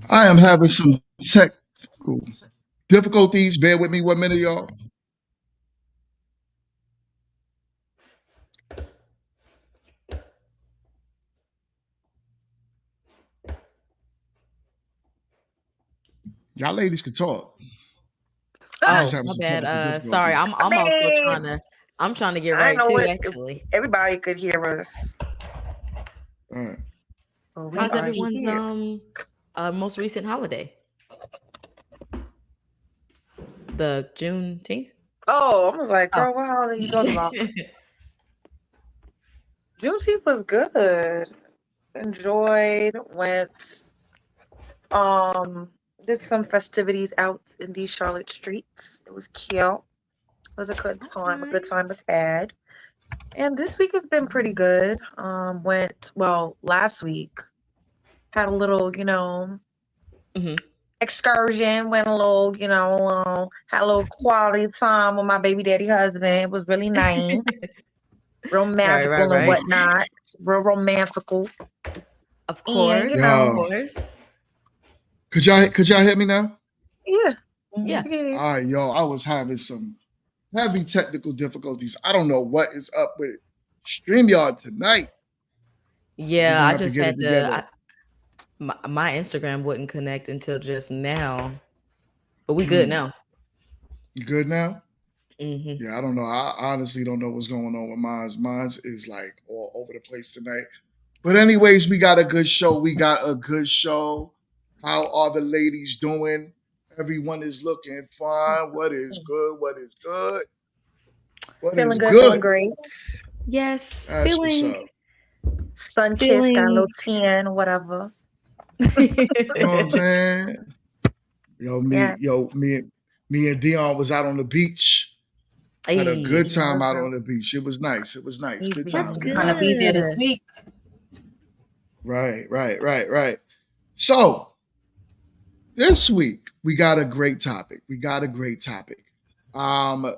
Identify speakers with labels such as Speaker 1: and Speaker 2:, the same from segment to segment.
Speaker 1: I am having some technical difficulties. Bear with me 1 minute, y'all. Y'all ladies can talk. I'm just
Speaker 2: Oh,
Speaker 1: having
Speaker 2: my
Speaker 1: some
Speaker 2: bad.
Speaker 1: technical
Speaker 2: Sorry,
Speaker 1: difficulties.
Speaker 2: I'm also trying to get
Speaker 3: I
Speaker 2: right
Speaker 3: know
Speaker 2: too,
Speaker 3: what if
Speaker 2: actually.
Speaker 3: everybody could hear us.
Speaker 1: All right.
Speaker 3: But we
Speaker 2: How's
Speaker 3: are
Speaker 2: everyone's
Speaker 3: here.
Speaker 2: most recent holiday? The Juneteenth?
Speaker 3: Oh, I was like,
Speaker 2: Oh.
Speaker 3: girl, what holiday you talking about? Juneteenth was good. Enjoyed, went, um, did some festivities out in these Charlotte streets. It was cute. It was a good time. A
Speaker 2: Okay.
Speaker 3: good time was had. And this week has been pretty good. Last week had a little,
Speaker 2: hmm
Speaker 3: excursion, went a little, had a little quality time with my baby daddy husband. It was really nice, real
Speaker 2: Right, right,
Speaker 3: magical and
Speaker 2: right.
Speaker 3: whatnot, real romantical.
Speaker 2: Of
Speaker 3: And,
Speaker 2: course, of
Speaker 1: Yo,
Speaker 2: course.
Speaker 1: could y'all hear me now?
Speaker 3: yeah,
Speaker 2: Yeah.
Speaker 3: we get it.
Speaker 1: All right, yo. I was having some heavy technical difficulties. I don't know what is up with StreamYard tonight. We're
Speaker 2: Yeah,
Speaker 1: gonna
Speaker 2: I
Speaker 1: have to
Speaker 2: just
Speaker 1: get it
Speaker 2: had to.
Speaker 1: together.
Speaker 2: My Instagram wouldn't connect until just now, but we good
Speaker 1: Hmm.
Speaker 2: now.
Speaker 1: You good now?
Speaker 2: hmm
Speaker 1: Yeah, I don't know. I honestly don't know what's going on with mine's. Mine's is like all over the place tonight. But anyways, we got a good show. We got a good show. How are the ladies doing? Everyone is looking fine. What is good? What is good? What is
Speaker 3: Feeling good, feeling
Speaker 1: good?
Speaker 3: great.
Speaker 2: Yes,
Speaker 1: That's what's up.
Speaker 3: Sun kiss, got a
Speaker 2: feeling.
Speaker 3: little tan, whatever.
Speaker 1: You know what I'm saying? Yo,
Speaker 3: Yeah,
Speaker 1: me and Dion was out on the beach. Had a good
Speaker 2: Hey,
Speaker 1: time out on the beach. It was nice. It was nice. Good
Speaker 3: easy.
Speaker 2: that's
Speaker 1: time.
Speaker 4: I'm
Speaker 1: Good
Speaker 4: gonna
Speaker 1: time.
Speaker 4: be there this
Speaker 2: good.
Speaker 4: week.
Speaker 1: Right. So this week we got a great topic. Um,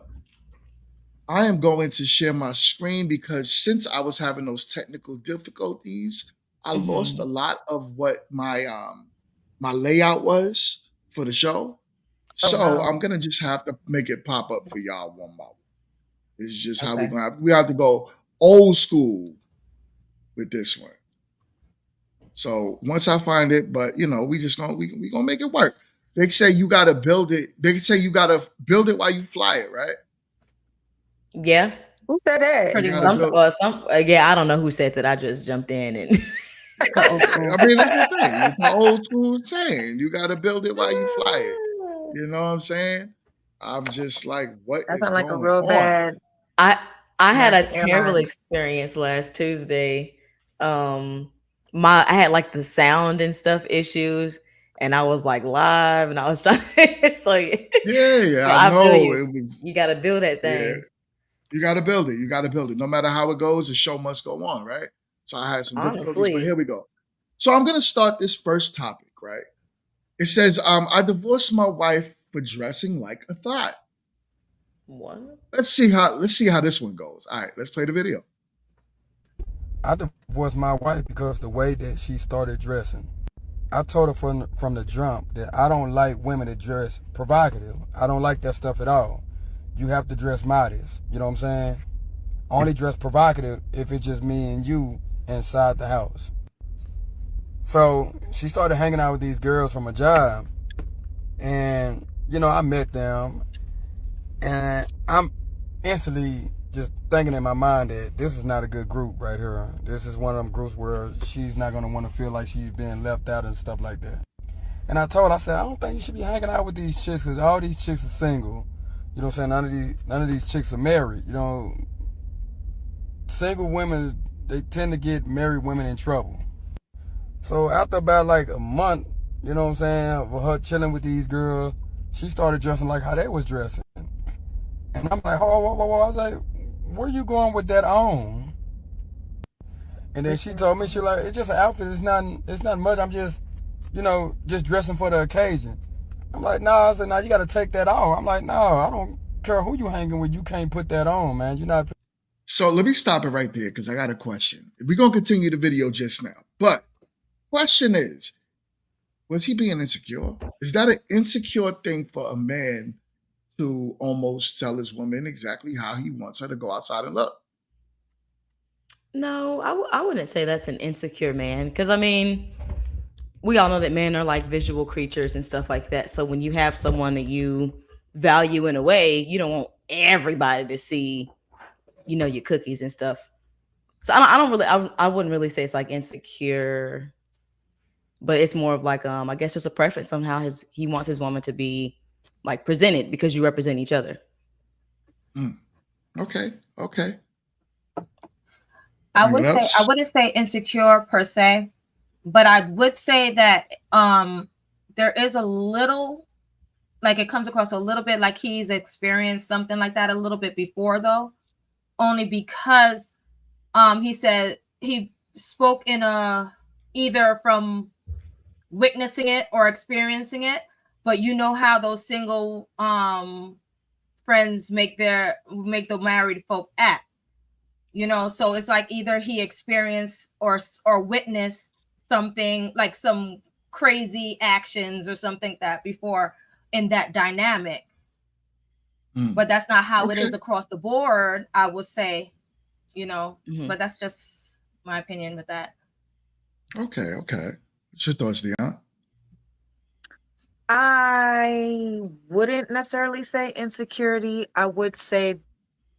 Speaker 1: I am going to share my screen because since I was having those technical difficulties, I lost a
Speaker 2: hmm
Speaker 1: lot of what my layout was for the show.
Speaker 3: Oh
Speaker 1: So
Speaker 3: no.
Speaker 1: I'm gonna just have to make it pop up for y'all one more. It's just how
Speaker 4: Okay.
Speaker 1: we have to go old school with this one. So once I find it, but we gonna make it work. They say you gotta build it. They say you gotta build it while you fly it, right?
Speaker 2: Yeah.
Speaker 3: Who said that?
Speaker 1: You
Speaker 4: Pretty
Speaker 1: gotta
Speaker 4: much.
Speaker 1: build.
Speaker 2: Some. Yeah, I don't know who said that. I just jumped in and.
Speaker 4: It's the old
Speaker 1: Yeah, I
Speaker 4: school.
Speaker 1: mean it's the thing. It's an old school saying. You gotta build it while you fly it. You know what I'm saying? I'm just like, what
Speaker 3: That
Speaker 1: is
Speaker 3: sounds like a
Speaker 1: going
Speaker 3: real
Speaker 1: on?
Speaker 3: bad
Speaker 2: I I had a
Speaker 3: American
Speaker 2: terrible
Speaker 3: Airlines.
Speaker 2: experience last Tuesday. Um I had like the sound and stuff issues and I was like live and I was trying
Speaker 1: Yeah,
Speaker 2: so
Speaker 1: I
Speaker 2: I feel
Speaker 1: know.
Speaker 2: you.
Speaker 1: It was
Speaker 2: You got to build that
Speaker 1: yeah.
Speaker 2: thing.
Speaker 1: You gotta build it. You gotta build it. No matter how it goes, the show must go on, right? So I had some difficulties, but
Speaker 2: Honestly.
Speaker 1: here we go. So I'm gonna start this first topic, right? It says, I divorced my wife for dressing like a thought.
Speaker 2: What?
Speaker 1: Let's see how this one goes. All right, let's play the video.
Speaker 5: I divorced my wife because the way that she started dressing. I told her from the jump that I don't like women that dress provocative. I don't like that stuff at all. You have to dress modest. You know what I'm saying? Only dress provocative if it's just me and you inside the house. So she started hanging out with these girls from a job, and I met them, and I'm instantly just thinking in my mind that this is not a good group right here. This is one of them groups where she's not gonna want to feel like she's being left out and stuff like that. And I said, I don't think you should be hanging out with these chicks because all these chicks are single. You know what I'm saying? None of these chicks are married. Single women, they tend to get married women in trouble. So after about like a month, you know what I'm saying, of her chilling with these girls, she started dressing like how they was dressing. And I'm like, whoa. I was like, where you going with that on? And then she told me, she like, it's just an outfit. It's not much. I'm just, just dressing for the occasion. I'm like, no. I said, no, you got to take that off. I'm like, no, I don't care who you hanging with. You can't put that on, man. You're not.
Speaker 1: So let me stop it right there because I got a question. We're gonna continue the video just now. But question is, Was he being insecure? Is that an insecure thing for a man to almost tell his woman exactly how he wants her to go outside and look?
Speaker 2: No, I wouldn't say that's an insecure man. Because, I mean, we all know that men are like visual creatures and stuff like that. So when you have someone that you value in a way, you don't want everybody to see, your cookies and stuff. So I don't really, I wouldn't really say it's like insecure, but it's more of like, I guess just a preference on how he wants his woman to be like presented because you represent each other.
Speaker 1: Okay.
Speaker 4: I
Speaker 1: Anyone
Speaker 4: would say
Speaker 1: else?
Speaker 4: I wouldn't say insecure per se, but I would say that there is a little, like, it comes across a little bit like he's experienced something like that a little bit before, though, only because he said he spoke in a either from witnessing it or experiencing it, but you know how those single friends make the married folk act. So it's like either he experienced or witnessed something, like some crazy actions or something like that before in that dynamic. But that's not how it is across the board, I would say, but that's just my opinion with that.
Speaker 1: Okay. What's your thoughts, Dion?
Speaker 3: I wouldn't necessarily say insecurity. I would say,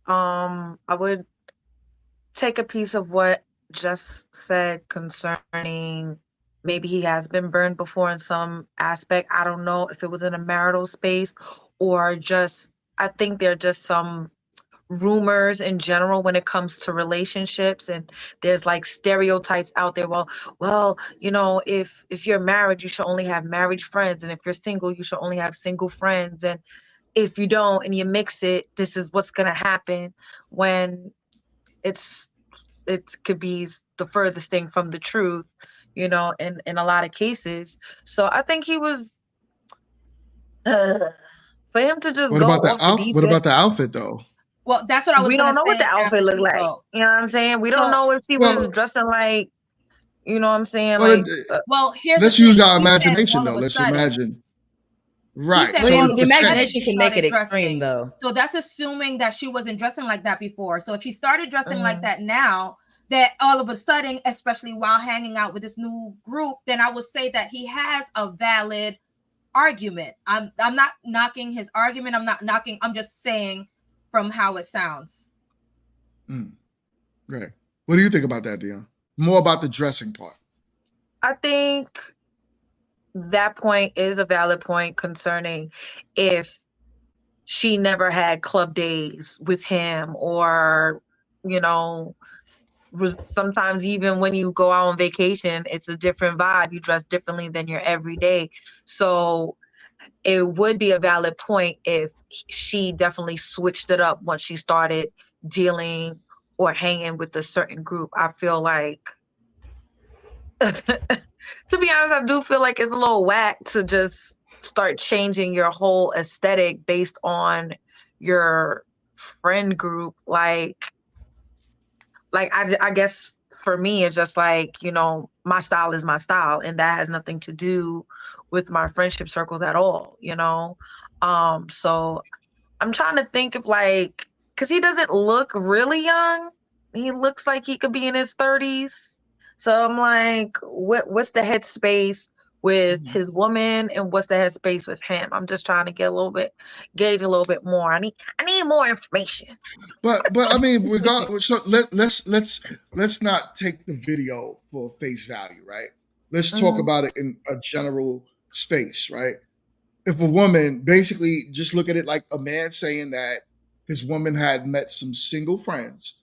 Speaker 3: I would take a piece of what Jess said concerning maybe he has been burned before in some aspect. I don't know if it was in a marital space or just, I think there are just some rumors in general when it comes to relationships, and there's like stereotypes out there. Well, if you're married, you should only have married friends, and if you're single, you should only have single friends, and if you don't and you mix it, this is what's going to happen, when it could be the furthest thing from the truth, in a lot of cases. So I think he was for him to just
Speaker 1: What
Speaker 3: go
Speaker 1: about the
Speaker 3: off the deep
Speaker 1: What
Speaker 3: end.
Speaker 1: about the outfit though?
Speaker 4: Well, that's what I was
Speaker 3: We
Speaker 4: going
Speaker 3: don't
Speaker 4: to
Speaker 3: know what
Speaker 4: say
Speaker 3: the outfit
Speaker 4: after
Speaker 3: looked
Speaker 4: she
Speaker 3: like.
Speaker 4: spoke.
Speaker 3: You know what I'm saying? We don't know if she was dressing like, you know what I'm saying?
Speaker 1: Well,
Speaker 3: Like,
Speaker 4: well, here's
Speaker 1: let's
Speaker 4: the thing.
Speaker 1: use our
Speaker 4: He said
Speaker 1: imagination
Speaker 4: all
Speaker 1: though.
Speaker 4: of a
Speaker 1: Let's
Speaker 4: sudden.
Speaker 1: imagine.
Speaker 4: He
Speaker 1: Right.
Speaker 4: said
Speaker 1: So
Speaker 4: all of
Speaker 2: the
Speaker 4: a sudden
Speaker 2: imagination
Speaker 4: she
Speaker 2: can make it
Speaker 4: started
Speaker 2: extreme,
Speaker 4: dressing.
Speaker 2: though.
Speaker 4: So that's assuming that she wasn't dressing like that before. So if she started dressing like that now, that all of a sudden, especially while hanging out with this new group, then I would say that he has a valid argument. I'm not knocking his argument. I'm just saying from how it sounds.
Speaker 1: Right. What do you think about that, Dion? More about the dressing part.
Speaker 3: I think that point is a valid point concerning if she never had club days with him, or, sometimes even when you go out on vacation, it's a different vibe. You dress differently than your everyday. So it would be a valid point if she definitely switched it up once she started dealing or hanging with a certain group. I feel like, to be honest, I do feel like it's a little whack to just start changing your whole aesthetic based on your friend group. Like I guess for me, it's just like, my style is my style, and that has nothing to do with my friendship circles at all, So I'm trying to think of, like, because he doesn't look really young. He looks like he could be in his 30s. So I'm like, what's the headspace with his woman, and what's the headspace with him? I'm just trying to gauge a little bit more. I need more information.
Speaker 1: But I mean, regardless, so let's not take the video for face value, right? Let's talk about it in a general space, right? If a woman, basically just look at it like a man saying that his woman had met some single friends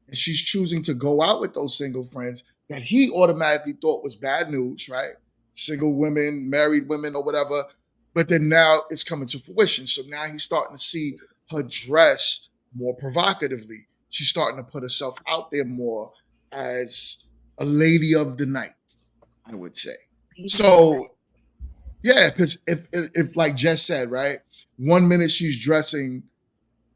Speaker 1: and she's choosing to go out with those single friends that he automatically thought was bad news, right? Single women, married women, or whatever. But then now it's coming to fruition. So now he's starting to see her dress more provocatively. She's starting to put herself out there more as a lady of the night, I would say. So yeah, because if like Jess said, right, 1 minute she's dressing,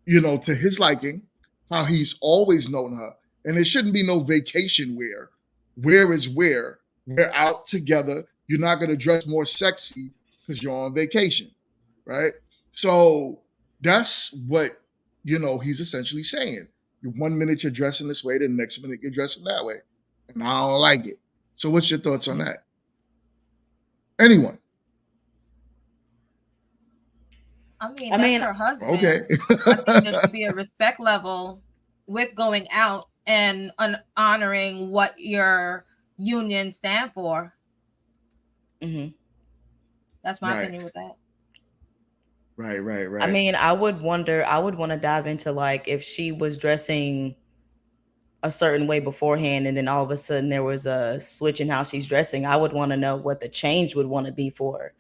Speaker 1: to his liking, how he's always known her, and there shouldn't be no vacation wear. Where is where? We're out together. you're not going to dress more sexy because you're on vacation, right? So that's what, he's essentially saying. 1 minute you're dressing this way, the next minute you're dressing that way. And I don't like it. So what's your thoughts on that? Anyone?
Speaker 4: I mean, her husband.
Speaker 1: Okay.
Speaker 4: I think there should be a respect level with going out and honoring what your union stand for.
Speaker 2: Mm-hmm.
Speaker 4: That's my opinion with that.
Speaker 1: Right.
Speaker 2: I mean, I would want to dive into like if she was dressing a certain way beforehand and then all of a sudden there was a switch in how she's dressing. I would want to know what the change would want to be for her,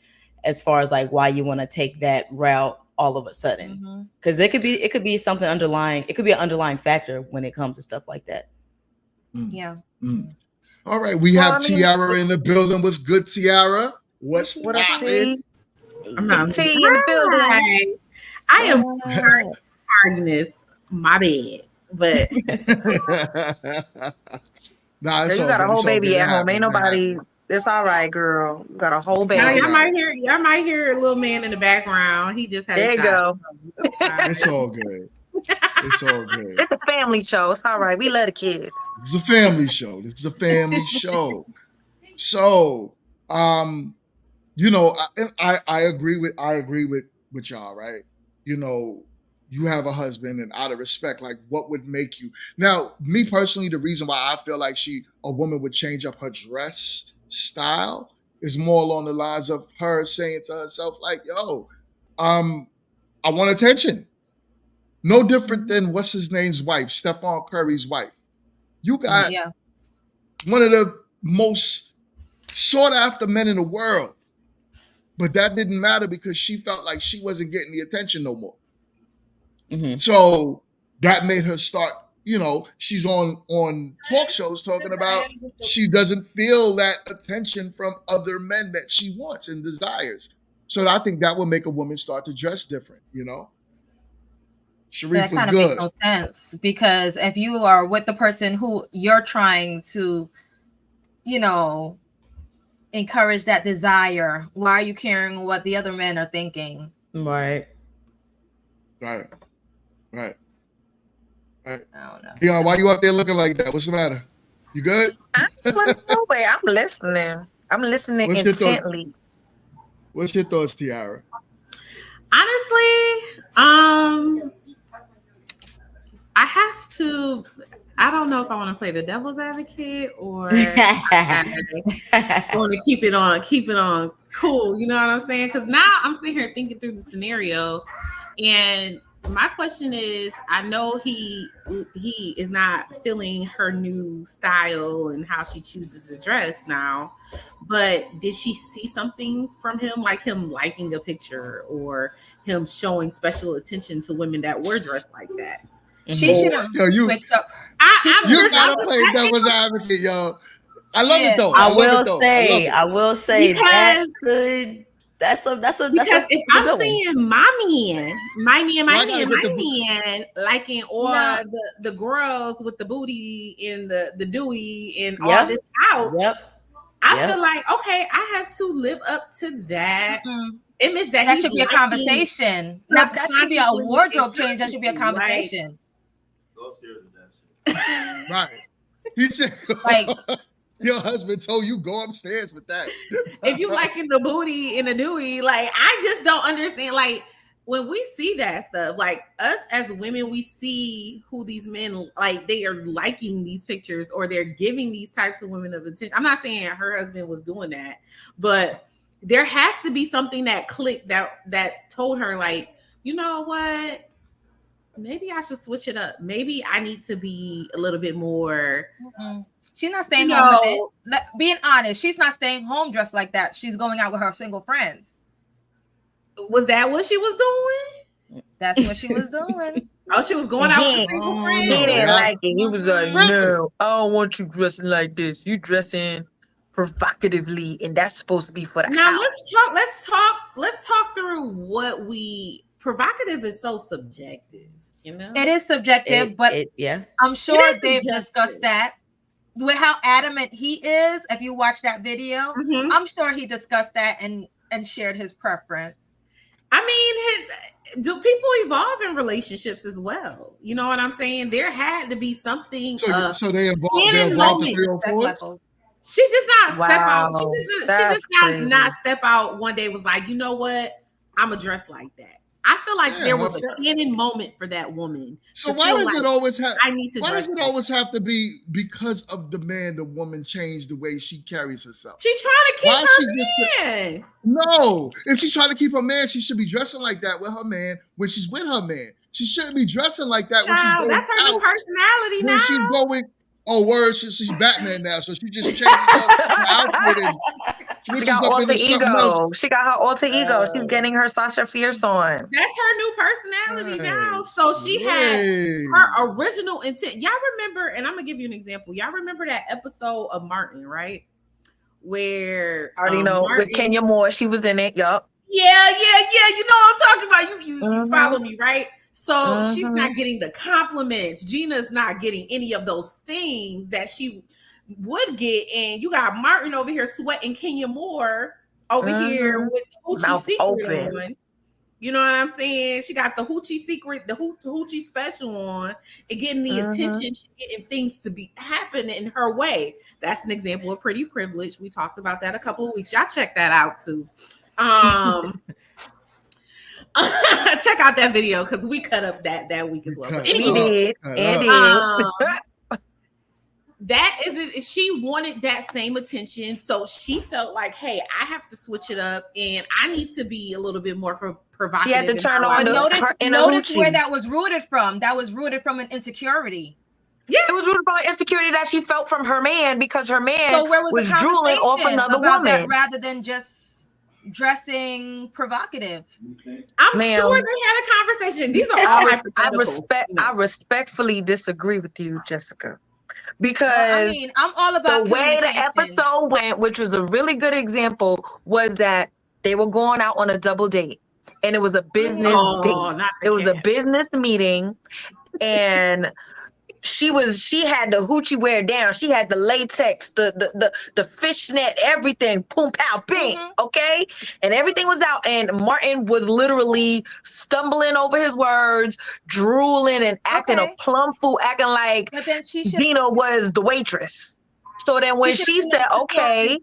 Speaker 2: as far as like why you want to take that route all of a sudden. Because it could be something underlying. It could be an underlying factor when it comes to stuff like that.
Speaker 4: Yeah.
Speaker 1: All right, we have Tiara in the building. What's good, Tiara? What's poppin'?
Speaker 3: T in the building.
Speaker 6: I am hardness. My bad, but
Speaker 1: nah,
Speaker 3: you got a whole baby at home. Ain't nobody. It's all right, girl. You got a whole baby.
Speaker 6: Y'all might hear a little man in the background. He just had.
Speaker 3: There you go.
Speaker 1: It's all good. It's all good.
Speaker 3: It's a family show. It's all right. We love the kids.
Speaker 1: It's a family show. It's a family show. So, I agree with y'all, right? You have a husband, and out of respect, like what would make you now? Me personally, the reason why I feel like a woman would change up her dress style is more along the lines of her saying to herself, like, "Yo, I want attention." No different than what's his name's wife, Stephon Curry's wife. You got one of the most sought after men in the world, but that didn't matter because she felt like she wasn't getting the attention no more. Mm-hmm. So that made her start, she's on talk shows talking about she doesn't feel that attention from other men that she wants and desires. So I think that would make a woman start to dress different, Sharif,
Speaker 4: that kind of makes no sense, because if you are with the person who you're trying to, encourage that desire, why are you caring what the other men are thinking?
Speaker 2: Right.
Speaker 1: I
Speaker 4: don't know.
Speaker 1: Yeah, why you out there looking like that? What's the matter? You good?
Speaker 3: I'm listening. I'm listening intently.
Speaker 1: What's your thoughts, Tiara?
Speaker 6: Honestly, I don't know if I want to play the devil's advocate or I want to keep it on cool. You know what I'm saying? Because now I'm sitting here thinking through the scenario, and my question is, I know he is not feeling her new style and how she chooses to dress now, but did she see something from him, like him liking a picture or him showing special attention to women that were dressed like that?
Speaker 4: She should have switched up.
Speaker 1: You gotta play devil's advocate, yo. I love it though.
Speaker 2: I will say that's good. That's
Speaker 6: because if I'm seeing my man liking all the girls with the booty and the dewy and all this out, I feel like, okay, I have to live up to that image that
Speaker 4: should be a conversation. That should be a wardrobe change. That should be a conversation.
Speaker 7: Go upstairs with that.
Speaker 1: Right. He said,
Speaker 4: like,
Speaker 1: your husband told you go upstairs with that.
Speaker 6: If you liking the booty and the dewy, like, I just don't understand. Like, when we see that stuff, like us as women, we see who these men, like, they are liking these pictures or they're giving these types of women of attention. I'm not saying her husband was doing that, but there has to be something that clicked that told her, like, you know what? Maybe I should switch it up. Maybe I need to be a little bit more.
Speaker 4: She's not staying home with it. Being honest, she's not staying home dressed like that. She's going out with her single friends.
Speaker 6: Was that what she was doing?
Speaker 4: That's what she was doing.
Speaker 6: Oh, she was going out with single friends.
Speaker 3: He didn't like it. He was like, no, I don't want you dressing like this. You dressing provocatively, and that's supposed to be for the
Speaker 6: house. Let's talk through what we provocative is so subjective. You know,
Speaker 4: it is subjective, but I'm sure they've discussed that. with how adamant he is, if you watch that video,
Speaker 6: Mhm.
Speaker 4: I'm sure he discussed that and shared his preference.
Speaker 6: I mean, do people evolve in relationships as well? You know what I'm saying? There had to be something.
Speaker 1: So they involved
Speaker 6: in
Speaker 1: the
Speaker 6: moment.
Speaker 1: 304s?
Speaker 4: Levels.
Speaker 6: She just not step out. She
Speaker 3: Wow,
Speaker 6: just
Speaker 3: that's crazy.
Speaker 6: not step out one day. Was like, you know what? I'm a dress like that. I feel like
Speaker 1: Yeah,
Speaker 6: there
Speaker 1: her
Speaker 6: was a
Speaker 1: friend.
Speaker 6: canon moment for that woman.
Speaker 1: So
Speaker 6: to
Speaker 1: why
Speaker 6: feel
Speaker 1: does
Speaker 6: like
Speaker 1: it always have?
Speaker 6: I need to
Speaker 1: Why
Speaker 6: dress
Speaker 1: does it
Speaker 6: like
Speaker 1: always have to be because of the man? The woman changed the way she carries herself.
Speaker 6: she's trying to keep
Speaker 1: Why she just
Speaker 6: her man.
Speaker 1: no? If she's trying to keep her man, she should be dressing like that with her man when she's with her man. She shouldn't be dressing like that when she's
Speaker 6: Child,
Speaker 1: going
Speaker 6: that's her new
Speaker 1: out.
Speaker 6: personality
Speaker 1: When she's
Speaker 6: now.
Speaker 1: going, oh word, she's Batman now, so she just changes her outfit and
Speaker 3: She
Speaker 1: switches
Speaker 3: got
Speaker 1: up
Speaker 3: alter
Speaker 1: into something else.
Speaker 3: ego. She got her alter ego. She's getting her Sasha Fierce on.
Speaker 6: That's her new personality now.
Speaker 1: Right.
Speaker 6: So she had
Speaker 1: Right.
Speaker 6: her original intent. Y'all remember, and I'm gonna give you an example. Y'all remember that episode of Martin, right? Where
Speaker 3: I already know
Speaker 6: Martin,
Speaker 3: with Kenya Moore, she was in it. Yup.
Speaker 6: yeah. You know what I'm talking about. You
Speaker 3: Mhm.
Speaker 6: follow me, right? So she's
Speaker 3: Mhm.
Speaker 6: not getting the compliments. Gina's not getting any of those things that she would get. And you got Martin over here sweating Kenya Moore over here
Speaker 3: Mhm.
Speaker 6: with Hoochie
Speaker 3: Mouth
Speaker 6: Secret
Speaker 3: open.
Speaker 6: on. You know what I'm saying? She got the Hoochie Secret, the Hoochie special on, and getting the attention, she's getting things to be happening in her way. That's an example of pretty privilege. We talked about that a couple of weeks. Y'all check that out too. Check out that video because we cut up that week as well. But
Speaker 3: We
Speaker 6: anyway,
Speaker 3: did. And did.
Speaker 6: that isn't. She wanted that same attention, so she felt like, "Hey, I have to switch it up, and I need to be a little bit more provocative."
Speaker 3: She had to turn on
Speaker 4: But
Speaker 3: her inner
Speaker 4: notice where
Speaker 3: Hoochie.
Speaker 4: that was rooted from. That was rooted from an insecurity.
Speaker 6: Yeah,
Speaker 3: It was rooted from insecurity that she felt from her man because her man
Speaker 4: So where was the
Speaker 3: drooling off
Speaker 4: conversation
Speaker 3: another
Speaker 4: about that
Speaker 3: woman.
Speaker 4: rather than just dressing provocative?
Speaker 6: I'm
Speaker 3: Ma'am.
Speaker 6: sure they had a conversation. These are all hypotheticals.
Speaker 3: I respectfully disagree with you, Jessica. Because
Speaker 4: I mean, I'm all about
Speaker 3: the way the
Speaker 4: communication.
Speaker 3: episode went, which was a really good example, was that they were going out on a double date. And it was a business date.
Speaker 6: not the
Speaker 3: It was a
Speaker 6: cat.
Speaker 3: business meeting. And she had the hoochie wear down. She had the latex, the fishnet, everything, boom, pow, bing, okay? And everything was out. And Martin was literally stumbling over his words, drooling and acting a plum fool, acting like
Speaker 4: But then she should
Speaker 3: Gina was the waitress. So then when she said, okay,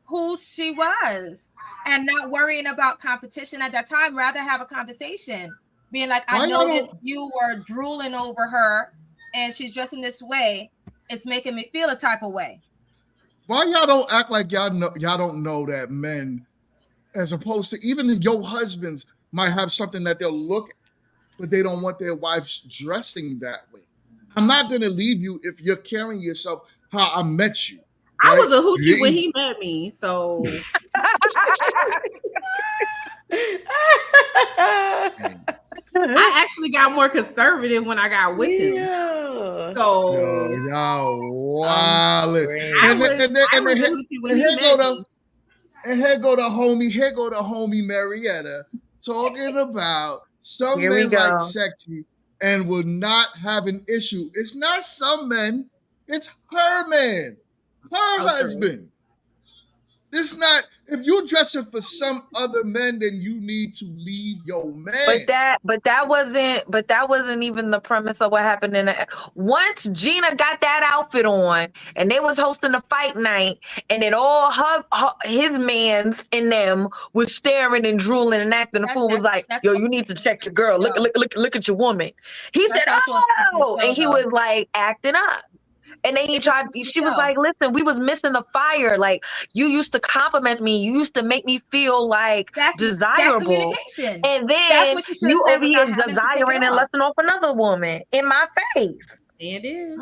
Speaker 4: who she was and not worrying about competition at that time, rather have a conversation, being like, I noticed you were drooling over her and she's dressing this way. It's making me feel a type of way.
Speaker 1: Why y'all don't act like y'all don't know that men, as opposed to even your husbands, might have something that they'll look at, but they don't want their wives dressing that way. I'm not gonna leave you if you're carrying yourself how I met you.
Speaker 6: Right? I was a hoochie when he met me, so I actually got more conservative when I got with him. So
Speaker 1: y'all wild. And here go the homie Marietta talking about some men like sexy and would not have an issue. It's not some men, it's her man, her husband. It's not, if you're dressing for some other men, then you need to leave your man.
Speaker 3: But that wasn't even the premise of what happened in the once Gina got that outfit on and they was hosting a fight night and then all his mans in them was staring and drooling and acting. The fool was like, yo, you need to check your girl. Look at your woman. He said, oh, and he was like acting up. And then she was like, listen, we was missing the fire. Like, you used to compliment me. You used to make me feel like desirable. And then you over here desiring and lusting off another woman in my face.
Speaker 6: It is.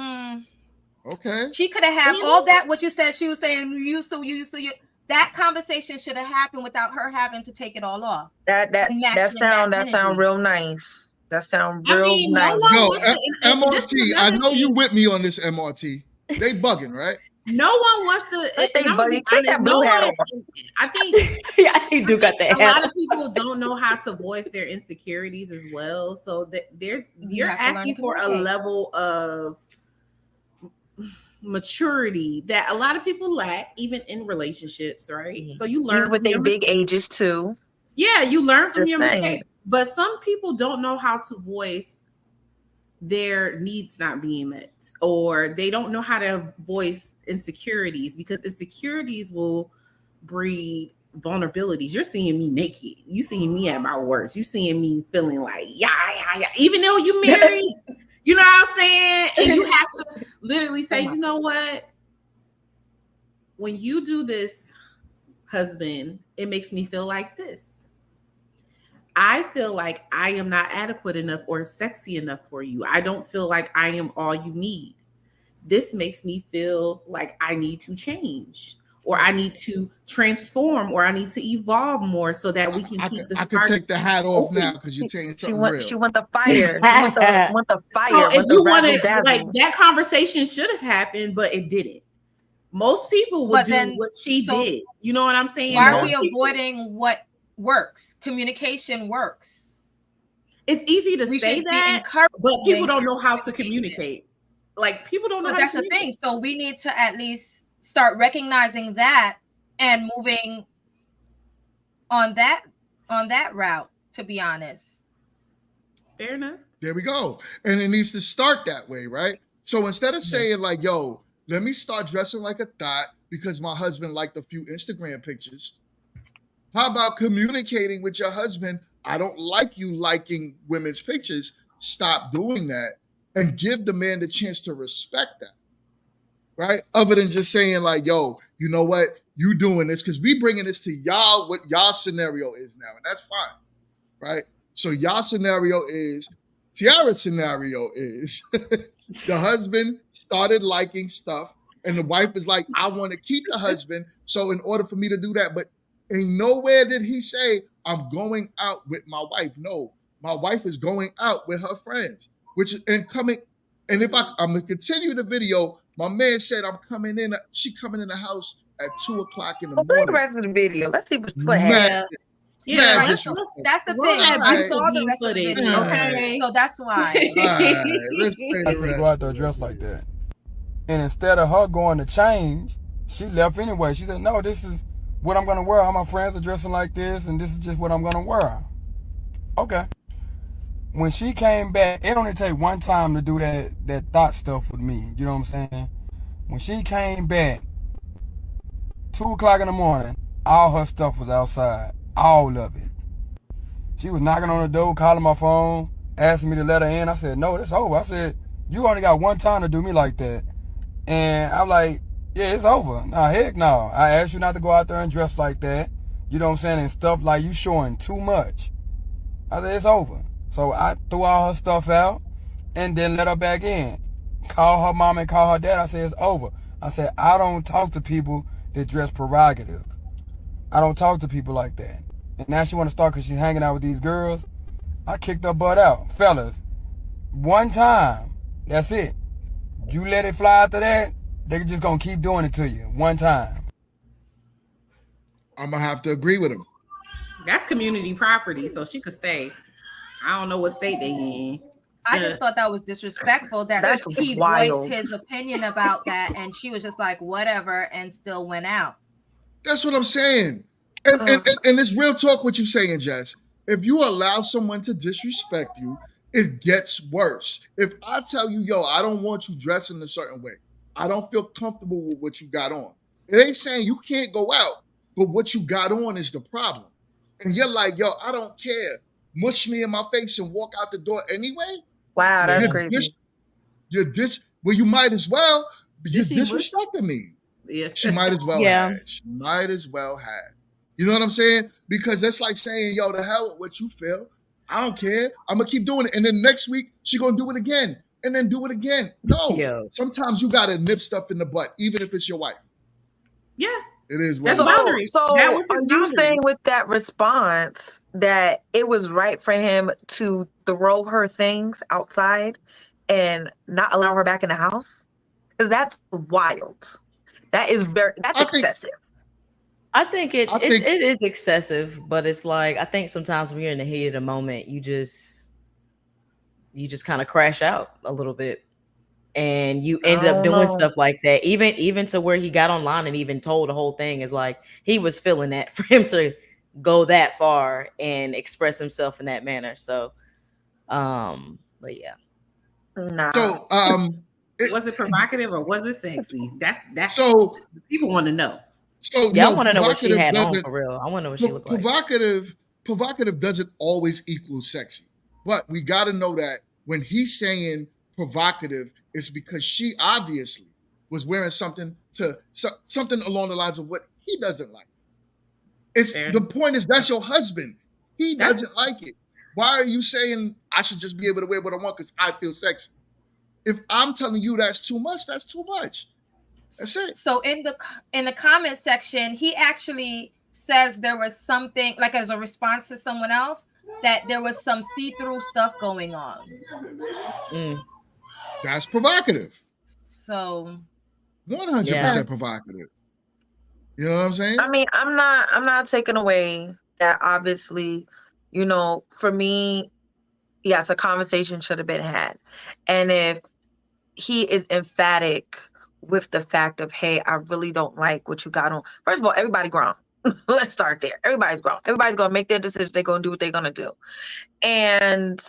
Speaker 1: Okay.
Speaker 4: She could have had all that, what you said, she was saying, you used to. That conversation should have happened without her having to take it all off.
Speaker 3: That sound real nice. That sounds real nice.
Speaker 1: Yo, MRT, I know you with me on this, MRT. They bugging, right?
Speaker 6: No one wants to.
Speaker 3: They bugging. Take that blue hat on.
Speaker 6: I think
Speaker 2: yeah, you do got that.
Speaker 6: A lot of people don't know how to voice their insecurities as well. So that you're asking for a level of maturity that a lot of people lack, even in relationships, right? So you
Speaker 3: Even
Speaker 6: learn
Speaker 3: with
Speaker 6: from
Speaker 3: their
Speaker 6: your
Speaker 3: big
Speaker 6: mistakes.
Speaker 3: ages too.
Speaker 6: Yeah, you learn from
Speaker 3: Just
Speaker 6: your
Speaker 3: saying.
Speaker 6: mistakes. But some people don't know how to voice their needs not being met, or they don't know how to voice insecurities, because insecurities will breed vulnerabilities. You're seeing me naked. You seeing me at my worst. You seeing me feeling like, yeah, yeah, yeah. Even though you married, you know what I'm saying? And you have to literally say, you know what? When you do this, husband, it makes me feel like this. I feel like I am not adequate enough or sexy enough for you. I don't feel like I am all you need. This makes me feel like I need to change, or I need to transform, or I need to evolve more so that we can keep the
Speaker 1: I could
Speaker 6: spark
Speaker 1: take the hat off now
Speaker 6: open.
Speaker 1: because you're saying
Speaker 3: She
Speaker 1: something
Speaker 3: want
Speaker 1: real.
Speaker 3: she want the fire. She want the
Speaker 6: So
Speaker 3: fire,
Speaker 6: if
Speaker 3: want the
Speaker 6: you want
Speaker 3: razzle
Speaker 6: to, like,
Speaker 3: dazzle.
Speaker 6: that conversation should have happened, but it didn't. Most people would
Speaker 4: But
Speaker 6: do
Speaker 4: then,
Speaker 6: what she
Speaker 4: so
Speaker 6: did. You know what I'm saying?
Speaker 4: why are
Speaker 6: Most
Speaker 4: we
Speaker 6: people,
Speaker 4: avoiding what works? Communication works.
Speaker 6: it's easy to
Speaker 4: We
Speaker 6: say
Speaker 4: should be
Speaker 6: that, but people
Speaker 4: encouraging
Speaker 6: don't know how to
Speaker 4: communication.
Speaker 6: communicate. Like, people don't know
Speaker 4: But
Speaker 6: how to
Speaker 4: that's the
Speaker 6: communicate.
Speaker 4: thing. So we need to at least start recognizing that and moving on that route, to be honest.
Speaker 6: Fair enough.
Speaker 1: There we go. And it needs to start that way, right? So instead of saying like, yo, let me start dressing like a thot because my husband liked a few Instagram pictures, how about communicating with your husband? I don't like you liking women's pictures. Stop doing that and give the man the chance to respect that, right? Other than just saying like, yo, you know what? You doing this because we bringing this to y'all, what y'all scenario is now. And that's fine, right? So y'all scenario is, Tiara's scenario is the husband started liking stuff and the wife is like, I want to keep the husband. So in order for me to do that, but in nowhere did he say, I'm going out with my wife. No, my wife is going out with her friends, which is and coming. And if I'm going to continue the video, my man said, she coming in the house at 2:00 in the
Speaker 3: Well, play the
Speaker 1: morning.
Speaker 3: rest of the video. Let's see what
Speaker 1: Mad,
Speaker 2: Yeah.
Speaker 6: Yeah,
Speaker 1: mad
Speaker 4: Right,
Speaker 6: let's,
Speaker 4: so
Speaker 1: disrespect.
Speaker 4: that's the
Speaker 6: roll
Speaker 4: thing.
Speaker 6: that
Speaker 4: I
Speaker 1: Alright.
Speaker 4: saw the
Speaker 6: behind
Speaker 4: rest of the
Speaker 6: footage,
Speaker 4: video,
Speaker 6: okay?
Speaker 4: so that's why.
Speaker 1: All right, let's play
Speaker 5: I
Speaker 1: the
Speaker 5: finna
Speaker 1: rest.
Speaker 5: go out there dressed like that. And instead of her going to change, she left anyway. She said, no, this is what I'm going to wear. All my friends are dressing like this, and this is just what I'm going to wear. Okay. When she came back, it only take one time to do that thought stuff with me. You know what I'm saying? When she came back, 2:00 in the morning, all her stuff was outside. All of it. She was knocking on the door, calling my phone, asking me to let her in. I said, no, it's over. I said, you only got one time to do me like that. And I'm like, yeah, it's over. Nah, heck no. I asked you not to go out there and dress like that. You know what I'm saying? And stuff like you showing too much. I said, it's over. So I threw all her stuff out and then let her back in. Call her mom and call her dad. I said, it's over. I said, I don't talk to people that dress provocative. I don't talk to people like that. And now she want to start because she's hanging out with these girls. I kicked her butt out. Fellas, one time, that's it. You let it fly after that, they just going to keep doing it to you. One time.
Speaker 1: I'm going to have to agree with him.
Speaker 6: That's community property, so she could stay. I don't know what state they in.
Speaker 4: I just thought that was disrespectful that
Speaker 3: That's
Speaker 4: he
Speaker 3: wild.
Speaker 4: voiced his opinion about that, and she was just like, whatever, and still went out.
Speaker 1: That's what I'm saying. And it's real talk what you're saying, Jess. If you allow someone to disrespect you, it gets worse. If I tell you, yo, I don't want you dressed in a certain way, I don't feel comfortable with what you got on. It ain't saying you can't go out, but what you got on is the problem. And you're like, yo, I don't care. Mush me in my face and walk out the door anyway.
Speaker 3: Wow, that's
Speaker 1: You're
Speaker 3: crazy.
Speaker 1: well, you might as well. You're
Speaker 6: she mush?
Speaker 1: disrespecting me.
Speaker 6: Yeah.
Speaker 1: She might as well
Speaker 2: Yeah.
Speaker 1: have. She might as well have. You know what I'm saying? Because that's like saying, yo, the hell with what you feel. I don't care. I'm going to keep doing it. And then next week, she going to do it again. And then do it again. No.
Speaker 2: Yo.
Speaker 1: Sometimes you got to nip stuff in the butt, even if it's your wife.
Speaker 6: Yeah.
Speaker 1: It is what
Speaker 6: That's
Speaker 1: it
Speaker 6: a
Speaker 1: is.
Speaker 6: boundary.
Speaker 3: So
Speaker 6: That was his
Speaker 3: are you
Speaker 6: boundary.
Speaker 3: saying with that response that it was right for him to throw her things outside and not allow her back in the house? Because that's wild. That's excessive.
Speaker 2: I think it
Speaker 1: I think-
Speaker 2: is excessive, but it's like I think sometimes when you're in the heat of the moment, you just kind of crash out a little bit. and you
Speaker 3: I
Speaker 2: ended up
Speaker 3: don't
Speaker 2: doing
Speaker 3: know.
Speaker 2: stuff like that, even to where he got online and even told the whole thing, is like he was feeling that for him to go that far and express himself in that manner. So but yeah.
Speaker 3: Nah.
Speaker 1: So
Speaker 6: Was it provocative or was it sexy? That's
Speaker 1: so
Speaker 6: people want to know.
Speaker 1: so
Speaker 2: Yeah, I
Speaker 1: no,
Speaker 2: want to know what she
Speaker 1: provocative
Speaker 2: had on
Speaker 1: doesn't
Speaker 2: for real. I want to know what she looked like.
Speaker 1: provocative doesn't always equal sexy. But we got to know that when he's saying provocative, it's because she obviously was wearing something something along the lines of what he doesn't like. It's
Speaker 6: Fair.
Speaker 1: the point is that's your husband. He
Speaker 6: That's-
Speaker 1: doesn't like it. Why are you saying I should just be able to wear what I want because I feel sexy? If I'm telling you that's too much, that's too much. That's it.
Speaker 4: So in the comment section, he actually says there was something, like as a response to someone else, that there was some see-through stuff going on.
Speaker 1: That's provocative.
Speaker 4: So
Speaker 1: 100% provocative. You know what I'm saying?
Speaker 3: I mean, I'm not taking away that obviously, you know, for me, yes, a conversation should have been had. And if he is emphatic with the fact of, hey, I really don't like what you got on. First of all, everybody grown. Let's start there. Everybody's grown. Everybody's gonna make their decisions. They're gonna do what they're gonna do. And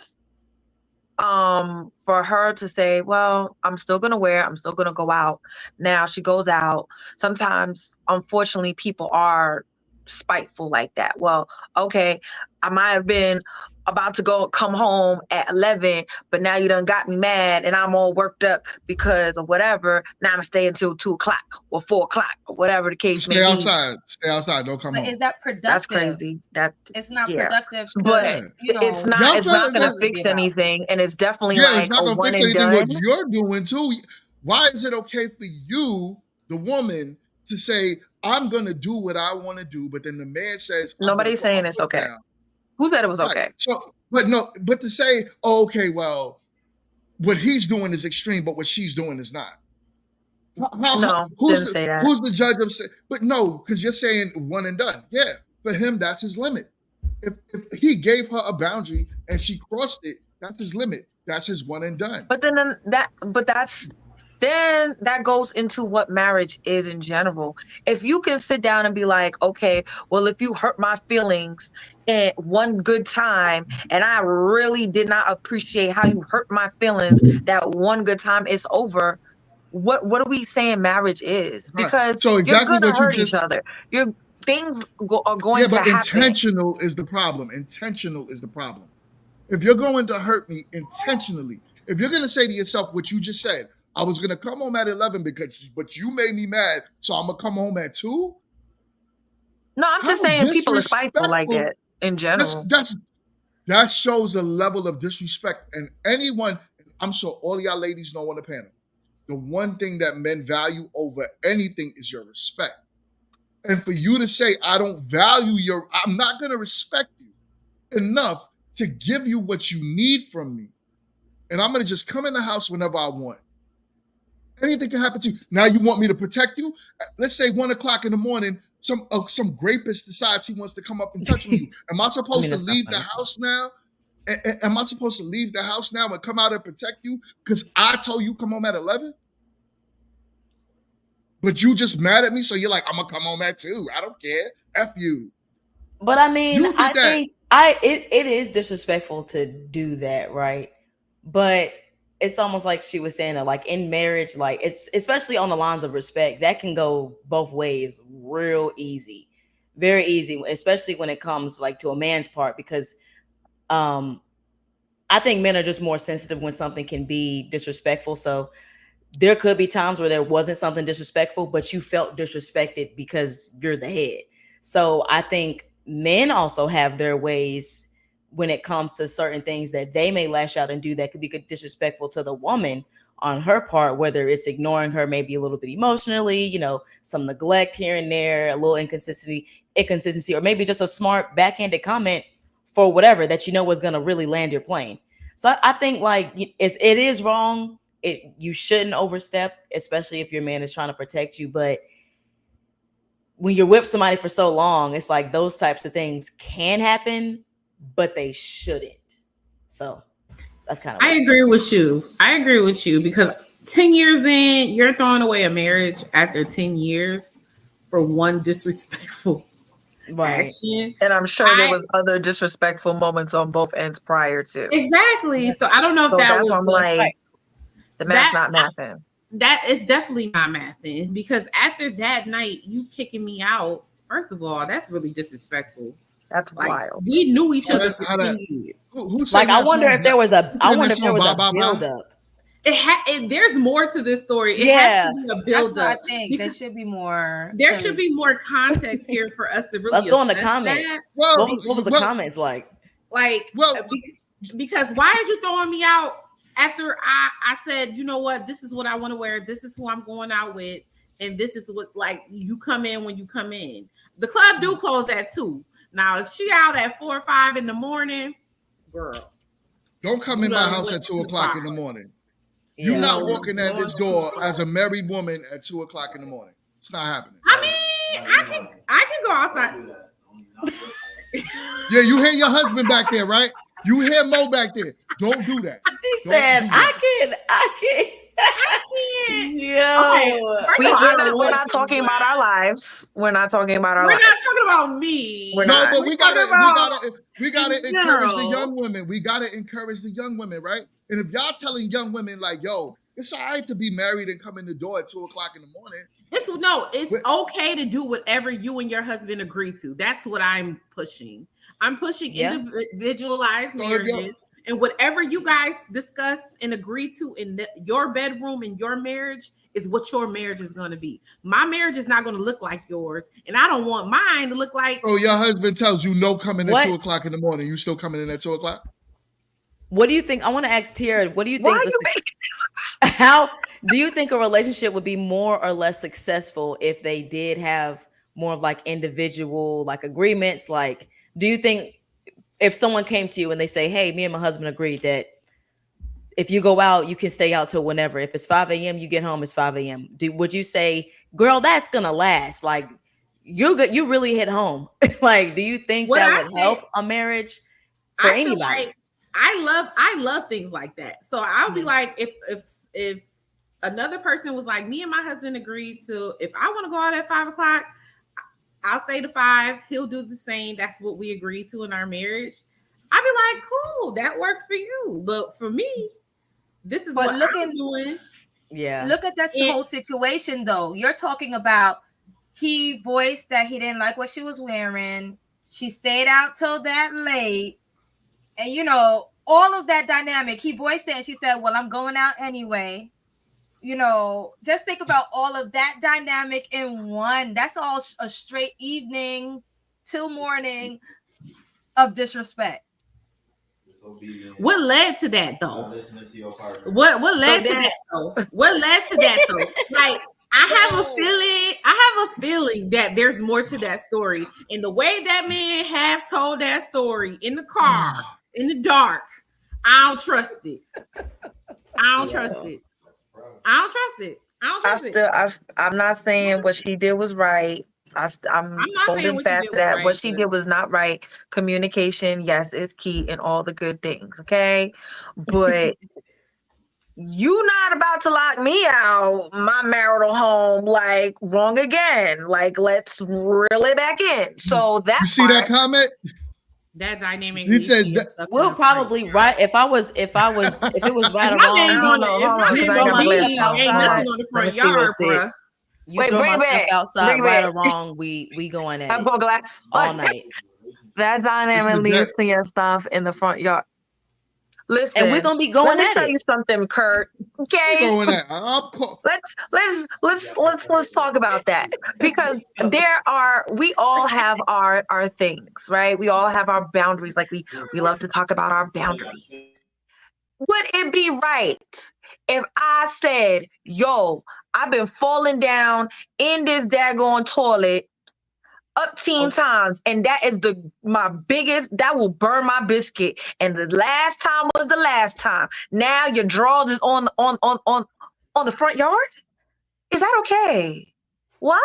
Speaker 3: for her to say, well, I'm still gonna go out. Now she goes out. Sometimes, unfortunately, people are spiteful like that. Well, okay, I might have been about to come home at 11, but now you done got me mad and I'm all worked up because of whatever. Now I'm staying until 2:00 or 4:00 or whatever the case may be.
Speaker 1: Stay outside, don't come home.
Speaker 4: Is that productive?
Speaker 3: That's crazy.
Speaker 4: It's not productive,
Speaker 3: but
Speaker 4: you know,
Speaker 3: it's not gonna fix anything, and it's definitely
Speaker 1: it's not
Speaker 3: a
Speaker 1: gonna
Speaker 3: one
Speaker 1: fix
Speaker 3: and
Speaker 1: anything
Speaker 3: done.
Speaker 1: what you're doing too. Why is it okay for you, the woman, to say I'm gonna do what I want to do, but then the man says
Speaker 3: nobody's saying it's okay.
Speaker 1: Down.
Speaker 3: Who said it was okay?
Speaker 1: So, but to say, oh, okay, well, what he's doing is extreme, but what she's doing is not.
Speaker 3: Didn't say that.
Speaker 1: Who's the judge of say? But no, because you're saying one and done. Yeah, for him, that's his limit. If he gave her a boundary and she crossed it, that's his limit. That's his one and done.
Speaker 3: But then that goes into what marriage is in general. If you can sit down and be like, okay, well, if you hurt my feelings at one good time and I really did not appreciate how you hurt my feelings, that one good time is over. What are we saying marriage is? Because
Speaker 1: so exactly
Speaker 3: you're gonna
Speaker 1: what you
Speaker 3: hurt
Speaker 1: just
Speaker 3: each other. Things are going to happen.
Speaker 1: Intentional is the problem. Intentional is the problem. If you're going to hurt me intentionally, if you're going to say to yourself what you just said, I was going to come home at 11 but you made me mad, so I'm going to come home at 2?
Speaker 3: No, I'm just saying people are spiteful like that in general.
Speaker 1: That shows a level of disrespect. And anyone, I'm sure all y'all ladies know on the panel, the one thing that men value over anything is your respect. And for you to say, I'm not going to respect you enough to give you what you need from me. And I'm going to just come in the house whenever I want. Anything can happen to you. Now you want me to protect you? Let's say 1:00 in the morning, some rapist decides he wants to come up and touch you. Am I supposed to leave the house now? Am I supposed to leave the house now and come out and protect you because I told you come home at 11? But you just mad at me, so you're like, I'm gonna come home at 2. I don't care. F you.
Speaker 2: But I mean, I think it is disrespectful to do that, right? But it's almost like she was saying that, like in marriage, like it's especially on the lines of respect, that can go both ways real easy, very easy, especially when it comes like to a man's part, because I think men are just more sensitive when something can be disrespectful. So there could be times where there wasn't something disrespectful, but you felt disrespected because you're the head. So I think men also have their ways when it comes to certain things that they may lash out and do that could be disrespectful to the woman on her part, whether it's ignoring her maybe a little bit emotionally, some neglect here and there, a little inconsistency, or maybe just a smart backhanded comment for whatever that was going to really land your plane. So I think like it is wrong. You shouldn't overstep, especially if your man is trying to protect you. But when you're with somebody for so long, it's like those types of things can happen, but they shouldn't. So that's kind of.
Speaker 6: I agree with you because 10 years in, you're throwing away a marriage after 10 years for one disrespectful
Speaker 2: Right.
Speaker 6: action.
Speaker 3: And I'm sure there was other disrespectful moments on both ends prior to.
Speaker 6: Exactly. So I don't know if
Speaker 3: So
Speaker 6: that
Speaker 3: that's
Speaker 6: was
Speaker 3: why I'm like, the math's
Speaker 6: that
Speaker 3: not mathing.
Speaker 6: that is definitely not mathing, because after that night, you kicking me out. First of all, that's really disrespectful.
Speaker 3: That's
Speaker 6: Like,
Speaker 3: wild.
Speaker 6: we knew each
Speaker 1: How
Speaker 6: other
Speaker 1: that-
Speaker 6: for
Speaker 1: how
Speaker 6: 10
Speaker 1: that-
Speaker 6: years.
Speaker 1: Who sang
Speaker 2: Like, I
Speaker 1: that
Speaker 2: wonder
Speaker 1: song?
Speaker 2: if there was a,
Speaker 1: Who
Speaker 2: I
Speaker 1: sang
Speaker 2: wonder
Speaker 1: that
Speaker 2: if there
Speaker 1: song,
Speaker 2: was
Speaker 1: Bye
Speaker 2: a
Speaker 1: Bye Bye?
Speaker 2: build up.
Speaker 6: There's more to this story. It
Speaker 2: Yeah.
Speaker 6: has to be a
Speaker 4: That's
Speaker 6: build
Speaker 4: what I
Speaker 6: up.
Speaker 4: think. There should be more.
Speaker 6: There should be more context here for us to really
Speaker 2: Let's go in the
Speaker 6: assess
Speaker 2: comments.
Speaker 6: that.
Speaker 1: Well,
Speaker 2: What was the
Speaker 1: well,
Speaker 2: comments like?
Speaker 6: Like,
Speaker 1: Well-
Speaker 6: because why is you throwing me out after I said, you know what, this is what I want to wear, this is who I'm going out with, and this is what, like, you come in when you come in. The club do close at 2. Now, if she out at 4 or 5 in the morning, girl,
Speaker 1: don't come in
Speaker 6: You
Speaker 1: my
Speaker 6: done
Speaker 1: house
Speaker 6: went
Speaker 1: at 2
Speaker 6: too
Speaker 1: o'clock in
Speaker 6: far.
Speaker 1: the morning.
Speaker 2: Yeah.
Speaker 1: You're not
Speaker 6: No,
Speaker 1: walking at this
Speaker 6: going
Speaker 1: door
Speaker 6: too far.
Speaker 1: as a married woman at 2 o'clock in the morning. It's not happening.
Speaker 6: I mean, I can go outside.
Speaker 1: Yeah, you hear your husband back there, right? You hear Mo back there. Don't do that.
Speaker 2: She
Speaker 1: Don't
Speaker 2: said,
Speaker 1: do
Speaker 2: I
Speaker 1: that.
Speaker 2: can't. Yo.
Speaker 6: Okay, first of all, I don't
Speaker 3: We're
Speaker 6: want
Speaker 3: not
Speaker 6: to
Speaker 3: talking about our lives. We're not talking about our
Speaker 6: We're
Speaker 3: lives.
Speaker 6: not talking about me.
Speaker 3: We're
Speaker 1: No,
Speaker 3: not.
Speaker 1: but
Speaker 6: We're
Speaker 1: we
Speaker 6: talking
Speaker 1: gotta
Speaker 6: in
Speaker 1: encourage the
Speaker 6: general.
Speaker 1: young women. We gotta encourage the young women, right? And if y'all telling young women like, yo, it's all right to be married and come in the door at 2 o'clock in the morning.
Speaker 6: It's okay to do whatever you and your husband agree to. That's what I'm pushing. I'm pushing individualized
Speaker 1: So if y'all-
Speaker 6: marriages, and whatever you guys discuss and agree to in your bedroom and your marriage is what your marriage is going to be. My marriage is not going to look like yours, and I don't want mine to look like.
Speaker 1: Oh, your husband tells you no coming
Speaker 2: What?
Speaker 1: at 2 o'clock in the morning. You still coming in at 2 o'clock?
Speaker 2: What do you think? I want to ask Tara, what do you
Speaker 3: Why
Speaker 2: think?
Speaker 3: are you
Speaker 2: How do you think a relationship would be more or less successful if they did have more of like individual like agreements? Like, do you think if someone came to you and they say, hey, me and my husband agreed that if you go out, you can stay out till whenever. If it's 5 a.m., you get home, it's 5 a.m. Would you say, girl, that's gonna last? Like, you really hit home. Like, do you think
Speaker 6: What
Speaker 2: that
Speaker 6: I
Speaker 2: would
Speaker 6: say-
Speaker 2: help a marriage for
Speaker 6: I feel
Speaker 2: anybody?
Speaker 6: like I love things like that. So I'll be like, if another person was like, me and my husband agreed to, if I want to go out at 5 o'clock, I'll stay to 5. He'll do the same. That's what we agreed to in our marriage. I'd be like, cool, that works for you. But for me, this is
Speaker 4: But
Speaker 6: what
Speaker 4: look
Speaker 6: I'm
Speaker 4: at-
Speaker 6: doing.
Speaker 2: Yeah.
Speaker 4: Look at that whole situation, though. You're talking about he voiced that he didn't like what she was wearing. She stayed out till that late. And, you know, all of that dynamic, he voiced it and she said, well, I'm going out anyway. You know, just think about all of that dynamic in one. That's all a straight evening till morning of disrespect.
Speaker 6: What led to that, though?
Speaker 7: Not listening to your partner.
Speaker 6: What led
Speaker 2: So
Speaker 6: to that though? What led to that though? Like, I have a feeling that there's more to that story. And the way that man have told that story in the car, in the dark, I don't trust it. I don't trust it. I don't trust it. I don't trust it.
Speaker 3: I'm not saying what she did was right. I'm
Speaker 6: not saying
Speaker 3: holding
Speaker 6: what she
Speaker 3: fast
Speaker 6: did
Speaker 3: to
Speaker 6: was
Speaker 3: that.
Speaker 6: right,
Speaker 3: What she
Speaker 6: but-
Speaker 3: did was not right. Communication, yes, is key in all the good things. Okay, but you not about to lock me out my marital home. Like, wrong again. Like, let's reel it back in. So that
Speaker 1: You see that comment?
Speaker 6: That dynamic.
Speaker 1: He said that-
Speaker 2: We'll probably right if it was right or
Speaker 6: My
Speaker 2: wrong.
Speaker 6: name on
Speaker 3: hold
Speaker 6: the
Speaker 3: on, 'cause I
Speaker 2: you
Speaker 3: ain't
Speaker 2: throw
Speaker 3: got
Speaker 2: my
Speaker 3: my
Speaker 2: stuff
Speaker 3: glasses on.
Speaker 6: ain't
Speaker 2: outside.
Speaker 6: nothing on the
Speaker 2: Let me
Speaker 6: front
Speaker 2: see what's
Speaker 6: yard,
Speaker 2: there.
Speaker 6: bruh.
Speaker 2: You
Speaker 3: Wait,
Speaker 2: throw
Speaker 3: bring
Speaker 2: my
Speaker 3: it
Speaker 2: stuff
Speaker 3: back.
Speaker 2: outside,
Speaker 3: Bring it
Speaker 2: right
Speaker 3: back.
Speaker 2: or wrong. We going at
Speaker 3: I'm
Speaker 2: it
Speaker 3: going glass
Speaker 2: all night.
Speaker 3: That dynamic
Speaker 1: Listen,
Speaker 3: leads to your stuff in the front yard. Listen,
Speaker 2: And we're gonna be
Speaker 3: let
Speaker 2: going
Speaker 3: me
Speaker 2: at
Speaker 3: tell
Speaker 2: it.
Speaker 3: you something, Kurt.
Speaker 1: You
Speaker 3: Okay,
Speaker 1: going at?
Speaker 3: let's talk about that, because we all have our things, right? We all have our boundaries. Like we love to talk about our boundaries. Would it be right if I said, yo, I've been falling down in this daggone toilet up teen times, and that is my biggest, that will burn my biscuit, and the last time was the last time. Now your drawers is on the front yard? Is that okay? What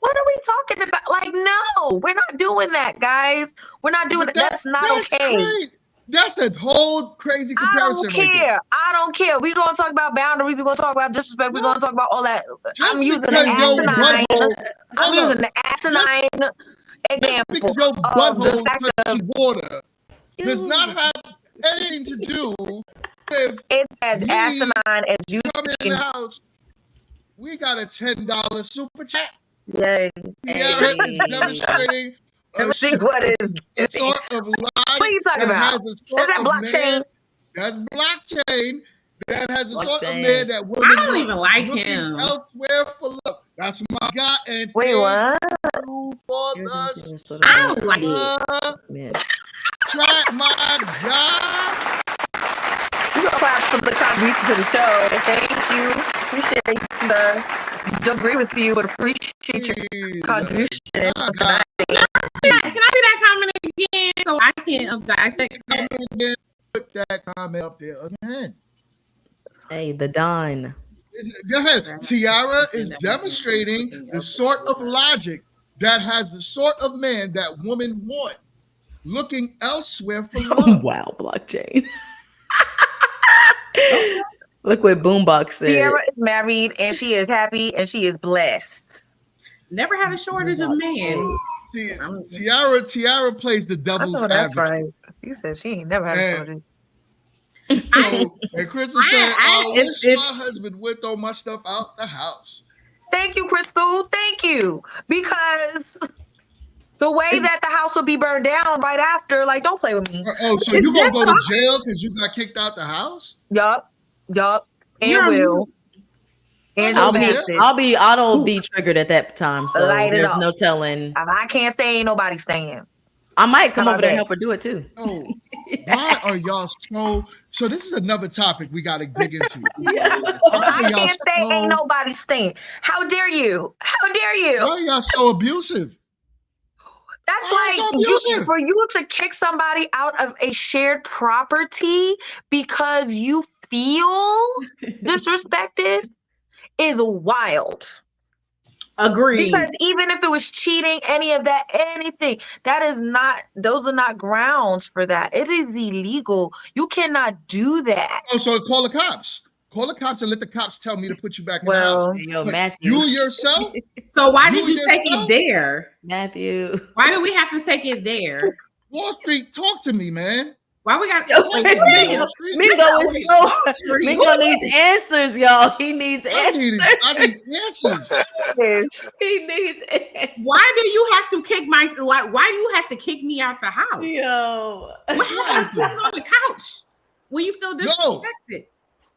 Speaker 3: are we talking about? Like, no, we're not doing that, guys. We're not doing
Speaker 1: But
Speaker 3: that. That's not okay.
Speaker 1: crazy. That's a whole crazy
Speaker 3: I don't
Speaker 1: comparison right there.
Speaker 3: care. I don't care. We're gonna talk about boundaries. We're gonna talk about disrespect. We're
Speaker 1: No.
Speaker 3: gonna talk about all that.
Speaker 1: Just
Speaker 3: I'm using the
Speaker 1: because your
Speaker 3: asinine.
Speaker 1: butthole,
Speaker 3: I'm
Speaker 1: hold
Speaker 3: using
Speaker 1: up.
Speaker 3: the asinine
Speaker 1: Just
Speaker 3: example
Speaker 1: because your
Speaker 3: of the
Speaker 1: butthole
Speaker 3: fact
Speaker 1: touches
Speaker 3: of
Speaker 1: water does not have anything to do with
Speaker 3: it's as
Speaker 1: me
Speaker 3: asinine as you
Speaker 1: coming in
Speaker 3: can.
Speaker 1: the house. We got a $10 super chat.
Speaker 3: Yay.
Speaker 1: Tiara is demonstrating
Speaker 3: Let me see what it is.
Speaker 1: a sort of
Speaker 3: What
Speaker 1: logic
Speaker 3: are you talking
Speaker 1: that has
Speaker 3: about?
Speaker 1: a
Speaker 3: Is
Speaker 1: sort
Speaker 3: that
Speaker 1: of
Speaker 3: blockchain?
Speaker 1: man. That's blockchain. That has a sort of
Speaker 2: Blockchain.
Speaker 1: man that
Speaker 6: I
Speaker 1: women
Speaker 6: don't
Speaker 1: want
Speaker 6: even like
Speaker 1: looking
Speaker 6: him.
Speaker 1: elsewhere for love. That's my guy. And
Speaker 3: Wait, what?
Speaker 1: thank you for the
Speaker 6: I don't like it.
Speaker 2: Man.
Speaker 1: chat, my guy.
Speaker 3: You gonna clap for the contribution to the show. Thank you. Appreciate you, sir. Don't agree with you, but appreciate your
Speaker 1: Jesus.
Speaker 3: contribution
Speaker 1: My
Speaker 3: tonight.
Speaker 1: guy.
Speaker 6: Can I see that comment again so I can dissect that?
Speaker 1: Comment again. Put that comment up there again.
Speaker 2: Hey, the Don.
Speaker 1: Go ahead. Tiara is demonstrating the sort of logic that has the sort of man that women want, looking elsewhere for love.
Speaker 2: Wow, blockchain. Look what Boombox said.
Speaker 3: Tiara is married and she is happy and she is blessed.
Speaker 6: Never had a shortage of men.
Speaker 1: Tiara plays the
Speaker 3: I
Speaker 1: devil's
Speaker 3: know that's
Speaker 1: advocate.
Speaker 3: right. You said she ain't never had a shortage.
Speaker 1: So, and Chris is saying, I wish
Speaker 6: if-
Speaker 1: my husband would throw my stuff out the house.
Speaker 3: Thank you, Crystal. Thank you. Because the way that the house will be burned down right after, like, don't play with me.
Speaker 1: Oh, so you gonna go to jail because you got kicked out the house?
Speaker 3: Yup. And
Speaker 6: You're
Speaker 3: will. And
Speaker 2: I'll
Speaker 3: you'll
Speaker 2: be auto be triggered at that time, so
Speaker 3: Light it
Speaker 2: there's
Speaker 3: up.
Speaker 2: no telling.
Speaker 3: If I can't stay, ain't nobody staying.
Speaker 2: I might come
Speaker 3: How
Speaker 2: over there and
Speaker 3: about
Speaker 2: help her do it too.
Speaker 1: Oh, why are y'all so this is another topic we got to dig into.
Speaker 3: If I can't stay, ain't nobody staying. How dare you? How dare you?
Speaker 1: Why are y'all so abusive?
Speaker 3: That's
Speaker 1: Why
Speaker 3: like
Speaker 1: so abusive?
Speaker 3: for you to kick somebody out of a shared property because you feel disrespected is wild.
Speaker 6: Agreed.
Speaker 3: Because even if it was cheating, any of that, anything, those are not grounds for that. It is illegal. You cannot do that.
Speaker 1: Oh, so call the cops. Call the cops and let the cops tell me to put you back in
Speaker 3: Well,
Speaker 1: the house.
Speaker 2: Yo,
Speaker 1: But
Speaker 2: Matthew.
Speaker 1: you yourself?
Speaker 6: So why
Speaker 1: You
Speaker 6: did you take
Speaker 1: yourself?
Speaker 6: it there?
Speaker 2: Matthew.
Speaker 6: Why do we have to take it there?
Speaker 1: Wall Street, talk to me, man.
Speaker 6: Why we got
Speaker 1: Talk to me, Wall
Speaker 2: Mingo
Speaker 1: Street.
Speaker 2: is so Mingo needs answers, y'all. He needs
Speaker 1: I
Speaker 2: answers.
Speaker 1: need answers.
Speaker 2: He needs answers.
Speaker 6: Why do you have to kick my why do you have to kick me out the house?
Speaker 2: Yo.
Speaker 6: What happened to sitting on the couch when you feel disrespected?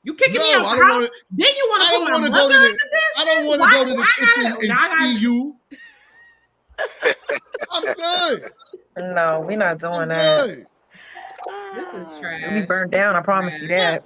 Speaker 6: You kicking me out
Speaker 1: I
Speaker 6: the
Speaker 1: don't
Speaker 6: house?
Speaker 1: wanna,
Speaker 6: Then you want to
Speaker 1: I
Speaker 6: put
Speaker 1: don't
Speaker 6: my
Speaker 1: want to go
Speaker 6: mother
Speaker 1: to
Speaker 6: in
Speaker 1: the
Speaker 6: the business?
Speaker 1: I don't want to go to the kitchen and see you. I'm good.
Speaker 3: No, we're not doing
Speaker 1: I'm
Speaker 3: that.
Speaker 1: good.
Speaker 6: This is trash.
Speaker 3: We'll be burned down. I promise you that.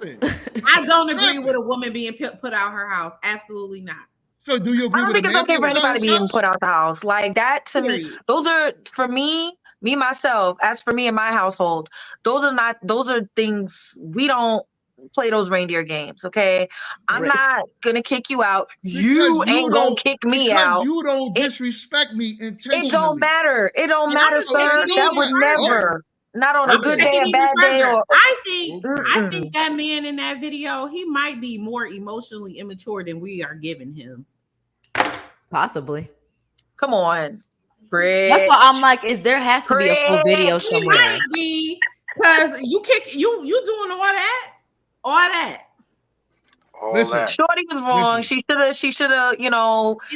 Speaker 6: I don't agree with a woman being put out her house. Absolutely not.
Speaker 1: So do you agree
Speaker 3: I don't
Speaker 1: with
Speaker 3: think
Speaker 1: a
Speaker 3: it's
Speaker 1: man
Speaker 3: okay
Speaker 1: being
Speaker 3: for
Speaker 1: put out
Speaker 3: anybody
Speaker 1: his
Speaker 3: being
Speaker 1: house?
Speaker 3: put out the house. Like that to me,
Speaker 6: Period.
Speaker 3: those are for me myself, as for me in my household, those are things we don't play those reindeer games, okay? I'm
Speaker 2: Right.
Speaker 3: not gonna kick you out.
Speaker 1: Because
Speaker 3: You ain't gonna kick me out.
Speaker 1: Because you don't disrespect me intentionally.
Speaker 3: It don't matter. It don't matter,
Speaker 6: I'm
Speaker 3: sir.
Speaker 6: just
Speaker 3: That would
Speaker 6: taking it
Speaker 3: never. Not on a
Speaker 6: I'm
Speaker 3: good
Speaker 6: taking
Speaker 3: day,
Speaker 6: it
Speaker 3: a
Speaker 6: even
Speaker 3: bad day,
Speaker 6: further.
Speaker 3: or
Speaker 6: I think that man in that video, he might be more emotionally immature than we are giving him.
Speaker 2: Possibly.
Speaker 3: come on. Bridge.
Speaker 2: That's why I'm like, there has to be a full video
Speaker 3: Bridge.
Speaker 6: He
Speaker 2: somewhere.
Speaker 6: might be because you doing all that.
Speaker 1: Listen,
Speaker 3: Shorty was wrong.
Speaker 1: Listen.
Speaker 3: She should have,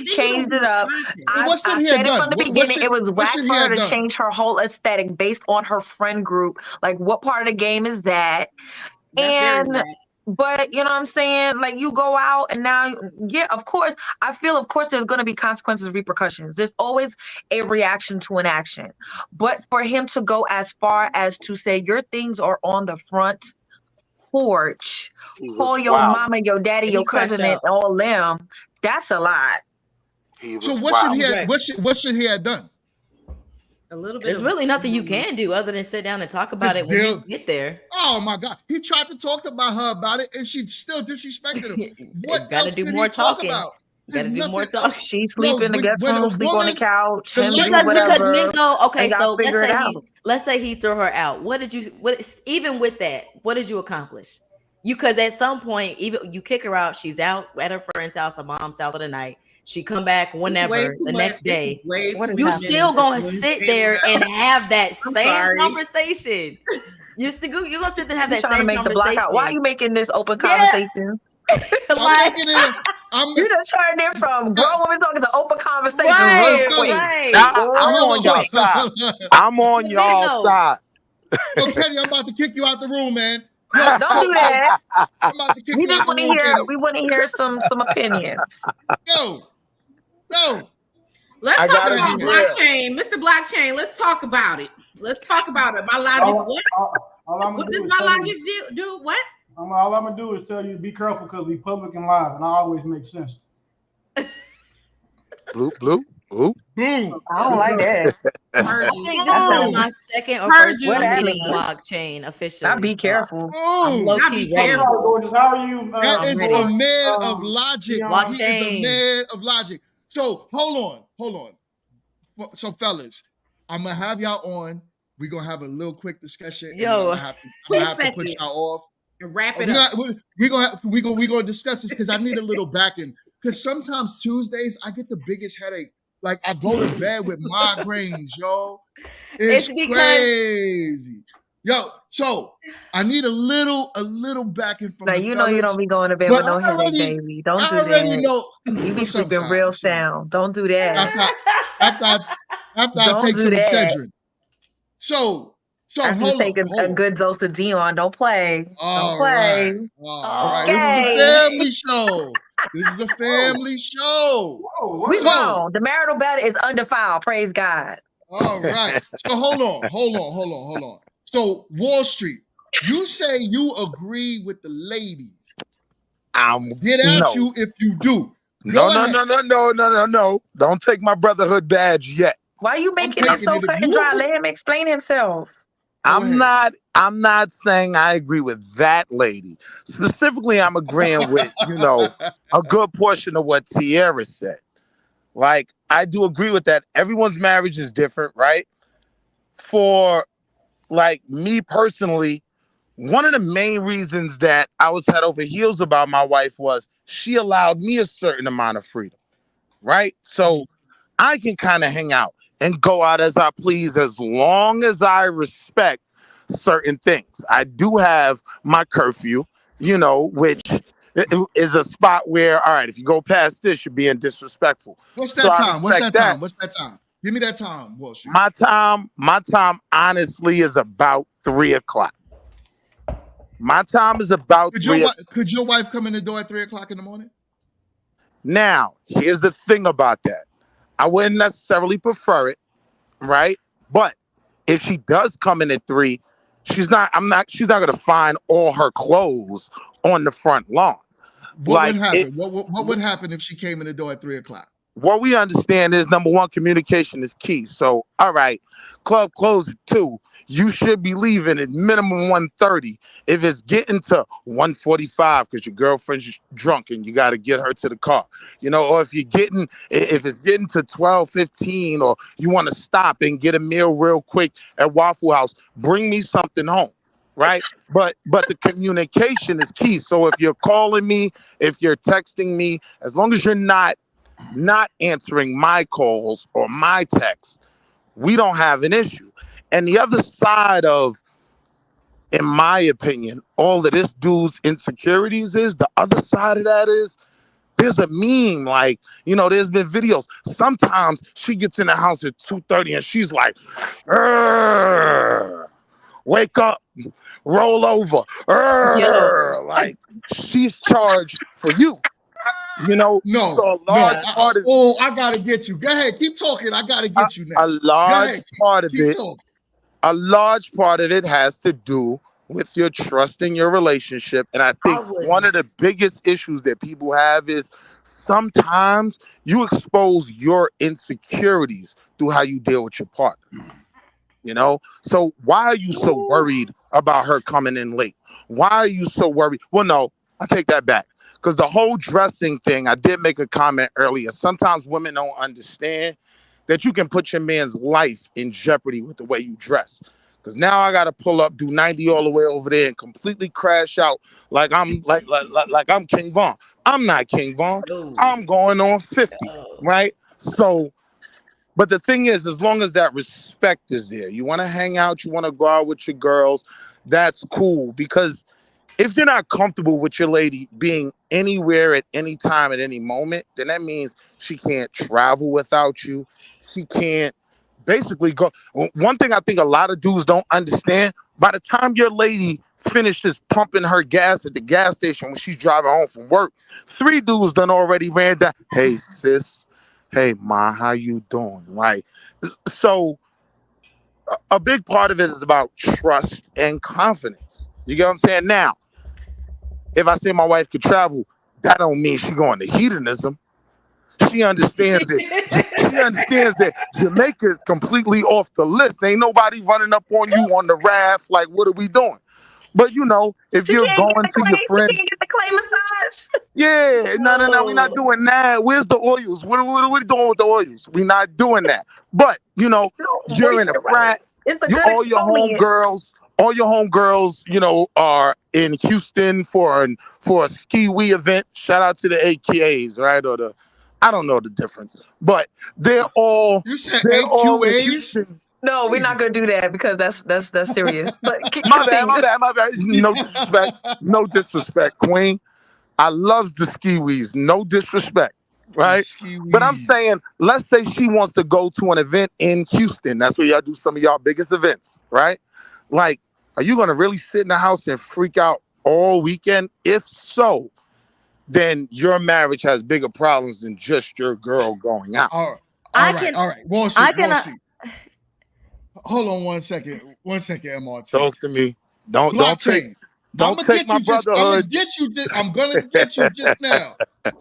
Speaker 3: changed it up. I
Speaker 1: what should he
Speaker 3: said
Speaker 1: have
Speaker 3: it
Speaker 1: done?
Speaker 3: from the
Speaker 1: What
Speaker 3: beginning.
Speaker 1: should-
Speaker 3: It was
Speaker 1: what
Speaker 3: whack
Speaker 1: should
Speaker 3: for
Speaker 1: he
Speaker 3: her
Speaker 1: have
Speaker 3: to
Speaker 1: done?
Speaker 3: change her whole aesthetic based on her friend group. Like, what part of the game is that?
Speaker 6: That's very
Speaker 3: And
Speaker 6: bad.
Speaker 3: but you know what I'm saying? Like, you go out and now, yeah, of course, I feel, of course, there's going to be consequences, repercussions. There's always a reaction to an action. But for him to go as far as to say your things are on the front porch, call your mama, your daddy,
Speaker 2: And
Speaker 3: your
Speaker 2: he crashed
Speaker 3: cousin, and
Speaker 2: out.
Speaker 3: all them, that's a lot.
Speaker 1: So what should he have?
Speaker 2: Right.
Speaker 1: What should he have done?
Speaker 6: A little bit.
Speaker 2: There's really nothing you can do other than sit down and talk about
Speaker 1: Just
Speaker 2: it when you
Speaker 1: build-
Speaker 2: get there.
Speaker 1: Oh my God! He tried to talk about her about it, and she still disrespected him. What
Speaker 2: Gotta
Speaker 1: else
Speaker 2: do
Speaker 1: could
Speaker 2: more
Speaker 1: he talk
Speaker 2: talking.
Speaker 1: about? There's
Speaker 2: Gotta do more
Speaker 1: nothing
Speaker 2: talking.
Speaker 1: else.
Speaker 3: She
Speaker 1: Yo,
Speaker 3: sleep in the guest
Speaker 1: when a
Speaker 3: room, sleep on the
Speaker 1: woman,
Speaker 3: couch,
Speaker 1: the
Speaker 3: him do
Speaker 1: ladies,
Speaker 2: Because men
Speaker 3: whatever.
Speaker 2: go, okay,
Speaker 3: They gotta
Speaker 2: so
Speaker 3: figure it out.
Speaker 2: let's say he threw her out. Even with that, what did you accomplish? Because at some point, even you kick her out, she's out at her friend's house, her mom's house for the night. She come back
Speaker 6: It's way
Speaker 2: whenever
Speaker 6: too
Speaker 2: the
Speaker 6: much.
Speaker 2: next day.
Speaker 6: Way
Speaker 3: What
Speaker 6: too
Speaker 3: is
Speaker 2: You
Speaker 6: many
Speaker 3: happening?
Speaker 2: still
Speaker 6: men
Speaker 2: gonna
Speaker 6: in this
Speaker 2: sit
Speaker 6: family
Speaker 2: there
Speaker 6: now.
Speaker 2: and have that
Speaker 6: I'm
Speaker 2: same
Speaker 6: sorry.
Speaker 2: conversation. You're gonna sit there and have
Speaker 3: You
Speaker 2: that
Speaker 3: trying to
Speaker 2: same
Speaker 3: make the block
Speaker 2: conversation.
Speaker 3: out. Why are you making this open
Speaker 2: Yeah.
Speaker 3: conversation?
Speaker 1: I'm
Speaker 2: Like,
Speaker 1: making it. I'm
Speaker 3: You just turned it from grown women talking to open conversation real
Speaker 2: right,
Speaker 3: quick.
Speaker 2: right.
Speaker 8: I'm
Speaker 3: Real
Speaker 8: on y'all
Speaker 3: quick.
Speaker 8: side. I'm on
Speaker 2: Men
Speaker 8: y'all
Speaker 2: know.
Speaker 8: side.
Speaker 1: Yo, Kenny, I'm about to kick you out the room, man.
Speaker 3: No,
Speaker 1: Yo,
Speaker 3: don't do
Speaker 1: so
Speaker 3: that.
Speaker 1: I'm about to kick
Speaker 3: We
Speaker 1: you
Speaker 3: just
Speaker 1: out the
Speaker 3: want to
Speaker 1: room,
Speaker 3: hear.
Speaker 1: Kenny.
Speaker 3: We want to hear some opinions.
Speaker 1: Yo,
Speaker 6: Let's
Speaker 8: I
Speaker 6: talk
Speaker 8: gotta
Speaker 1: Go
Speaker 6: about
Speaker 8: be
Speaker 1: ahead, man.
Speaker 8: real.
Speaker 6: blockchain, Mr. Blockchain. Let's talk about it. Let's talk about it. My logic. What?
Speaker 9: All I'm
Speaker 6: What
Speaker 9: gonna
Speaker 6: does
Speaker 9: do is
Speaker 6: my
Speaker 9: tell
Speaker 6: logic
Speaker 9: you,
Speaker 6: do? What?
Speaker 9: all I'm gonna do is tell you to be careful because we public and live, and I always make sense.
Speaker 8: Blue, blue. Ooh.
Speaker 1: Boom.
Speaker 3: I don't like that.
Speaker 6: Heard
Speaker 2: I
Speaker 6: you.
Speaker 2: think this
Speaker 3: That
Speaker 2: is only
Speaker 3: sounds.
Speaker 2: my second or
Speaker 6: Heard
Speaker 2: first
Speaker 6: you.
Speaker 3: What
Speaker 2: time
Speaker 3: that
Speaker 2: hitting
Speaker 3: mean?
Speaker 2: blockchain
Speaker 3: Now
Speaker 2: officially.
Speaker 3: be
Speaker 2: So
Speaker 3: careful.
Speaker 2: I'm
Speaker 1: Boom.
Speaker 2: low
Speaker 6: Now
Speaker 2: key
Speaker 6: be
Speaker 2: ready.
Speaker 6: careful.
Speaker 9: Gorgeous. How are you?
Speaker 1: That
Speaker 2: I'm
Speaker 1: is
Speaker 2: ready.
Speaker 1: a man of logic.
Speaker 9: Dion?
Speaker 1: He is a
Speaker 2: Blockchain.
Speaker 1: man of logic. So hold on. So fellas, I'm gonna have y'all on. We're gonna have a little quick discussion, and then I'm
Speaker 2: Yo,
Speaker 1: gonna have to
Speaker 6: Quick
Speaker 1: put
Speaker 6: second.
Speaker 1: y'all off.
Speaker 6: And wrap it
Speaker 1: We're
Speaker 6: up.
Speaker 1: gonna discuss this because I need a little backing. Because sometimes Tuesdays I get the biggest headache. Like I go to bed with migraines, yo. It's
Speaker 2: it's because
Speaker 1: crazy. Yo, so I need a little backing from
Speaker 3: Now
Speaker 1: the
Speaker 3: you know you
Speaker 1: fellas.
Speaker 3: don't be going to bed
Speaker 1: But
Speaker 3: with no headache, baby. Don't do
Speaker 1: I already
Speaker 3: that.
Speaker 1: know.
Speaker 3: You be
Speaker 1: But
Speaker 3: sleeping real
Speaker 1: sometimes, you know,
Speaker 3: sound. Don't do that.
Speaker 1: after I
Speaker 3: Don't
Speaker 1: take
Speaker 3: do
Speaker 1: some
Speaker 3: that.
Speaker 1: Excedrin. So
Speaker 3: After you
Speaker 1: hold
Speaker 3: take
Speaker 1: on.
Speaker 3: a good dose of Dion, don't play. Don't
Speaker 1: All
Speaker 3: play.
Speaker 1: right. This is a
Speaker 3: Okay.
Speaker 1: family show. This is a family show.
Speaker 9: Whoa,
Speaker 3: We
Speaker 9: wait.
Speaker 1: So,
Speaker 3: grown. The marital bed is undefiled. Praise God.
Speaker 1: all right. So hold on. So Wall Street, you say you agree with the ladies. Get at
Speaker 8: No.
Speaker 1: you if you do.
Speaker 8: No,
Speaker 1: Go
Speaker 8: no,
Speaker 1: ahead.
Speaker 8: no. Don't take my brotherhood badge yet.
Speaker 3: Why you
Speaker 1: I'm
Speaker 3: making it
Speaker 1: taking
Speaker 3: so
Speaker 1: it. If
Speaker 3: cut and
Speaker 1: you
Speaker 3: dry?
Speaker 1: agree,
Speaker 3: Let him explain himself.
Speaker 1: go
Speaker 8: I'm
Speaker 1: ahead.
Speaker 8: not saying I agree with that lady. Specifically, I'm agreeing with, a good portion of what Tierra said. Like, I do agree with that. Everyone's marriage is different, right? For like me personally, one of the main reasons that I was head over heels about my wife was she allowed me a certain amount of freedom, right? So I can kind of hang out and go out as I please as long as I respect certain things. I do have my curfew, which is a spot where, all right, if you go past this, you're being disrespectful.
Speaker 1: What's
Speaker 8: So
Speaker 1: that
Speaker 8: I
Speaker 1: time? What's
Speaker 8: respect
Speaker 1: that
Speaker 8: that.
Speaker 1: time? What's that time? Give me that time, Wall Street.
Speaker 8: My time honestly is about 3 o'clock. My time is about
Speaker 1: Could
Speaker 8: 3 o'clock.
Speaker 1: your wife come in the door at 3 o'clock in the morning?
Speaker 8: Now, here's the thing about that. I wouldn't necessarily prefer it, right? But if she does come in at 3, she's not gonna find all her clothes on the front lawn.
Speaker 1: What would
Speaker 8: Like it
Speaker 1: happen? What would happen if she came in the door at 3 o'clock?
Speaker 8: what we understand is number one, communication is key. So, all right, club closed at 2. You should be leaving at minimum 1:30. If it's getting to 1:45 because your girlfriend's drunk and you got to get her to the car, or if it's getting to 12:15 or you want to stop and get a meal real quick at Waffle House, bring me something home. Right. But the communication is key. So if you're calling me, if you're texting me, as long as you're not answering my calls or my texts, we don't have an issue. And the other side of, in my opinion, all of this dude's insecurities is the other side of that is there's a meme, like, there's been videos. Sometimes she gets in the house at 2:30 and she's like, "Urgh, wake up, roll over."
Speaker 2: yo,
Speaker 8: Like she's charged for you.
Speaker 1: No,
Speaker 8: So a
Speaker 1: no.
Speaker 8: large part of
Speaker 1: I gotta get you. Go ahead, keep talking. I gotta get you now.
Speaker 8: a large
Speaker 1: Go ahead,
Speaker 8: part of
Speaker 1: keep
Speaker 8: it
Speaker 1: talking.
Speaker 8: a large part of it has to do with your trust in your relationship. And I
Speaker 2: I
Speaker 8: think one
Speaker 2: was
Speaker 8: of the biggest issues that people have is sometimes you expose your insecurities through how you deal with your partner. So why are you so
Speaker 1: Ooh.
Speaker 8: worried about her coming in late? Why are you so worried? Well, no, I take that back. Because the whole dressing thing, I did make a comment earlier. Sometimes women don't understand that you can put your man's life in jeopardy with the way you dress. Because now I got to pull up, do 90 all the way over there, and completely crash out like I'm King Von. I'm not King Von.
Speaker 2: No.
Speaker 8: I'm going on 50,
Speaker 2: Oh.
Speaker 8: right? So, but the thing is, as long as that respect is there, you want to hang out, you want to go out with your girls, that's cool. Because if you're not comfortable with your lady being anywhere at any time at any moment, then that means she can't travel without you. She can't basically go. One thing I think a lot of dudes don't understand, by the time your lady finishes pumping her gas at the gas station when she's driving home from work, three dudes done already ran down. Hey sis, hey ma, how you doing? Right. So a big part of it is about trust and confidence. You get what I'm saying? Now, if I say my wife could travel, that don't mean she going to hedonism. She understands that. She understands that Jamaica is completely off the list. Ain't nobody running up on you on the raft. Like, what are we doing? But if
Speaker 3: She
Speaker 8: you're
Speaker 3: can't get
Speaker 8: going
Speaker 3: the
Speaker 8: to your
Speaker 3: clay. She
Speaker 8: friend,
Speaker 3: can't get the clay massage.
Speaker 8: yeah, no, we're not
Speaker 2: No.
Speaker 8: doing that. Where's the oils? What are we doing with the oils? We're not doing that. But
Speaker 3: No,
Speaker 8: you're in a
Speaker 3: moisturize.
Speaker 8: frat.
Speaker 3: It's a
Speaker 8: You
Speaker 3: good exfoliant.
Speaker 8: all your homegirls, are in Houston for a ski wee event. Shout out to the AKAs, right? Or the I don't know the difference, but they're all
Speaker 1: You said
Speaker 8: they're all in
Speaker 1: AQAs?
Speaker 8: Houston.
Speaker 3: No, we're not
Speaker 1: Jesus.
Speaker 3: gonna do that because that's serious. But
Speaker 8: My bad, my
Speaker 3: continue.
Speaker 8: bad, my bad. No disrespect, Queen. I love the ski wees. No disrespect,
Speaker 1: The
Speaker 8: right?
Speaker 1: ski
Speaker 8: But I'm
Speaker 1: wees.
Speaker 8: saying, let's say she wants to go to an event in Houston. That's where y'all do some of y'all biggest events, right? Like, are you gonna really sit in the house and freak out all weekend? If so, then your marriage has bigger problems than just your girl going out.
Speaker 1: All right,
Speaker 2: I
Speaker 1: all right,
Speaker 2: can
Speaker 1: all right. Wall
Speaker 2: I
Speaker 1: Street, Wall
Speaker 2: can
Speaker 1: Street. Hold on 1 second. 1 second, MRT.
Speaker 8: Talk to me. Don't take
Speaker 1: Blockchain. I'm
Speaker 8: don't
Speaker 1: gonna
Speaker 8: take
Speaker 1: get
Speaker 8: my
Speaker 1: you I'm gonna
Speaker 8: brotherhood.
Speaker 1: get you. I'm gonna get you just now.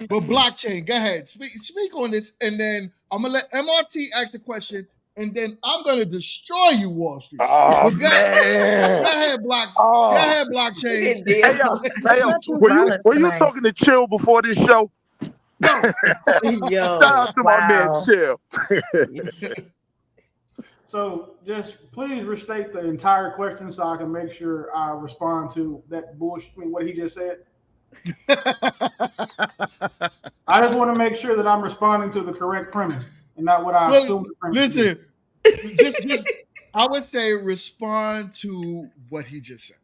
Speaker 1: But blockchain, go ahead. Speak on this, and then I'm gonna let MRT ask the question, and then I'm gonna destroy you, Wall Street.
Speaker 8: Oh
Speaker 1: But go
Speaker 8: man.
Speaker 1: ahead, Go
Speaker 8: Oh.
Speaker 1: ahead,
Speaker 2: look
Speaker 1: blockchain.
Speaker 2: at
Speaker 8: Hey yo,
Speaker 2: Dio.
Speaker 8: hey
Speaker 3: Let's
Speaker 8: yo,
Speaker 3: not use
Speaker 8: were you
Speaker 3: violence
Speaker 8: were you
Speaker 3: tonight.
Speaker 8: talking to Chill before this show?
Speaker 1: No.
Speaker 8: Shout
Speaker 2: Yo.
Speaker 8: out to my man
Speaker 3: Wow.
Speaker 8: Chill.
Speaker 9: So just please restate the entire question so I can make sure I respond to that bullshit. I mean, what he just said. I just want to make sure that I'm responding to the correct premise and not what I
Speaker 1: Well,
Speaker 9: assume the premise is.
Speaker 1: listen, just I would say respond to what he just said.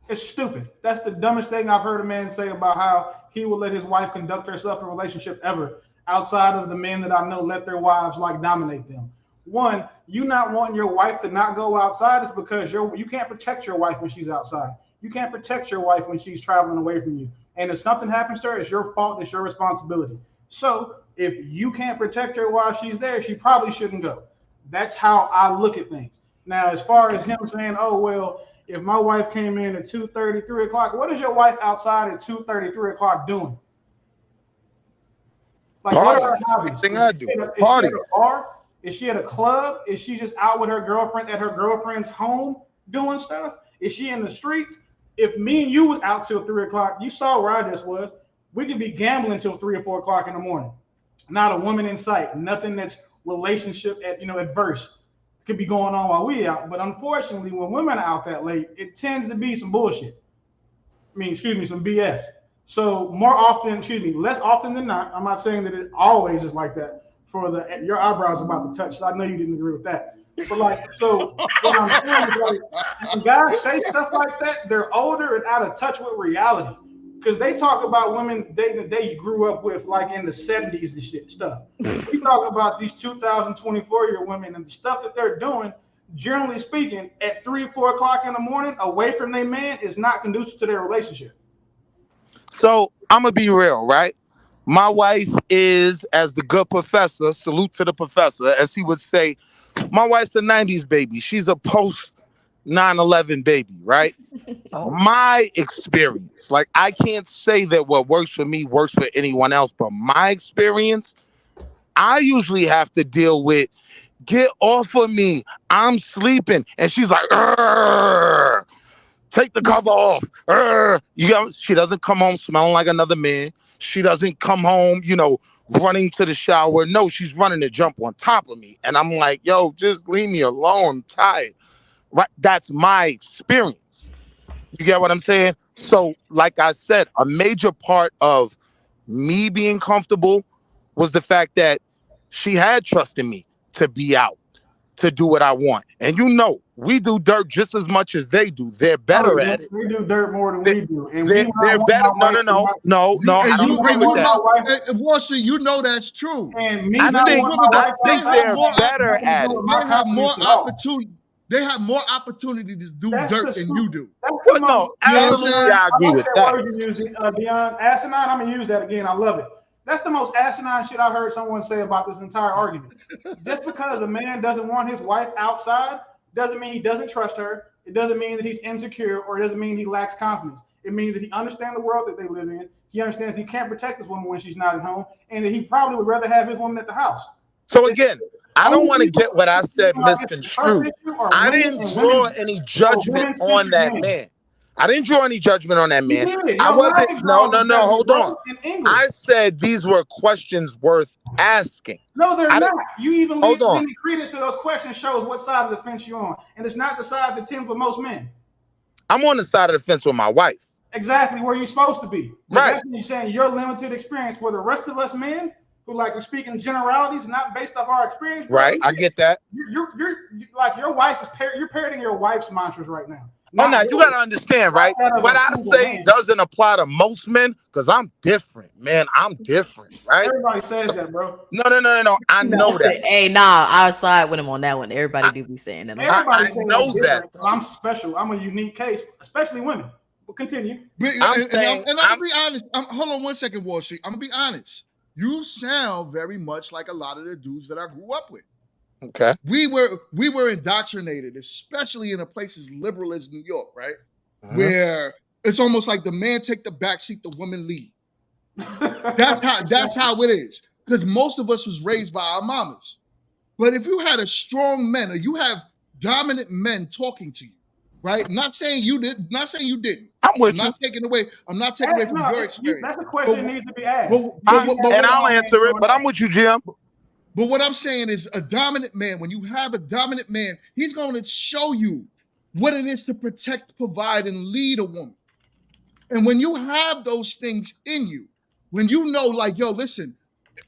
Speaker 9: It's stupid. That's the dumbest thing I've heard a man say about how he will let his wife conduct herself in a relationship ever, outside of the men that I know let their wives like dominate them. One, you not wanting your wife to not go outside is because you can't protect your wife when she's outside. You can't protect your wife when she's traveling away from you. And if something happens to her, it's your fault, it's your responsibility. So if you can't protect her while she's there, she probably shouldn't go. That's how I look at things. Now, as far as him saying, oh, well, if my wife came in at 2:30, 3 o'clock, what is your wife outside at 2:30, 3 o'clock doing? Like, what are
Speaker 8: Party.
Speaker 9: her
Speaker 8: Same
Speaker 9: hobbies?
Speaker 8: thing I do.
Speaker 9: Is she at
Speaker 8: Party.
Speaker 9: a bar? Is she at a club? Is she just out with her girlfriend at her girlfriend's home doing stuff? Is she in the streets? If me and you was out till 3 o'clock, you saw where I just was. We could be gambling till 3 or 4 o'clock in the morning. Not a woman in sight. Nothing that's relationship adverse could be going on while we out. But unfortunately, when women are out that late, it tends to be some bullshit. Some BS. So more often, less often than not. I'm not saying that it always is like that. Your eyebrows are about to touch, so I know you didn't agree with that. But so what I'm saying is when guys say stuff like that, they're older and out of touch with reality. Because they talk about women they grew up with like in the 70s and shit stuff. We talk about these 2024-year women and the stuff that they're doing. Generally speaking, at 3 or 4 o'clock in the morning, away from their man is not conducive to their relationship.
Speaker 8: So I'm gonna be real, right? My wife is, as the good professor, salute to the professor, as he would say, my wife's a 90s baby. She's a post 9/11 baby, right? My experience, like I can't say that what works for me works for anyone else, but my experience, I usually have to deal with, get off of me, I'm sleeping. And she's like, "Arr!" Take the cover off. She doesn't come home smelling like another man. She doesn't come home, running to the shower. No, she's running to jump on top of me. And I'm like, yo, just leave me alone. I'm tired. Right? That's my experience. You get what I'm saying? So, like I said, a major part of me being comfortable was the fact that she had trust in me to be out, to do what I want. And we do dirt just as much as they do. They're better at it.
Speaker 9: They do dirt more than we do. And
Speaker 8: they're better. No. I don't agree with that.
Speaker 1: Wall Street, that's true.
Speaker 9: And
Speaker 8: I think they're better at it.
Speaker 1: They have more opportunity. They have more opportunity to do dirt than you do.
Speaker 8: Absolutely, I agree with that.
Speaker 9: Word you using, Dion, asinine. I'm gonna use that again. I love it. That's the most asinine shit I heard someone say about this entire argument. Just because a man doesn't want his wife outside doesn't mean he doesn't trust her. It doesn't mean that he's insecure, or it doesn't mean he lacks confidence. It means that he understands the world that they live in. He understands he can't protect his woman when she's not at home, and that he probably would rather have his woman at the house.
Speaker 8: So again, I don't want to get what I said misconstrued. I didn't draw any judgment on that man. I didn't draw any judgment on that man. I wasn't. No. Hold on. I said these were questions worth asking.
Speaker 9: No, they're not. You even leaving credence to those questions shows what side of the fence you're on, and it's not the side that tends with most men.
Speaker 8: I'm on the side of the fence with my wife.
Speaker 9: Exactly where you're supposed to be.
Speaker 8: Right.
Speaker 9: That's when you're saying your limited experience, where the rest of us men, who we're speaking generalities, not based off our experience.
Speaker 8: Right, I get that.
Speaker 9: You're like your wife is you're parroting your wife's mantras right now.
Speaker 8: No, you gotta understand, right? What I say doesn't apply to most men, because I'm different, man. I'm different, right?
Speaker 9: Everybody says that, bro.
Speaker 8: No. I know that.
Speaker 2: Hey, I'll side with him on that one. Everybody do be saying that.
Speaker 8: I know that.
Speaker 9: I'm special. I'm a unique case, especially women. But continue.
Speaker 1: I'm gonna be honest. Hold on 1 second, Wall Street. I'm gonna be honest. You sound very much like a lot of the dudes that I grew up with.
Speaker 8: Okay.
Speaker 1: We were indoctrinated, especially in a place as liberal as New York, right? Where it's almost like the man take the back seat, the women lead. That's how it is. Because most of us was raised by our mamas. But if you had a strong man, or you have dominant men talking to you, right? Not saying you didn't. I'm not taking away from your experience.
Speaker 9: That's a question that needs to be asked.
Speaker 8: And I'll answer it, but I'm with you, Jim.
Speaker 1: But what I'm saying is, a dominant man, when you have a dominant man, he's going to show you what it is to protect, provide, and lead a woman. And when you have those things in you, when you know, like, yo, listen,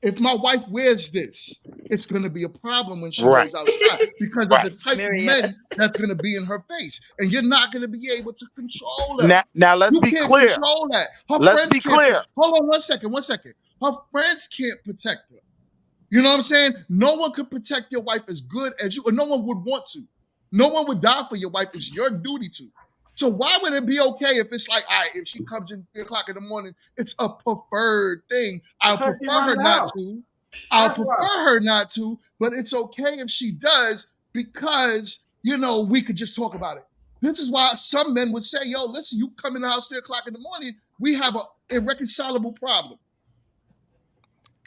Speaker 1: if my wife wears this, it's going to be a problem when she goes outside, because of the type of men that's going to be in her face. And you're not going to be able to control that.
Speaker 8: Now let's be clear.
Speaker 1: Control that.
Speaker 8: Let's be clear.
Speaker 1: Hold on 1 second. Her friends can't protect her. You know what I'm saying? No one could protect your wife as good as you, or no one would want to. No one would die for your wife. It's your duty to. So why would it be okay if it's like, all right, if she comes in 3 o'clock in the morning, it's a preferred thing. I'll prefer her not to, but it's okay if she does, because, we could just talk about it. This is why some men would say, yo, listen, you come in the house 3 o'clock in the morning, we have an irreconcilable problem.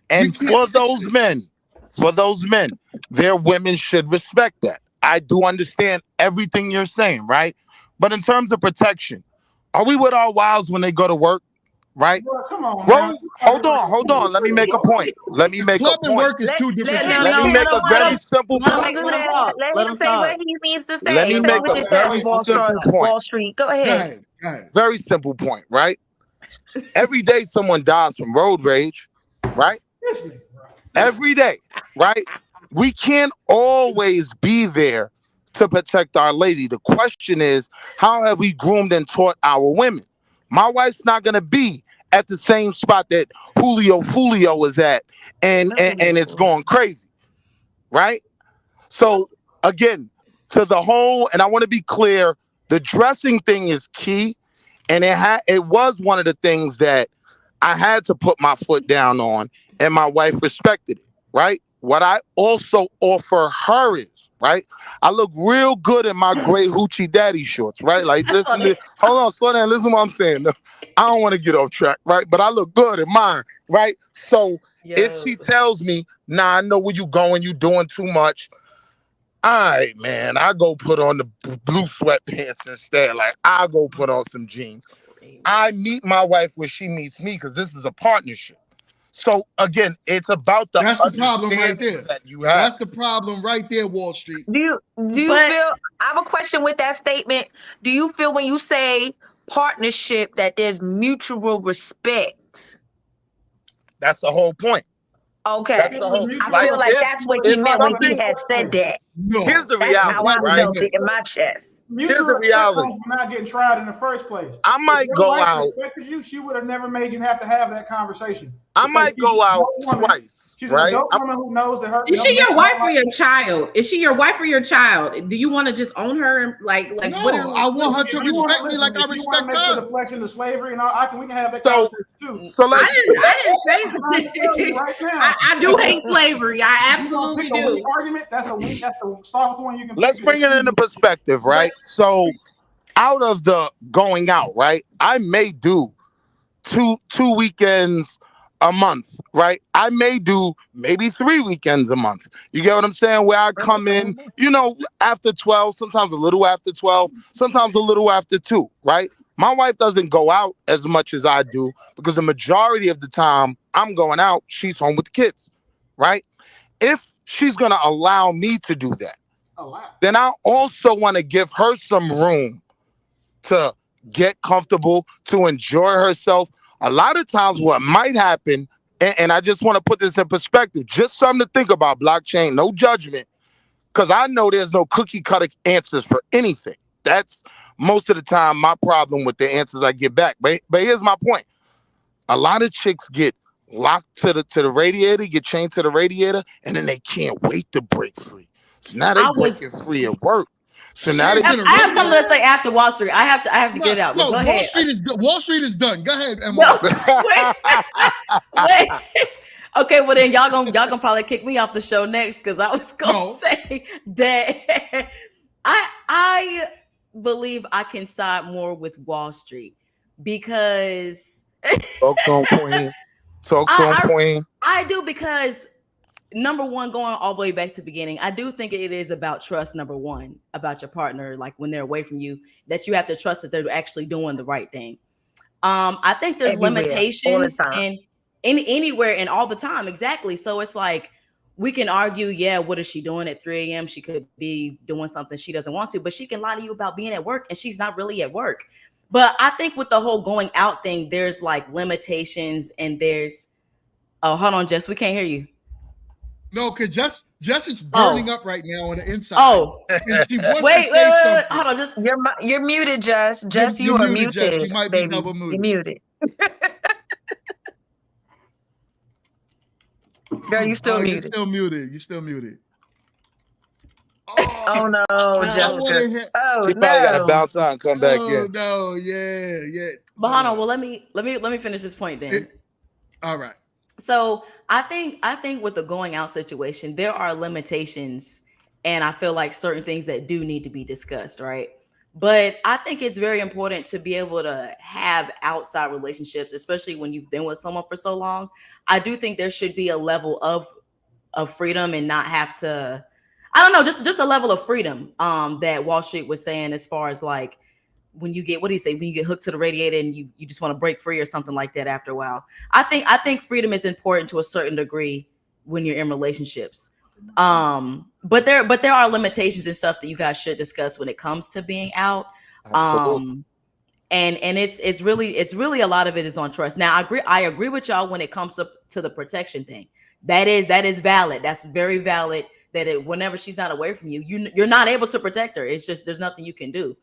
Speaker 8: And for those men, their women should respect that. I do understand everything you're saying, right? But in terms of protection, are we with our wives when they go to work, right?
Speaker 9: Bro, come on,
Speaker 8: bro. Hold on. Let me make a point.
Speaker 1: Club and work is two different things.
Speaker 8: Let me make a very simple point.
Speaker 3: Let him say what he needs to say.
Speaker 8: Let me make a very simple point.
Speaker 3: Wall Street, go ahead.
Speaker 8: Very simple point, right? Every day someone dies from road rage, right? Every day, right? We can't always be there to protect our lady. The question is, how have we groomed and taught our women? My wife's not going to be at the same spot that Julio is at, and it's going crazy, right? So again, to the whole, and I want to be clear, the dressing thing is key, and it was one of the things that I had to put my foot down on, and my wife respected it, right? What I also offer her is, right? I look real good in my gray hoochie daddy shorts, right? Like, hold on, slow down, listen to what I'm saying. No, I don't want to get off track, right? But I look good in mine, right? So if she tells me, nah, I know where you going, you doing too much, all right, man, I go put on the blue sweatpants instead. Like, I go put on some jeans. I meet my wife where she meets me because this is a partnership. So again, it's about the
Speaker 1: That's the problem right
Speaker 8: understanding
Speaker 1: there.
Speaker 8: that you have.
Speaker 1: That's the problem right there, Wall Street.
Speaker 3: Do you
Speaker 2: But-
Speaker 3: feel? I have a question with that statement. Do you feel when you say partnership that there's mutual respect?
Speaker 8: That's the whole point.
Speaker 3: Okay.
Speaker 8: That's the whole.
Speaker 3: I feel like that's what he meant when he had said that.
Speaker 1: No,
Speaker 8: Here's the
Speaker 3: That's
Speaker 8: reality,
Speaker 3: how I
Speaker 8: right?
Speaker 3: felt it in my chest.
Speaker 8: Here's the reality.
Speaker 9: You're not getting tried in the first place.
Speaker 8: I might
Speaker 9: if your
Speaker 8: go
Speaker 9: wife
Speaker 8: out.
Speaker 9: respected you, she would have never made you have to have that conversation.
Speaker 8: I might go out twice,
Speaker 9: She's
Speaker 8: right?
Speaker 9: an adult woman who knows that her.
Speaker 6: Is she your wife or your child? Is she your wife or your child? Do you want to just own her? And like
Speaker 1: no,
Speaker 6: what is,
Speaker 1: I want her to
Speaker 9: If you wanna
Speaker 1: respect me like I
Speaker 9: if you wanna
Speaker 1: respect
Speaker 9: make the
Speaker 1: her.
Speaker 9: deflection to slavery and all, we can have that
Speaker 8: So-
Speaker 9: conversation too.
Speaker 8: So
Speaker 6: I
Speaker 8: let's.
Speaker 6: didn't
Speaker 9: I'm telling
Speaker 6: say
Speaker 9: you right now.
Speaker 6: I do hate slavery. I
Speaker 9: You gonna
Speaker 6: absolutely
Speaker 9: pick a weak
Speaker 6: do.
Speaker 9: argument. That's the softest one you can.
Speaker 8: Let's
Speaker 9: pick.
Speaker 8: bring it into perspective, right? So, out of the going out, right? I may do two weekends a month, right? I may do maybe 3 weekends a month. You get what I'm saying? Where I come in, after 12, sometimes a little after 12, sometimes a little after 2, right? My wife doesn't go out as much as I do because the majority of the time I'm going out, she's home with the kids, right? If she's going to allow me to do that, then I also want to give her some room to get comfortable, to enjoy herself. A lot of times what might happen, and I just want to put this in perspective, just something to think about, blockchain, no judgment, because I know there's no cookie cutter answers for anything. That's most of the time my problem with the answers I get back. But here's my point. A lot of chicks get locked to the radiator, get chained to the radiator, and then they can't wait to break free. So now they breaking free at work. So now they
Speaker 2: I have something to say after Wall Street. I have to get it out.
Speaker 1: No,
Speaker 2: Go
Speaker 1: Wall
Speaker 2: ahead.
Speaker 1: Street is Wall Street is done. Go ahead, Emma.
Speaker 2: No, wait. Okay, well then y'all gonna probably kick me off the show next because I was gonna say that I believe I can side more with Wall Street because
Speaker 8: Talks on point.
Speaker 2: I do because number one, going all the way back to the beginning, I do think it is about trust. Number one, about your partner, like when they're away from you, that you have to trust that they're actually doing the right thing. I think there's
Speaker 3: Everywhere,
Speaker 2: limitations
Speaker 3: all the time.
Speaker 2: in anywhere and all the time. Exactly. So it's like we can argue, yeah, what is she doing at 3 a.m.? She could be doing something she doesn't want to, but she can lie to you about being at work and she's not really at work. But I think with the whole going out thing, there's like limitations and there's hold on, Jess, we can't hear you.
Speaker 1: No, because Jess is burning up right now on the inside.
Speaker 2: Oh,
Speaker 1: and she wants
Speaker 2: wait,
Speaker 1: to say something.
Speaker 2: hold on, just
Speaker 3: You're muted, Jess. Jess, you are muted.
Speaker 1: Jess. You might be
Speaker 3: baby.
Speaker 1: double muted.
Speaker 3: You're muted. Girl, you still muted.
Speaker 1: You're still muted.
Speaker 3: Oh no, Jessica. Oh
Speaker 8: she probably got to bounce out and come back in.
Speaker 1: Oh no, yeah.
Speaker 2: But hold on, well let me finish this point then.
Speaker 1: All right.
Speaker 2: So I think with the going out situation, there are limitations, and I feel like certain things that do need to be discussed, right? But I think it's very important to be able to have outside relationships, especially when you've been with someone for so long. I do think there should be a level of freedom and not have to, I don't know, just a level of freedom that Wall Street was saying, as far as like when you get, what do you say, when you get hooked to the radiator and you just want to break free or something like that after a while. I think freedom is important to a certain degree when you're in relationships. But there are limitations and stuff that you guys should discuss when it comes to being out. And it's really a lot of it is on trust. Now I agree with y'all when it comes to the protection thing. That is valid. That's very valid. That whenever she's not away from you, you're not able to protect her. It's just there's nothing you can do.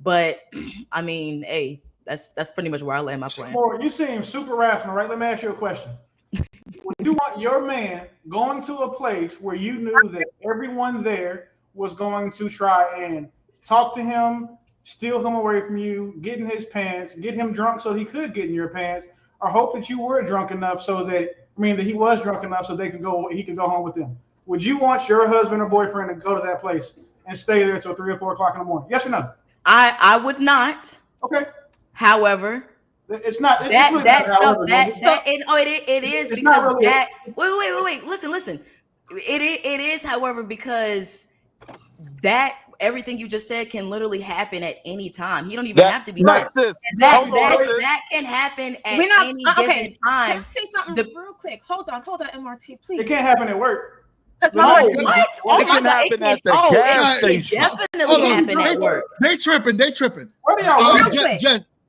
Speaker 2: But I mean, hey, that's pretty much where I land my plan.
Speaker 9: You seem super rational, right? Let me ask you a question. Would you want your man going to a place where you knew that everyone there was going to try and talk to him, steal him away from you, get in his pants, get him drunk so he could get in your pants, or hope that you were drunk enough that he was drunk enough so he could go home with them? Would you want your husband or boyfriend to go to that place and stay there till 3 or 4 o'clock in the morning? Yes or no?
Speaker 2: I would not.
Speaker 9: Okay.
Speaker 2: However,
Speaker 9: it's not
Speaker 2: it is
Speaker 9: it's
Speaker 2: because
Speaker 9: really
Speaker 2: wait, listen. It is, however, because that everything you just said can literally happen at any time. He don't even have to be
Speaker 8: Now,
Speaker 2: there.
Speaker 8: sis,
Speaker 2: That
Speaker 8: hold on, sis.
Speaker 2: that can happen at
Speaker 4: We're not
Speaker 2: any
Speaker 4: okay.
Speaker 2: given time.
Speaker 4: Can I say something real quick? Hold on, MRT, please.
Speaker 9: It can't happen at work.
Speaker 4: Because
Speaker 8: No,
Speaker 4: my
Speaker 2: What?
Speaker 8: it can happen at the gas
Speaker 2: it
Speaker 8: station.
Speaker 2: can definitely happen at work.
Speaker 1: They tripping.
Speaker 9: Where do y'all work?
Speaker 4: Real quick.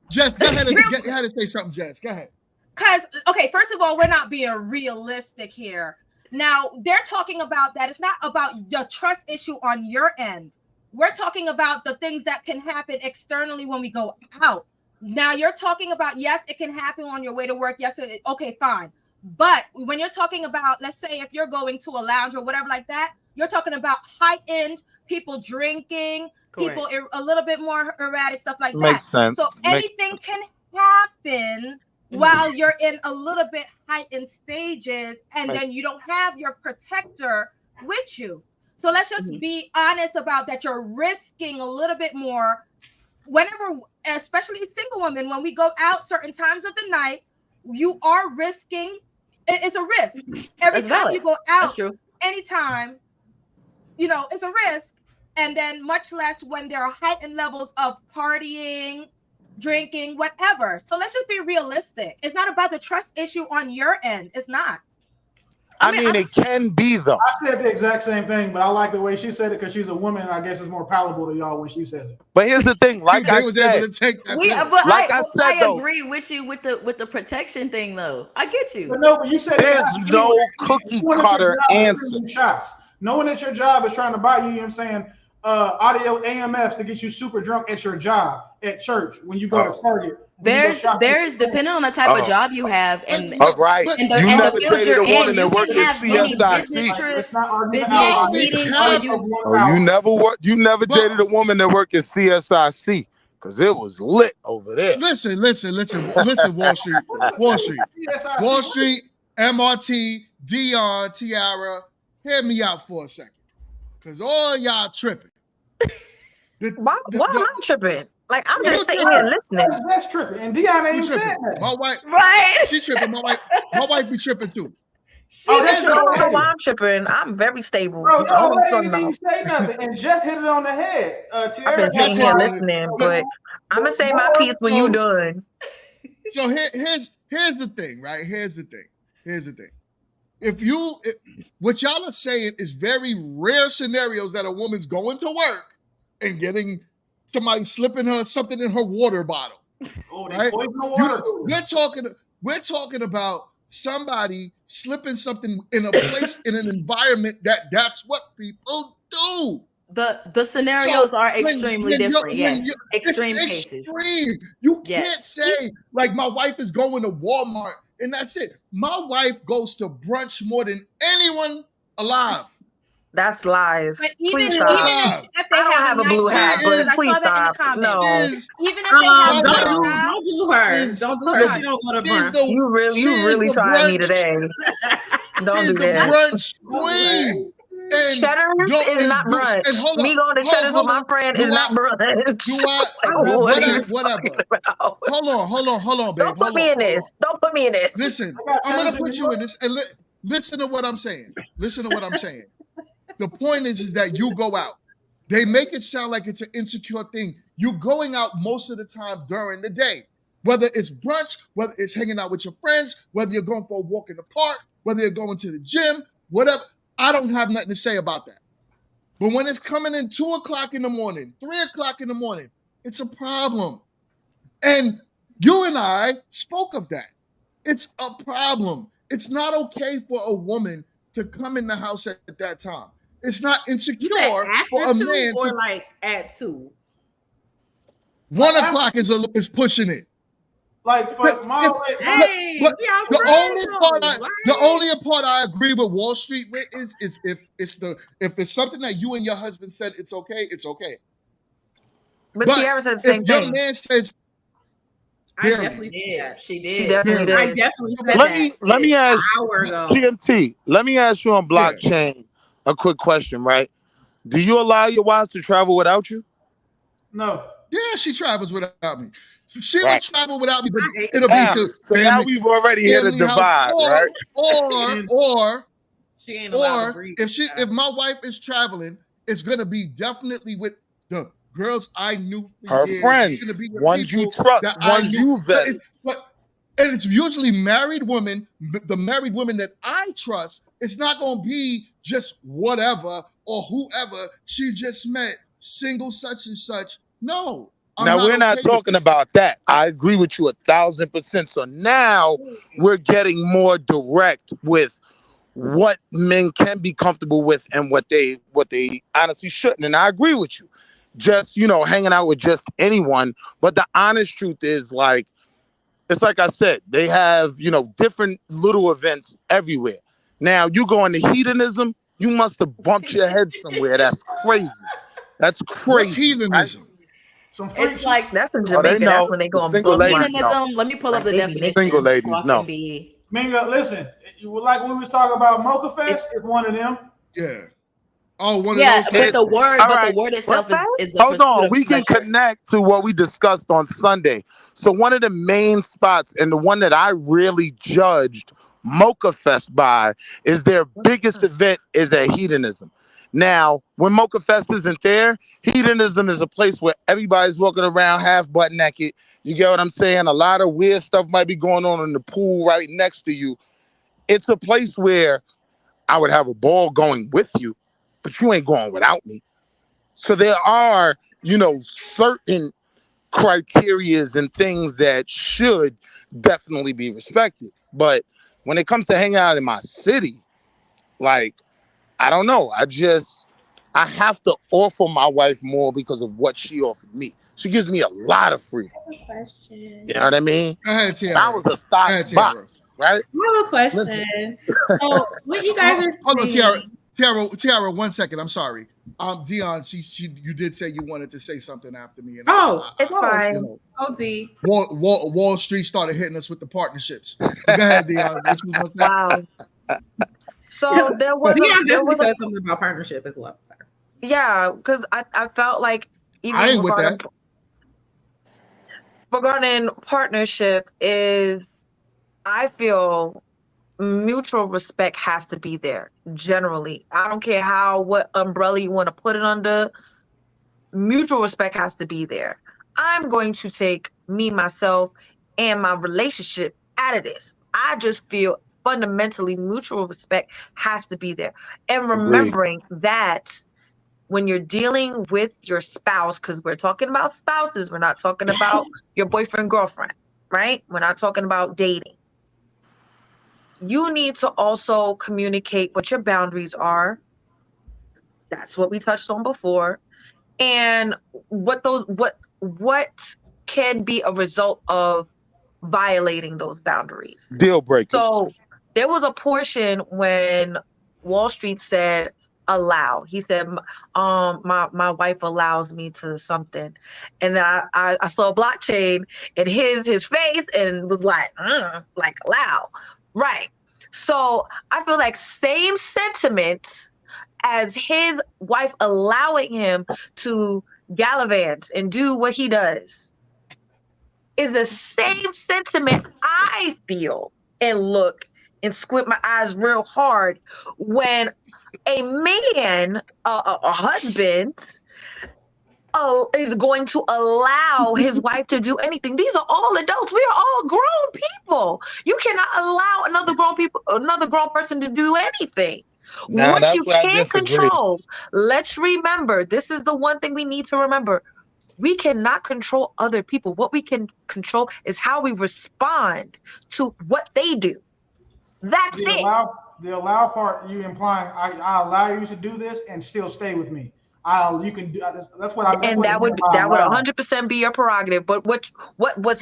Speaker 1: Jess, go ahead and say something, Jess. Go ahead.
Speaker 4: Because, okay, first of all, we're not being realistic here. Now, they're talking about that. It's not about the trust issue on your end. We're talking about the things that can happen externally when we go out. Now, you're talking about, yes, it can happen on your way to work. Yes, okay, fine. But when you're talking about, let's say if you're going to a lounge or whatever like that, you're talking about high-end people drinking, people a little bit more erratic, stuff like
Speaker 8: Makes
Speaker 4: that.
Speaker 8: sense.
Speaker 4: So anything can happen while you're in a little bit heightened stages, and then you don't have your protector with you. So let's just be honest about that. You're risking a little bit more whenever, especially single women, when we go out certain times of the night, you are risking. It's a risk. Every time you go out, anytime, it's a risk. And then much less when there are heightened levels of partying, drinking, whatever. So let's just be realistic. It's not about the trust issue on your end. It's not.
Speaker 8: I mean, it can be though.
Speaker 9: I said the exact same thing, but I like the way she said it because she's a woman. I guess it's more palatable to y'all when she says it.
Speaker 8: But here's the thing, like I said,
Speaker 2: I agree with you with the protection thing, though. I get you.
Speaker 9: But no, but you said
Speaker 8: there's no cookie cutter answer.
Speaker 9: Shots. Knowing that your job is trying to buy you, you know what I'm saying, audio AMFs to get you super drunk at your job, at church, when you go to Target.
Speaker 2: There's depending on the type of job you have, and
Speaker 8: right.
Speaker 2: And
Speaker 8: you never dated a woman that worked at CSIC.
Speaker 2: Business meetings.
Speaker 8: You never dated a woman that worked at CSIC because it was lit over there.
Speaker 1: Listen, Wall Street, MRT, Dion, Tiara, hear me out for a second, because all y'all tripping.
Speaker 3: Why am I tripping? Like, I'm just sitting here listening.
Speaker 9: That's tripping. And Dion ain't even said that.
Speaker 1: My wife, she tripping. My wife be tripping too.
Speaker 3: That's why I'm tripping. I'm very stable.
Speaker 9: Bro, no, I didn't even say nothing. And just hit it on the head.
Speaker 3: I've been sitting here listening, but I'm gonna say my piece when you done.
Speaker 1: So here's the thing, right? Here's the thing. If what y'all are saying is very rare scenarios that a woman's going to work and getting somebody slipping her something in her water bottle.
Speaker 9: Oh,
Speaker 1: right? We're talking about somebody slipping something in a place in an environment that's what people do.
Speaker 2: The scenarios are extremely different. Yes, extreme cases.
Speaker 1: Extreme. You can't say like my wife is going to Walmart and that's it. My wife goes to brunch more than anyone alive.
Speaker 3: That's lies.
Speaker 4: But even if they
Speaker 3: I don't have a blue hat, but please stop. No.
Speaker 4: Even if they have
Speaker 6: don't do her. Don't do her. She don't go to brunch.
Speaker 3: You really trying me today. Don't do that.
Speaker 1: Brunch queen.
Speaker 3: Cheddar's is not brunch. Me going to Cheddar's with my friend is not brunch.
Speaker 1: Whatever. Hold on, babe.
Speaker 3: Don't put me in this. Don't put me in this.
Speaker 1: Listen, I'm gonna put you in this, and listen to what I'm saying. The point is that you go out. They make it sound like it's an insecure thing. You're going out most of the time during the day, whether it's brunch, whether it's hanging out with your friends, whether you're going for a walk in the park, whether you're going to the gym, whatever. I don't have nothing to say about that. But when it's coming in 2 o'clock in the morning, 3 o'clock in the morning, it's a problem. And you and I spoke of that. It's a problem. It's not okay for a woman to come in the house at that time. It's not insecure for a man.
Speaker 6: Or like at 2.
Speaker 1: 1 o'clock is pushing it.
Speaker 9: Like for my
Speaker 1: the only part I agree with Wall Street with is if it's something that you and your husband said it's okay, it's okay.
Speaker 3: But Tiara said the same thing.
Speaker 1: Your man says,
Speaker 6: I definitely did.
Speaker 3: She definitely did.
Speaker 6: I definitely said that.
Speaker 8: Let me ask
Speaker 6: an hour ago.
Speaker 8: GMT. Let me ask you on blockchain a quick question, right? Do you allow your wives to travel without you?
Speaker 9: No.
Speaker 1: Yeah, she travels without me. She would travel without me, but it'll be to
Speaker 8: so
Speaker 1: family.
Speaker 8: Now we've already hit a divide, right?
Speaker 1: Or
Speaker 6: she ain't allowed to breathe.
Speaker 1: if my wife is traveling, It's gonna be definitely with the girls I knew for
Speaker 8: Her
Speaker 1: years.
Speaker 8: friends,
Speaker 1: It's gonna be with
Speaker 8: ones you
Speaker 1: people
Speaker 8: trust,
Speaker 1: that I
Speaker 8: ones
Speaker 1: knew.
Speaker 8: you
Speaker 1: But
Speaker 8: vetted.
Speaker 1: and it's usually married women. The married women that I trust, it's not gonna be just whatever or whoever she just met, single such and such. No, I'm
Speaker 8: Now
Speaker 1: not
Speaker 8: we're not
Speaker 1: okay with
Speaker 8: talking
Speaker 1: that.
Speaker 8: about that. I agree with you 1,000%. So now we're getting more direct with what men can be comfortable with and what they honestly shouldn't. And I agree with you. Just, hanging out with just anyone. But the honest truth is, like, it's like I said, they have, different little events everywhere. Now you go into hedonism, you must have bumped your head somewhere. That's crazy. That's
Speaker 1: What's
Speaker 8: crazy, right?
Speaker 1: heathenism?
Speaker 9: Some freak
Speaker 2: It's
Speaker 9: shit.
Speaker 2: like
Speaker 3: That's in
Speaker 8: Oh, they
Speaker 3: Jamaica. That's
Speaker 8: know.
Speaker 3: when they
Speaker 8: The
Speaker 3: go and
Speaker 8: single
Speaker 3: bump
Speaker 8: ladies
Speaker 3: one.
Speaker 8: know.
Speaker 2: hedonism. Let me pull up
Speaker 3: Like
Speaker 2: the
Speaker 3: they be naked.
Speaker 8: Single
Speaker 2: definition so
Speaker 8: ladies
Speaker 2: I
Speaker 8: know.
Speaker 2: can be.
Speaker 9: Mingo, listen, like we was talking about Mocha Fest, it's one of them.
Speaker 1: Yeah. Oh, one of
Speaker 2: Yeah,
Speaker 1: those
Speaker 2: but
Speaker 1: type
Speaker 2: the
Speaker 1: of.
Speaker 2: word,
Speaker 8: All
Speaker 2: but the
Speaker 8: right.
Speaker 2: word
Speaker 3: What
Speaker 2: itself is
Speaker 3: fast?
Speaker 2: the
Speaker 8: Hold
Speaker 2: pursuit
Speaker 8: on.
Speaker 2: of
Speaker 8: We can
Speaker 2: pleasure.
Speaker 8: connect to what we discussed on Sunday. So one of the main spots and the one that I really judged Mocha Fest by is their biggest event is at hedonism. Now, when Mocha Fest isn't there, hedonism is a place where everybody's walking around half butt naked. You get what I'm saying? A lot of weird stuff might be going on in the pool right next to you. It's a place where I would have a ball going with you, but you ain't going without me. So there are, certain criterias and things that should definitely be respected. But when it comes to hanging out in my city, like, I don't know. I have to offer my wife more because of what she offered me. She gives me a lot of freedom.
Speaker 6: Question.
Speaker 8: You know what I mean?
Speaker 1: Go ahead,
Speaker 8: I
Speaker 1: Tiara.
Speaker 8: was a
Speaker 1: Go
Speaker 8: thought
Speaker 1: ahead, Tiara.
Speaker 8: box, right?
Speaker 6: I have a
Speaker 1: Listen.
Speaker 6: question. So what you guys are
Speaker 1: Hold on,
Speaker 6: saying?
Speaker 1: Tiara. 1 second. I'm sorry. Dion, you did say you wanted to say something after me, and
Speaker 3: It's fine.
Speaker 6: OD.
Speaker 1: Wall Street started hitting us with the partnerships. But go ahead, Dion. What you was gonna say?
Speaker 3: Wow. So there was
Speaker 6: Dion
Speaker 3: there
Speaker 6: definitely
Speaker 3: was a
Speaker 6: said something about partnership as well. Sorry.
Speaker 3: yeah, because I felt like
Speaker 1: I
Speaker 3: even
Speaker 1: ain't with that.
Speaker 3: regarding partnership is I feel mutual respect has to be there generally. I don't care what umbrella you want to put it under. Mutual respect has to be there. I'm going to take me, myself, and my relationship out of this. I just feel fundamentally mutual respect has to be there. And
Speaker 8: Agreed.
Speaker 3: remembering that when you're dealing with your spouse, because we're talking about spouses, we're not talking about your boyfriend, girlfriend, right? We're not talking about dating. You need to also communicate what your boundaries are. That's what we touched on before. And what can be a result of violating those boundaries.
Speaker 8: Deal breakers.
Speaker 3: So there was a portion when Wall Street said allow. He said, my wife allows me to something. And then I saw a blockchain and his face and was like allow. Right. So I feel like same sentiment as his wife allowing him to gallivant and do what he does is the same sentiment I feel and look and squint my eyes real hard when a man, a husband, is going to allow his wife to do anything. These are all adults. We are all grown people. You cannot allow another grown person to do anything.
Speaker 8: Now
Speaker 3: What you
Speaker 8: that's where I
Speaker 3: can
Speaker 8: disagree.
Speaker 3: control, let's remember, this is the one thing we need to remember. We cannot control other people. What we can control is how we respond to what they do. That's it.
Speaker 9: The allow part, you implying I allow you to do this and still stay with me. You can do that's what I that's
Speaker 3: And
Speaker 9: what it meant by
Speaker 3: that would
Speaker 9: allow.
Speaker 3: 100% be your prerogative. But what's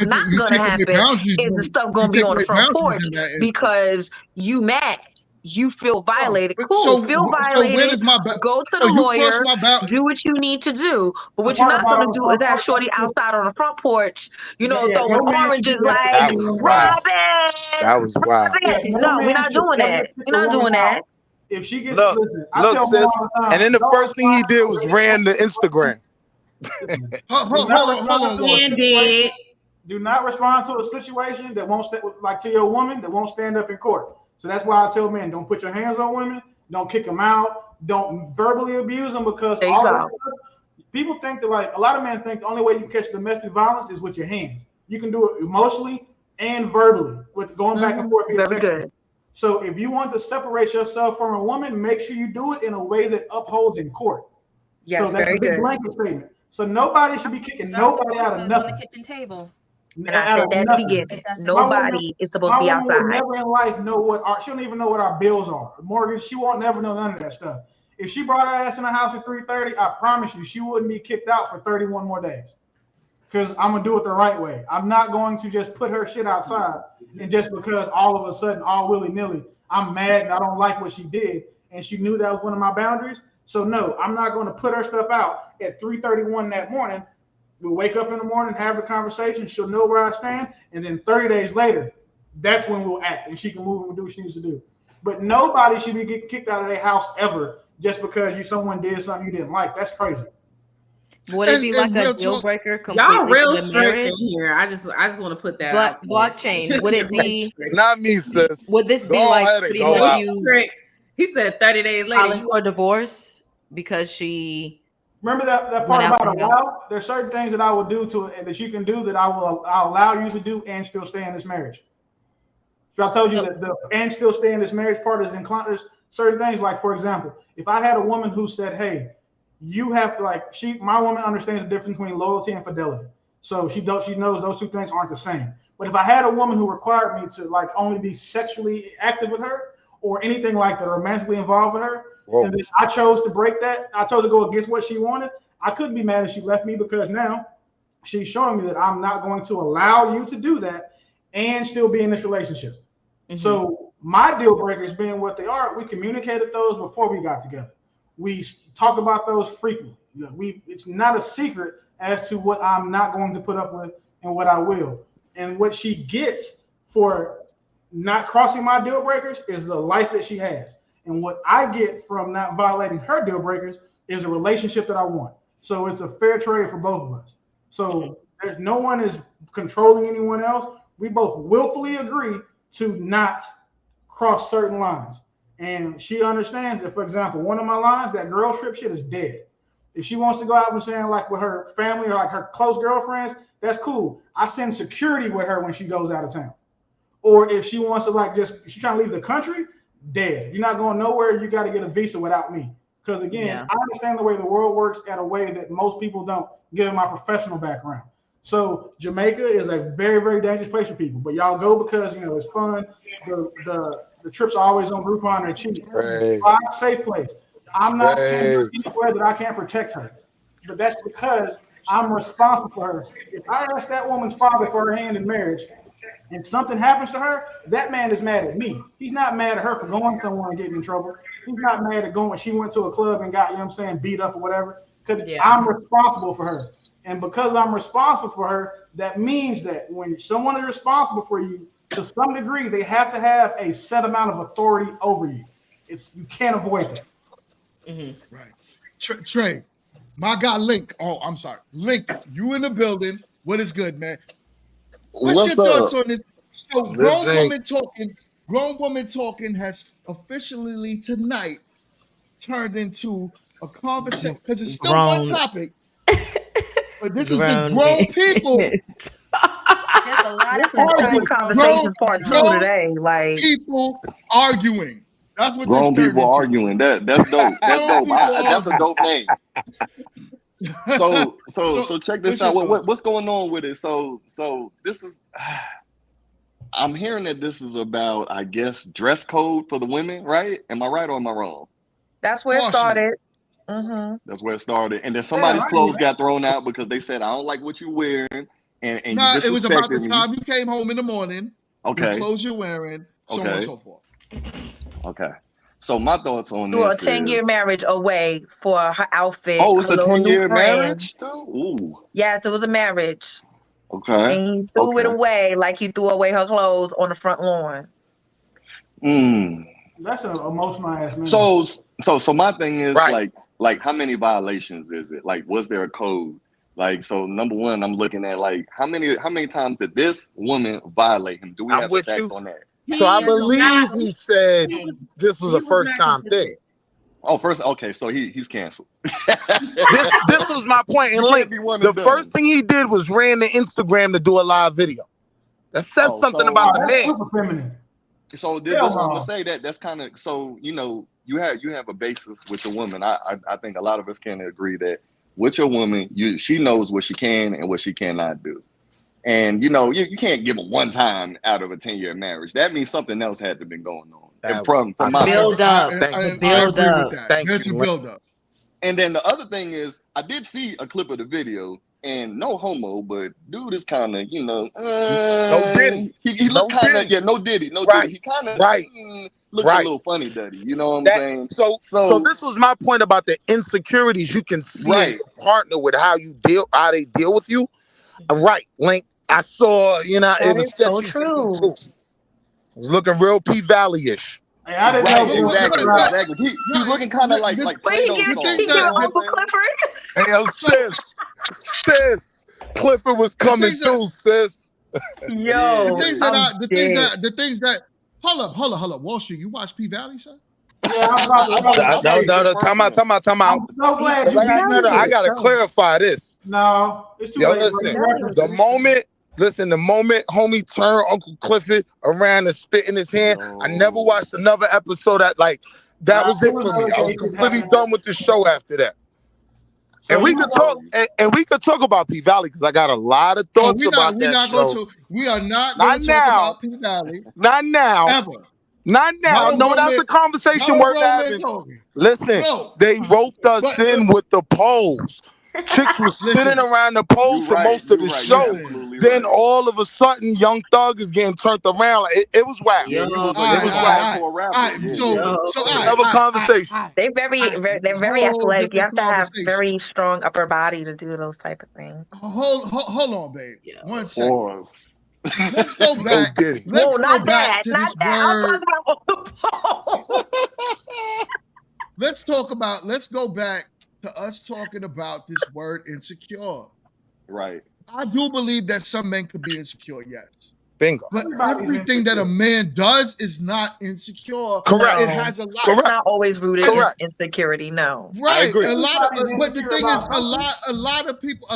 Speaker 3: not
Speaker 1: You
Speaker 3: gonna
Speaker 1: take away
Speaker 3: happen
Speaker 1: boundaries.
Speaker 3: is the stuff
Speaker 1: You
Speaker 3: gonna be
Speaker 1: take
Speaker 3: on the
Speaker 1: away
Speaker 3: front
Speaker 1: boundaries
Speaker 3: porch
Speaker 1: in that instance.
Speaker 3: because you mad. You feel violated.
Speaker 1: But
Speaker 3: Cool. Feel
Speaker 1: so where
Speaker 3: violated.
Speaker 1: does my
Speaker 3: Go to
Speaker 1: so
Speaker 3: the
Speaker 1: you cross
Speaker 3: lawyer.
Speaker 1: my bound?
Speaker 3: Do what you need to do. But
Speaker 9: The
Speaker 3: what you're
Speaker 9: part
Speaker 3: not gonna
Speaker 9: about
Speaker 3: do is have Shorty outside on the front porch, throwing
Speaker 9: no man should
Speaker 3: oranges
Speaker 9: do that to
Speaker 3: like
Speaker 8: That
Speaker 9: any
Speaker 8: was
Speaker 9: woman.
Speaker 8: wild.
Speaker 3: Robin.
Speaker 8: That was wild.
Speaker 9: Yeah, no
Speaker 3: No, we're
Speaker 9: man
Speaker 3: not
Speaker 9: should
Speaker 3: doing
Speaker 9: ever
Speaker 3: that.
Speaker 9: kick
Speaker 3: We're
Speaker 9: a
Speaker 3: not
Speaker 9: woman
Speaker 3: doing
Speaker 9: out.
Speaker 3: that.
Speaker 9: If she gets
Speaker 8: Look,
Speaker 9: listen, I
Speaker 8: look,
Speaker 9: tell women
Speaker 8: sis.
Speaker 9: all the
Speaker 8: And
Speaker 9: time,
Speaker 8: then the
Speaker 9: don't
Speaker 8: first thing he did
Speaker 9: respond
Speaker 8: was
Speaker 9: to a
Speaker 8: ran the
Speaker 9: situation.
Speaker 8: Instagram.
Speaker 9: Listen, do
Speaker 1: Hold
Speaker 9: not
Speaker 1: on,
Speaker 9: respond to
Speaker 1: Wall
Speaker 9: a
Speaker 6: And
Speaker 1: Street.
Speaker 6: did.
Speaker 9: situation. Do not respond to a situation that won't like to your woman that won't stand up in court. So that's why I tell men, don't put your hands on women, don't kick them out, Don't verbally abuse them, because
Speaker 3: There you
Speaker 9: all of that
Speaker 3: go.
Speaker 9: stuff, people think that, like, a lot of men think the only way you can catch domestic violence is with your hands. You can do it emotionally and verbally with going back and forth via
Speaker 3: Very
Speaker 9: text.
Speaker 3: good.
Speaker 9: So if you want to separate yourself from a woman, make sure you do it in a way that upholds in court.
Speaker 3: Yes,
Speaker 9: So that's
Speaker 3: very
Speaker 9: a big
Speaker 3: good.
Speaker 9: blanket statement. So nobody should be kicking
Speaker 4: Drop the
Speaker 9: nobody out of
Speaker 4: papers on the
Speaker 9: nothing.
Speaker 4: kitchen table.
Speaker 3: And I
Speaker 9: Out
Speaker 3: said
Speaker 9: of
Speaker 3: that at the
Speaker 9: nothing.
Speaker 3: beginning.
Speaker 4: That's
Speaker 9: My woman,
Speaker 3: Nobody is supposed
Speaker 9: my
Speaker 3: to be
Speaker 9: woman will
Speaker 3: outside.
Speaker 9: never in life know what our, she don't even know what our bills are. Mortgage, she won't never know none of that stuff. If she brought her ass in the house at 3:30, I promise you, she wouldn't be kicked out for 31 more days. Because I'm gonna do it the right way. I'm not going to just put her shit outside, and just because all of a sudden, all willy-nilly, I'm mad and I don't like what she did, and she knew that was one of my boundaries. So no, I'm not going to put her stuff out at 3:31 that morning. We'll wake up in the morning, have the conversation. She'll know where I stand, and then 30 days later, that's when we'll act, and she can move and do what she needs to do. But nobody should be getting kicked out of their house ever just because someone did something you didn't like. That's crazy.
Speaker 2: Would it be like
Speaker 1: And
Speaker 2: a
Speaker 1: real
Speaker 2: deal
Speaker 1: talk,
Speaker 2: breaker
Speaker 6: Y'all
Speaker 2: completely
Speaker 6: real
Speaker 2: for the
Speaker 6: strict
Speaker 2: marriage?
Speaker 6: in here. I just want to put that out.
Speaker 2: Blockchain. Would it be?
Speaker 8: Not me, sis.
Speaker 2: Would this be
Speaker 8: Go
Speaker 2: like
Speaker 8: ahead and
Speaker 2: pretty
Speaker 8: go
Speaker 2: much
Speaker 8: out.
Speaker 2: you
Speaker 6: He said 30 days later.
Speaker 2: filing for divorce because she
Speaker 9: Remember that
Speaker 2: went
Speaker 9: part
Speaker 2: out
Speaker 9: about a
Speaker 2: the house?
Speaker 9: vow? There's certain things that I will do to it and that you can do that I'll allow you to do and still stay in this marriage. So I told you that the and still stay in this marriage part is inclined. There's certain things, like, for example, if I had a woman who said, hey, you have to, like, my woman understands the difference between loyalty and fidelity. So she knows those two things aren't the same. But if I had a woman who required me to, like, only be sexually active with her or anything like that, romantically involved with her, and then I chose to break that, I chose to go against what she wanted, I couldn't be mad if she left me, because now she's showing me that I'm not going to allow you to do that and still be in this relationship. Mm-hmm. So my deal breakers being what they are, we communicated those before we got together. We talk about those frequently. It's not a secret as to what I'm not going to put up with and what I will. And what she gets for not crossing my deal breakers is the life that she has. And what I get from not violating her deal breakers is a relationship that I want. So it's a fair trade for both of us. So there's no one is controlling anyone else. We both willfully agree to not cross certain lines. And she understands that, for example, one of my lines, that girl trip shit, is dead. If she wants to go out and saying, like, with her family or like her close girlfriends, that's cool. I send security with her when she goes out of town. Or if she wants to, like, she's trying to leave the country, dead. You're not going nowhere. You got to get a visa without me. Because again, I understand the way the world works at a way that most people don't, given my professional background. So Jamaica is a very, very dangerous place for people. But y'all go because, it's fun. The trips are always on Groupon and cheap. It's a safe place. I'm not sending her anywhere that I can't protect her. But that's because I'm responsible for her. If I ask that woman's father for her hand in marriage and something happens to her, that man is mad at me. He's not mad at her for going somewhere and getting in trouble. He's not mad at going, she went to a club and got, beat up or whatever. Because I'm responsible for her. And because I'm responsible for her, that means that when someone is responsible for you, to some degree, they have to have a set amount of authority over you. You can't avoid that.
Speaker 2: Mm-hmm.
Speaker 1: Right. Trey, my guy Link. Oh, I'm sorry. Link, you in the building. What is good, man? What's your thoughts on this? So grown woman talking has officially tonight turned into a conversation, because it's still one topic. But this is the grown people.
Speaker 4: There's a lot of
Speaker 3: conversation part 2 today. Like,
Speaker 1: people arguing. That's what
Speaker 10: grown
Speaker 1: this
Speaker 10: people arguing. That's dope. That's dope. That's a dope name. So check this out. What's going on with it? So this is. I'm hearing that this is about, I guess, dress code for the women, right? Am I right or am I wrong?
Speaker 3: That's where it started. Mm-hmm.
Speaker 10: That's where it started, and then somebody's clothes got thrown out because they said, "I don't like what you're wearing." And
Speaker 1: it was about the time you came home in the morning.
Speaker 10: Okay.
Speaker 1: The clothes you're wearing, so on and so forth.
Speaker 10: Okay. So my thoughts on
Speaker 3: this.
Speaker 10: This
Speaker 3: a 10-year marriage away for her outfit.
Speaker 10: Oh, it's a 10-year marriage too? Ooh.
Speaker 3: Yes, it was a marriage.
Speaker 10: Okay.
Speaker 3: And he threw it away like he threw away her clothes on the front lawn.
Speaker 9: That's an emotional ass man.
Speaker 10: So my thing is like how many violations is it? Like, was there a code? Like, so number one, I'm looking at like how many times did this woman violate him? Do we have stats on that?
Speaker 11: So I believe he said this was a first time thing.
Speaker 10: Oh, first, okay, so he's canceled.
Speaker 8: This was my point. And Link, the first thing he did was ran to Instagram to do a live video. That says something about the
Speaker 9: that's
Speaker 8: man.
Speaker 9: super feminine.
Speaker 10: So this what I'm gonna say. That's kind of, so you have a basis with your woman. I think a lot of us can agree that with your woman, she knows what she can and what she cannot do. And you can't give them one time out of a 10-year marriage. That means something else had to been going on. From my
Speaker 2: build up, build up.
Speaker 1: There's a build up.
Speaker 10: And then the other thing is, I did see a clip of the video, and no homo, but dude is kind of,
Speaker 8: no Diddy.
Speaker 10: He looked kind of, no Diddy. He kind of looks a little funny, Diddy. You know what I'm saying?
Speaker 8: So this was my point about the insecurities you can see in your partner with how they deal with you. Right, Link. I saw, it was so true. It was looking real P Valley-ish.
Speaker 10: Hey, I didn't know exactly. He's looking kind of like Play-Doh sauce.
Speaker 8: Hey, yo, sis, Clifford was coming too, sis.
Speaker 1: Yo, the things that. Hold up. Wall Street, you watch P Valley, son?
Speaker 9: Yeah, no,
Speaker 8: time out.
Speaker 9: I'm so glad
Speaker 8: I gotta clarify this.
Speaker 9: No, it's too late.
Speaker 8: Listen, the moment homie turned Uncle Clifford around and spit in his hand, I never watched another episode that was it for me. I was completely done with the show after that. And we could talk, and we could talk about P Valley because I got a lot of thoughts about that show.
Speaker 1: We are not going to talk about P Valley.
Speaker 8: Not now.
Speaker 1: Ever.
Speaker 8: Not now. No, that's a conversation worth having. Listen, they roped us in with the polls. Chicks was sitting around the polls for most of the show. Then all of a sudden, Young Thug is getting turned around. It was wild. It was wild. So another conversation.
Speaker 3: They're very athletic. You have to have very strong upper body to do those type of things.
Speaker 1: Hold on, babe. 1 second. Let's go back. Let's go back to this word. Let's go back to us talking about this word insecure.
Speaker 10: Right.
Speaker 1: I do believe that some men could be insecure, yes.
Speaker 8: Bingo.
Speaker 1: But everything that a man does is not insecure.
Speaker 8: Correct.
Speaker 1: It has a lot.
Speaker 3: It's not always rooted in insecurity. No.
Speaker 1: Right. A lot of, but the thing is, a lot of people,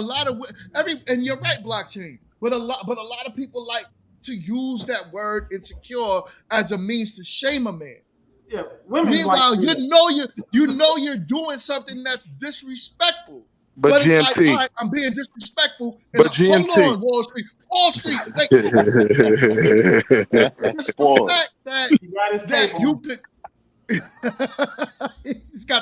Speaker 1: and you're right, blockchain. But a lot of people like to use that word insecure as a means to shame a man.
Speaker 9: Yeah, women.
Speaker 1: Meanwhile, you know you're doing something that's disrespectful. But it's like, all right, I'm being disrespectful.
Speaker 8: But GMT.
Speaker 1: Hold on, Wall Street. Like, that you could.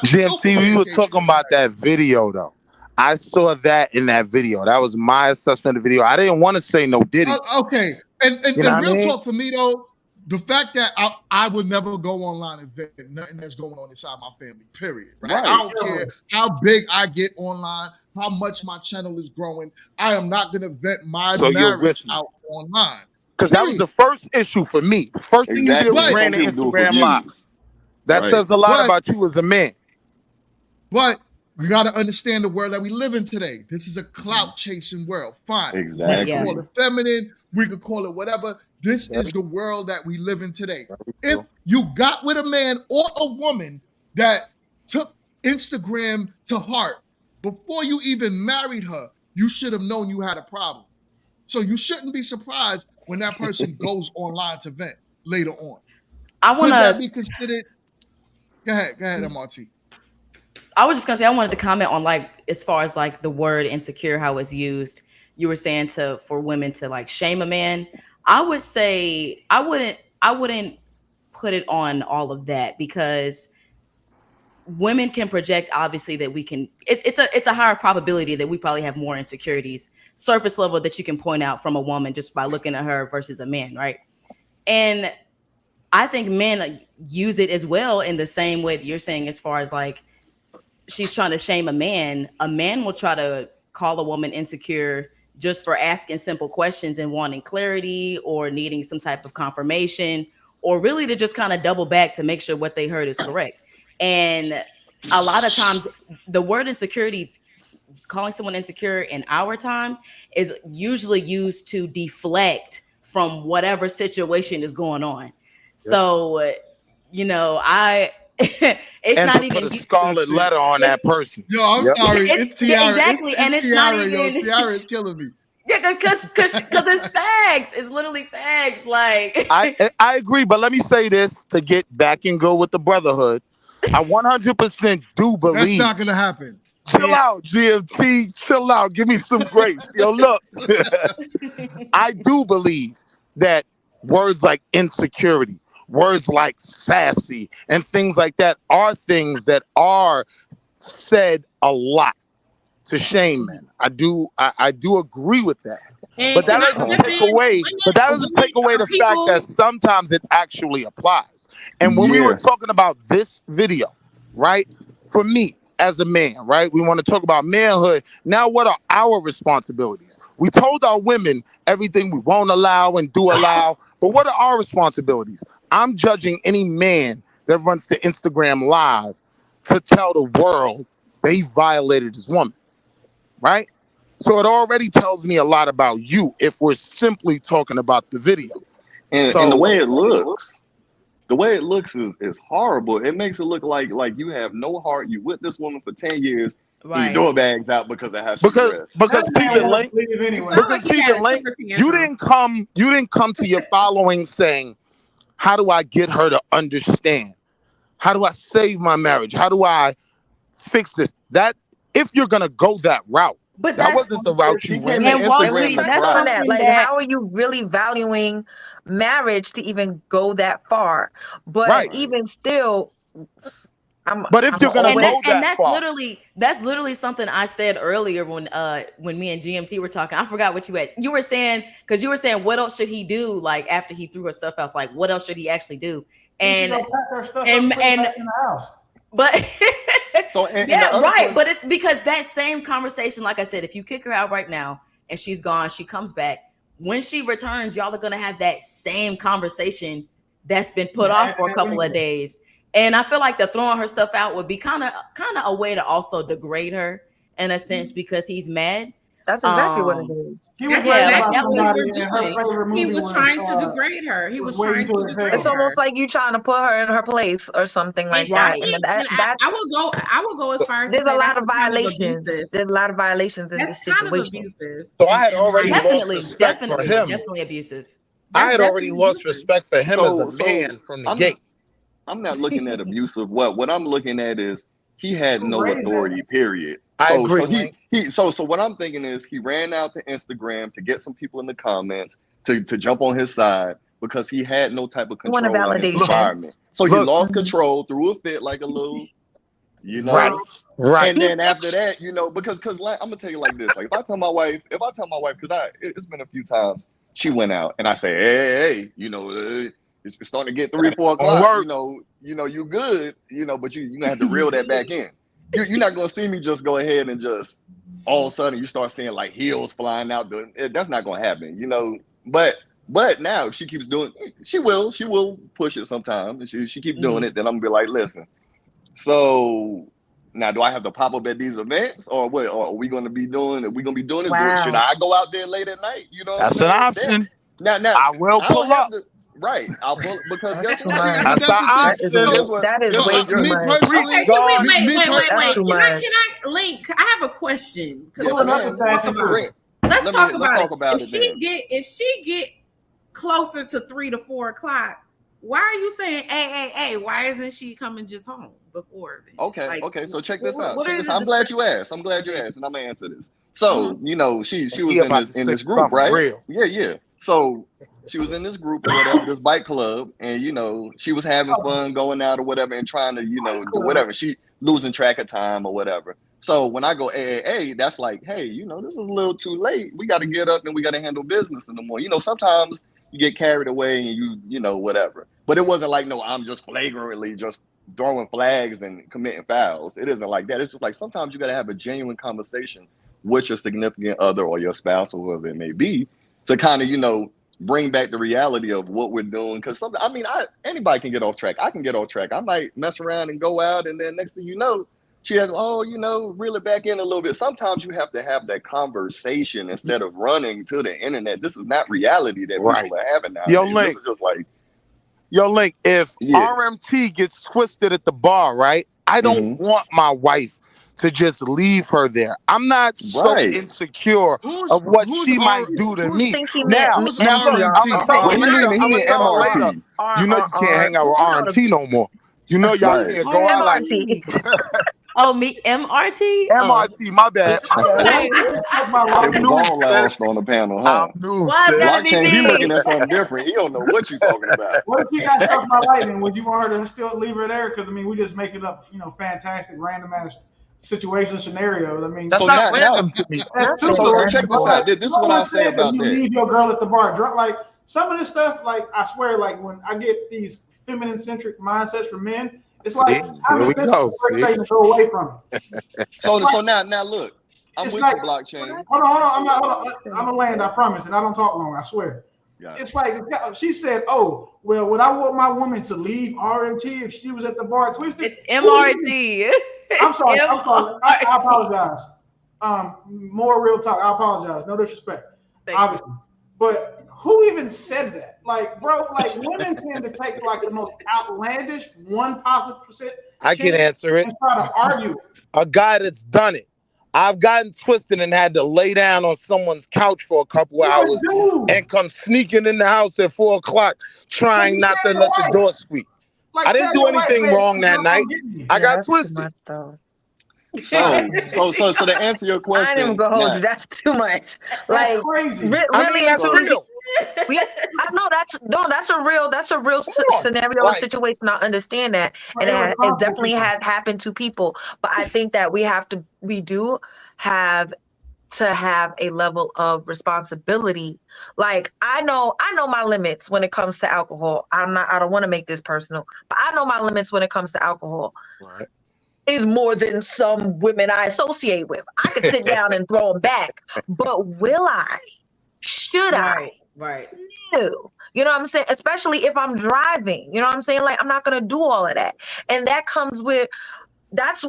Speaker 8: GMT, we were talking about that video though. I saw that in that video. That was my assessment of the video. I didn't want to say no Diddy.
Speaker 1: Okay, and real talk for me though. The fact that I would never go online and vet nothing that's going on inside my family, period. Right? I don't care how big I get online, how much my channel is growing. I am not going to vet my marriage out online.
Speaker 8: Because that was the first issue for me. The first thing you did was ran the Instagram live. That says a lot about you as a man.
Speaker 1: But you got to understand the world that we live in today. This is a clout chasing world. Fine.
Speaker 10: Exactly.
Speaker 1: We can call it feminine. We could call it whatever. This is the world that we live in today. If you got with a man or a woman that took Instagram to heart before you even married her, you should have known you had a problem. So you shouldn't be surprised when that person goes online to vent later on. Would that be considered? Go ahead, MRT.
Speaker 2: I was just gonna say, I wanted to comment on as far as the word insecure, how it's used. You were saying for women to shame a man. I would say I wouldn't put it on all of that, because women can project, obviously, that we can. It's a higher probability that we probably have more insecurities, surface level, that you can point out from a woman just by looking at her versus a man, right? And I think men use it as well in the same way that you're saying, as far as she's trying to shame a man. A man will try to call a woman insecure just for asking simple questions and wanting clarity or needing some type of confirmation, or really to just kind of double back to make sure what they heard is correct. And a lot of times the word insecurity, calling someone insecure in our time, is usually used to deflect from whatever situation is going on. Yep. So, it's
Speaker 8: and
Speaker 2: not
Speaker 8: to
Speaker 2: even
Speaker 8: put a scarlet letter on that person.
Speaker 1: Yo, I'm
Speaker 8: Yep.
Speaker 1: sorry.
Speaker 2: It's
Speaker 1: It's Tiara.
Speaker 2: exactly, and
Speaker 1: It's
Speaker 2: it's not
Speaker 1: Tiara, yo.
Speaker 2: even.
Speaker 1: Tiara is killing me.
Speaker 2: Yeah, because it's fags. It's literally fags. Like
Speaker 8: I agree, but let me say this to get back and go with the brotherhood. I 100% do
Speaker 1: That's
Speaker 8: believe.
Speaker 1: not gonna happen.
Speaker 8: Chill out, GMT. Chill out. Give me some grace. Yo, look. I do believe that words like insecurity, words like sassy, and things like that are things that are said a lot to shame men. I do agree with that.
Speaker 6: And
Speaker 8: But that
Speaker 6: can I
Speaker 8: doesn't
Speaker 6: step
Speaker 8: take
Speaker 6: in?
Speaker 8: away. But that
Speaker 6: Women
Speaker 8: doesn't take away
Speaker 6: are
Speaker 8: the fact that
Speaker 6: people.
Speaker 8: sometimes it actually applies. And when we were
Speaker 10: Yeah.
Speaker 8: talking about this video, right? For me as a man, right? We want to talk about manhood. Now, what are our responsibilities? We told our women everything we won't allow and do allow, but what are our responsibilities? I'm judging any man that runs to Instagram Live to tell the world that he violated his woman, right? So it already tells me a lot about you if we're simply talking about the video.
Speaker 10: And the way it looks, is horrible. It makes it look like you have no heart. You with this woman for 10 years, and your
Speaker 2: right.
Speaker 10: door bags out because of how she dressed.
Speaker 8: Because
Speaker 9: That man
Speaker 8: people
Speaker 9: wanna
Speaker 8: link
Speaker 9: leave anyway.
Speaker 6: Sounds like he had a temper
Speaker 8: you
Speaker 6: tantrum.
Speaker 8: didn't come to your following saying, how do I get her to understand? How do I save my marriage? How do I fix this? That if you're gonna go that route,
Speaker 2: But
Speaker 8: that
Speaker 2: that's
Speaker 8: wasn't the route
Speaker 10: He
Speaker 8: you
Speaker 10: came
Speaker 8: went.
Speaker 10: to
Speaker 2: and Wall
Speaker 3: And we
Speaker 10: Instagram
Speaker 2: Street.
Speaker 10: to
Speaker 3: touched
Speaker 2: That's
Speaker 3: on
Speaker 10: dry.
Speaker 3: that.
Speaker 2: something
Speaker 3: Like,
Speaker 2: that
Speaker 3: how are you really valuing marriage to even go that far? But
Speaker 8: Right.
Speaker 3: even still,
Speaker 8: But if
Speaker 3: I'm
Speaker 8: you're gonna
Speaker 2: and
Speaker 3: always
Speaker 8: go
Speaker 2: and
Speaker 8: that far,
Speaker 2: that's literally something I said earlier when me and GMT were talking. I forgot what you were saying, because you were saying what else should he do, like after he threw her stuff out. It's like, what else should he actually do?
Speaker 9: He should
Speaker 2: And
Speaker 9: go pack her stuff up
Speaker 2: and
Speaker 9: and put it
Speaker 2: and
Speaker 9: back in the house.
Speaker 2: but
Speaker 10: So and the
Speaker 2: yeah,
Speaker 10: other
Speaker 2: right.
Speaker 10: question,
Speaker 2: But it's because that same conversation, like I said, if you kick her out right now and she's gone, she comes back. When she returns, y'all are gonna have that same conversation that's been put off for a couple of days. And I feel like the throwing her stuff out would be kind of a way to also degrade her in a sense, because he's mad.
Speaker 3: That's exactly what it is.
Speaker 9: He was
Speaker 6: That's
Speaker 2: Yeah,
Speaker 9: bragging
Speaker 2: like
Speaker 9: about
Speaker 6: exactly
Speaker 2: that
Speaker 6: what he
Speaker 2: was.
Speaker 9: somebody,
Speaker 6: was
Speaker 9: and her
Speaker 6: doing.
Speaker 9: favorite
Speaker 6: He
Speaker 9: movie
Speaker 6: was trying to degrade her. He was
Speaker 9: Waiting
Speaker 6: trying
Speaker 9: to
Speaker 6: to
Speaker 9: Vegas.
Speaker 6: degrade
Speaker 3: It's
Speaker 6: her.
Speaker 3: almost like you trying to put her in her place or something like
Speaker 6: And
Speaker 3: that.
Speaker 2: Right.
Speaker 3: And
Speaker 6: I
Speaker 3: that's
Speaker 6: will go as far as to
Speaker 3: there's
Speaker 6: say
Speaker 3: a lot
Speaker 6: that's
Speaker 3: of
Speaker 6: kind of
Speaker 3: violations.
Speaker 6: abusive.
Speaker 3: There's a lot of violations in
Speaker 6: That's
Speaker 3: this
Speaker 6: kind of
Speaker 3: situation.
Speaker 6: abusive.
Speaker 8: so I had
Speaker 6: in
Speaker 8: already
Speaker 6: my
Speaker 8: lost
Speaker 6: opinion.
Speaker 8: respect for him.
Speaker 2: Definitely abusive.
Speaker 8: I
Speaker 6: That's
Speaker 8: had already
Speaker 6: definitely
Speaker 8: lost
Speaker 6: abusive.
Speaker 8: respect for him as a
Speaker 10: so
Speaker 8: man from the
Speaker 10: I'm
Speaker 8: gate.
Speaker 10: I'm not looking at abusive. What I'm looking at is he had no
Speaker 9: Raise that.
Speaker 10: authority. Period.
Speaker 8: I
Speaker 10: So
Speaker 8: agree,
Speaker 10: so
Speaker 8: Link.
Speaker 10: so what I'm thinking is he ran out to Instagram to get some people in the comments to jump on his side because he had no type of
Speaker 3: You want a
Speaker 10: control in his
Speaker 3: validation.
Speaker 10: environment. So he
Speaker 8: Look.
Speaker 10: lost control, threw a fit like a little,
Speaker 8: Right. Right.
Speaker 10: And then after that, because like, I'm gonna tell you like this: like if I tell my wife, because it's been a few times she went out, and I say, hey, it's starting to get 3, 4 o'clock.
Speaker 8: work.
Speaker 10: You good, but you gonna have to reel that back in. You're not gonna see me just go ahead and just all of a sudden you start seeing like heels flying out. That's not gonna happen, But now if she keeps doing, she will push it sometimes. She keeps doing it, then I'm gonna be like, listen. So now, do I have to pop up at these events, or what? Or are we going to be doing? Are we going to be doing this?
Speaker 3: Wow.
Speaker 10: Should I go out there late at night? You know,
Speaker 8: That's an option.
Speaker 10: Now,
Speaker 8: I will
Speaker 10: I don't
Speaker 8: pull
Speaker 10: have
Speaker 8: up.
Speaker 10: to. Right, I'll pull because
Speaker 3: That's
Speaker 10: guess
Speaker 3: too
Speaker 10: what?
Speaker 3: much.
Speaker 8: That's an option.
Speaker 3: That is
Speaker 1: Yo,
Speaker 3: way too
Speaker 1: me
Speaker 3: much.
Speaker 1: personally,
Speaker 6: Okay, can we
Speaker 1: me
Speaker 6: wait.
Speaker 3: That's too
Speaker 6: Can
Speaker 3: much.
Speaker 6: I Link? I have a question.
Speaker 10: Yes,
Speaker 9: Pulling us
Speaker 10: ma'am.
Speaker 9: a taxi
Speaker 10: Bring-
Speaker 6: Let's
Speaker 10: Let's
Speaker 6: talk about
Speaker 10: talk about
Speaker 6: it.
Speaker 10: it.
Speaker 6: If she get closer to 3 to 4 o'clock, why are you saying, hey, why isn't she coming just home before then?
Speaker 10: Okay. So check this out.
Speaker 6: What are the
Speaker 10: I'm glad you asked. and I'm gonna answer this. So she
Speaker 8: He
Speaker 10: was
Speaker 8: about to
Speaker 10: in
Speaker 8: say
Speaker 10: this group,
Speaker 8: something
Speaker 10: right?
Speaker 8: real.
Speaker 10: Yeah. So she was in this group or whatever, this bike club, and she was having fun going out or whatever, and trying to do whatever. She losing track of time or whatever. So when I go hey, that's like, hey, this is a little too late. We got to get up and we got to handle business in the morning. Sometimes you get carried away and you whatever. But it wasn't like, no, I'm just flagrantly just throwing flags and committing fouls. It isn't like that. It's just like sometimes you got to have a genuine conversation with your significant other or your spouse or whoever it may be to kind of, bring back the reality of what we're doing. Because anybody can get off track. I can get off track. I might mess around and go out, and then next thing you know, she has, reel it back in a little bit. Sometimes you have to have that conversation instead of running to the internet. This is not reality that
Speaker 8: Right.
Speaker 10: people are having now.
Speaker 8: Yo,
Speaker 10: This
Speaker 8: Link.
Speaker 10: is just like,
Speaker 8: Yo, Link, if RMT gets twisted at the bar, right? I don't want my wife to just leave her there. I'm not so insecure of what she might do to me. Now, look, I'm gonna tell her later. I'm gonna tell her later. You know you can't hang out with RMT no more. You know y'all can't go out like.
Speaker 2: Oh, me MRT.
Speaker 8: MRT, my bad.
Speaker 10: It was all lost on the panel, huh?
Speaker 8: Blockchain,
Speaker 10: he looking at something different. He don't know what you talking about.
Speaker 9: What if she got struck by lightning? Would you want her to still leave her there? Because I mean, we just making up, fantastic random ass situation scenarios. I mean,
Speaker 8: that's not random to me.
Speaker 9: That's too
Speaker 10: so check this out. This is what I say about
Speaker 9: you
Speaker 10: that.
Speaker 9: Leave your girl at the bar drunk. Like some of this stuff, like I swear, like when I get these feminine centric mindsets from men, it's like I'm
Speaker 8: we go.
Speaker 9: to go away from it.
Speaker 10: So now look, I'm with you, Blockchain.
Speaker 9: Hold on. I'm gonna land. I promise, and I don't talk long. I swear. It's like she said, "Oh, well, would I want my woman to leave RMT if she was at the bar twisted?"
Speaker 2: It's MRT.
Speaker 9: I'm sorry. I apologize. More real talk. I apologize. No disrespect, obviously. But who even said that? Like, bro, like women tend to take like the most outlandish 1%.
Speaker 8: I can answer it.
Speaker 9: And try to argue.
Speaker 8: A guy that's done it. I've gotten twisted and had to lay down on someone's couch for a couple hours and come sneaking in the house at 4 o'clock, trying not to let the door squeak.
Speaker 9: Like,
Speaker 8: I didn't do anything wrong that night. I got twisted.
Speaker 10: So to answer your question,
Speaker 3: I didn't even go hold you. That's too much. Like
Speaker 9: crazy.
Speaker 8: I mean, that's real.
Speaker 3: I know that's a real scenario and situation. I understand that, and it definitely has happened to people. But I think that we do have to have a level of responsibility. Like I know my limits when it comes to alcohol. I don't want to make this personal, but I know my limits when it comes to alcohol.
Speaker 8: Right.
Speaker 3: Is more than some women I associate with. I could sit down and throw them back, but will I? Should I?
Speaker 2: Right.
Speaker 3: No. You know what I'm saying? Especially if I'm driving. You know what I'm saying? Like I'm not gonna do all of that. And that comes with that's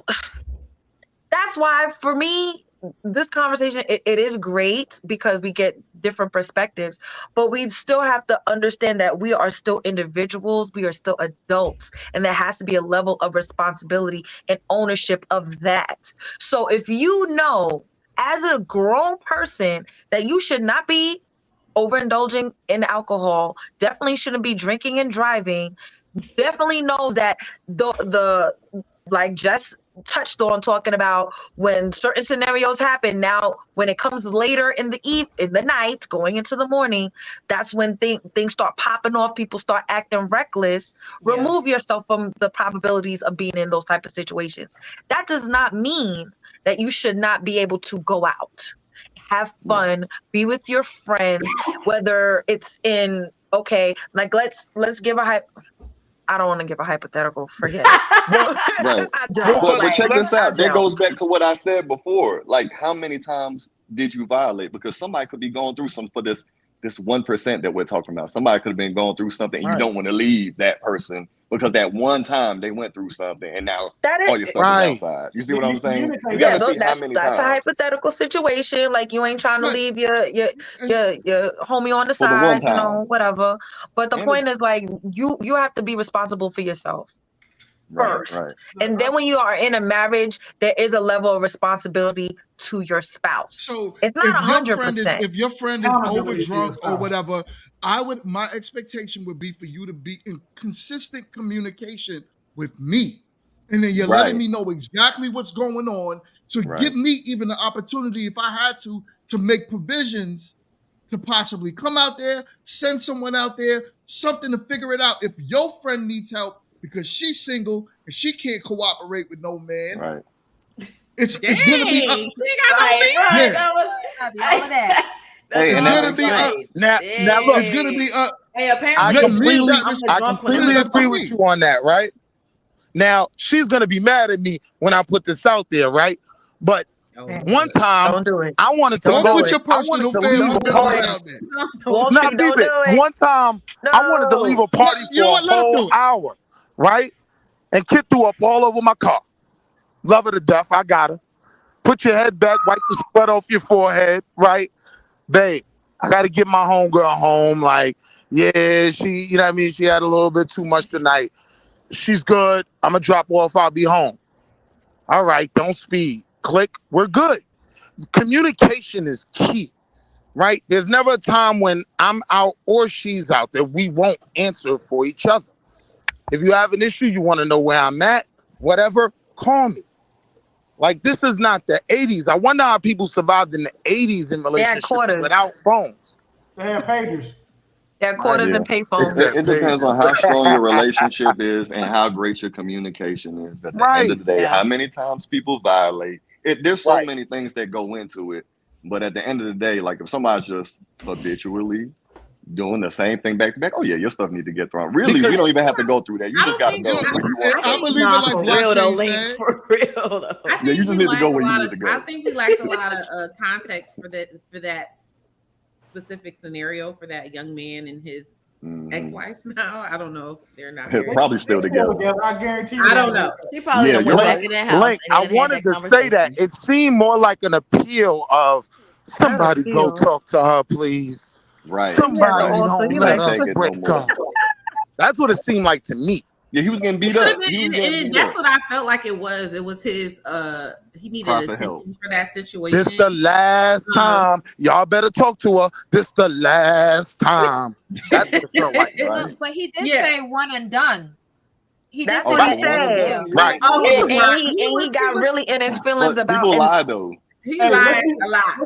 Speaker 3: why for me, this conversation, it is great because we get different perspectives, but we still have to understand that we are still individuals, we are still adults, and there has to be a level of responsibility and ownership of that. So if you know as a grown person that you should not be overindulging in alcohol, definitely shouldn't be drinking and driving, definitely knows that the like Jess touched on talking about when certain scenarios happen. Now, when it comes later in the night, going into the morning, that's when things start popping off. People start acting reckless. Yeah. Remove yourself from the probabilities of being in those type of situations. That does not mean that you should not be able to go out, have fun, be with your friends, whether it's in like let's give I don't want to give a hypothetical. Forget it.
Speaker 10: Right. But check this out. That goes back to what I said before. Like, how many times did you violate? Because somebody could be going through something for this 1% that we're talking about. Somebody could have been going through something and you don't want to leave that person because that one time they went through something and now all your stuff is outside. You see what I'm saying? You gotta see how many times.
Speaker 3: That's a hypothetical situation. Like you ain't trying to leave your homie on the side, whatever. But the point is like you have to be responsible for yourself first. Right. And then when you are in a marriage, there is a level of responsibility to your spouse.
Speaker 1: So
Speaker 3: it's not 100%.
Speaker 1: If your friend is over drunk or whatever, my expectation would be for you to be in consistent communication with me. And then you're letting me know exactly what's going on to give me even the opportunity, if I had to make provisions to possibly come out there, send someone out there, something to figure it out. If your friend needs help, because she's single and she can't cooperate with no man.
Speaker 10: Right.
Speaker 1: It's gonna be up.
Speaker 8: Now look,
Speaker 1: it's gonna be up.
Speaker 2: Hey, apparently
Speaker 8: I completely agree with you on that, right? Now she's gonna be mad at me when I put this out there, right? But one time I wanted to go
Speaker 1: with your personal family out there.
Speaker 8: One time I wanted to leave a party for a whole hour. Right? And Kid threw up all over my car. Love her to death. I got her. Put your head back, wipe the sweat off your forehead, right? Babe, I got to get my homegirl home. Like, yeah, she, you know what I mean? She had a little bit too much tonight. She's good. I'm going to drop off. I'll be home. All right, don't speed. Click. We're good. Communication is key, right? There's never a time when I'm out or she's out that we won't answer for each other. If you have an issue, you want to know where I'm at, whatever, call me. Like, this is not the 80s. I wonder how people survived in the 80s in relationships without phones.
Speaker 9: They have pagers.
Speaker 3: They have quarters and payphones.
Speaker 10: It depends on how strong your relationship is and how great your communication is. At the end of the day, how many times people violate. There's so many things that go into it. But at the end of the day, like if somebody's just habitually doing the same thing back to back, oh yeah, your stuff need to get thrown. Really, you don't even have to go through that. You just got to know where you want.
Speaker 1: I believe it like blockchain.
Speaker 2: For real though.
Speaker 10: Yeah, you just need to go where you need to go.
Speaker 6: I think we lacked a lot of context for that specific scenario for that young man and his ex-wife. Now I don't know if they're not married.
Speaker 10: Probably still together.
Speaker 9: I guarantee you.
Speaker 6: I don't know.
Speaker 2: He probably went back in that house.
Speaker 8: Link, I wanted to say that. It seemed more like an appeal of somebody go talk to her, please.
Speaker 10: Right.
Speaker 8: Somebody don't let us break up. That's what it seemed like to me.
Speaker 10: Yeah, he was getting beat up.
Speaker 6: And that's what I felt like it was. It was his he needed attention for that situation.
Speaker 8: This the last time. Y'all better talk to her. This the last time. That's what it felt like. Right?
Speaker 4: But he did say one and done. He did
Speaker 3: That's
Speaker 4: say
Speaker 3: what he
Speaker 4: that.
Speaker 3: said.
Speaker 8: Right.
Speaker 3: Oh, and he got really in his feelings about
Speaker 10: people lie though.
Speaker 6: He lied a lot.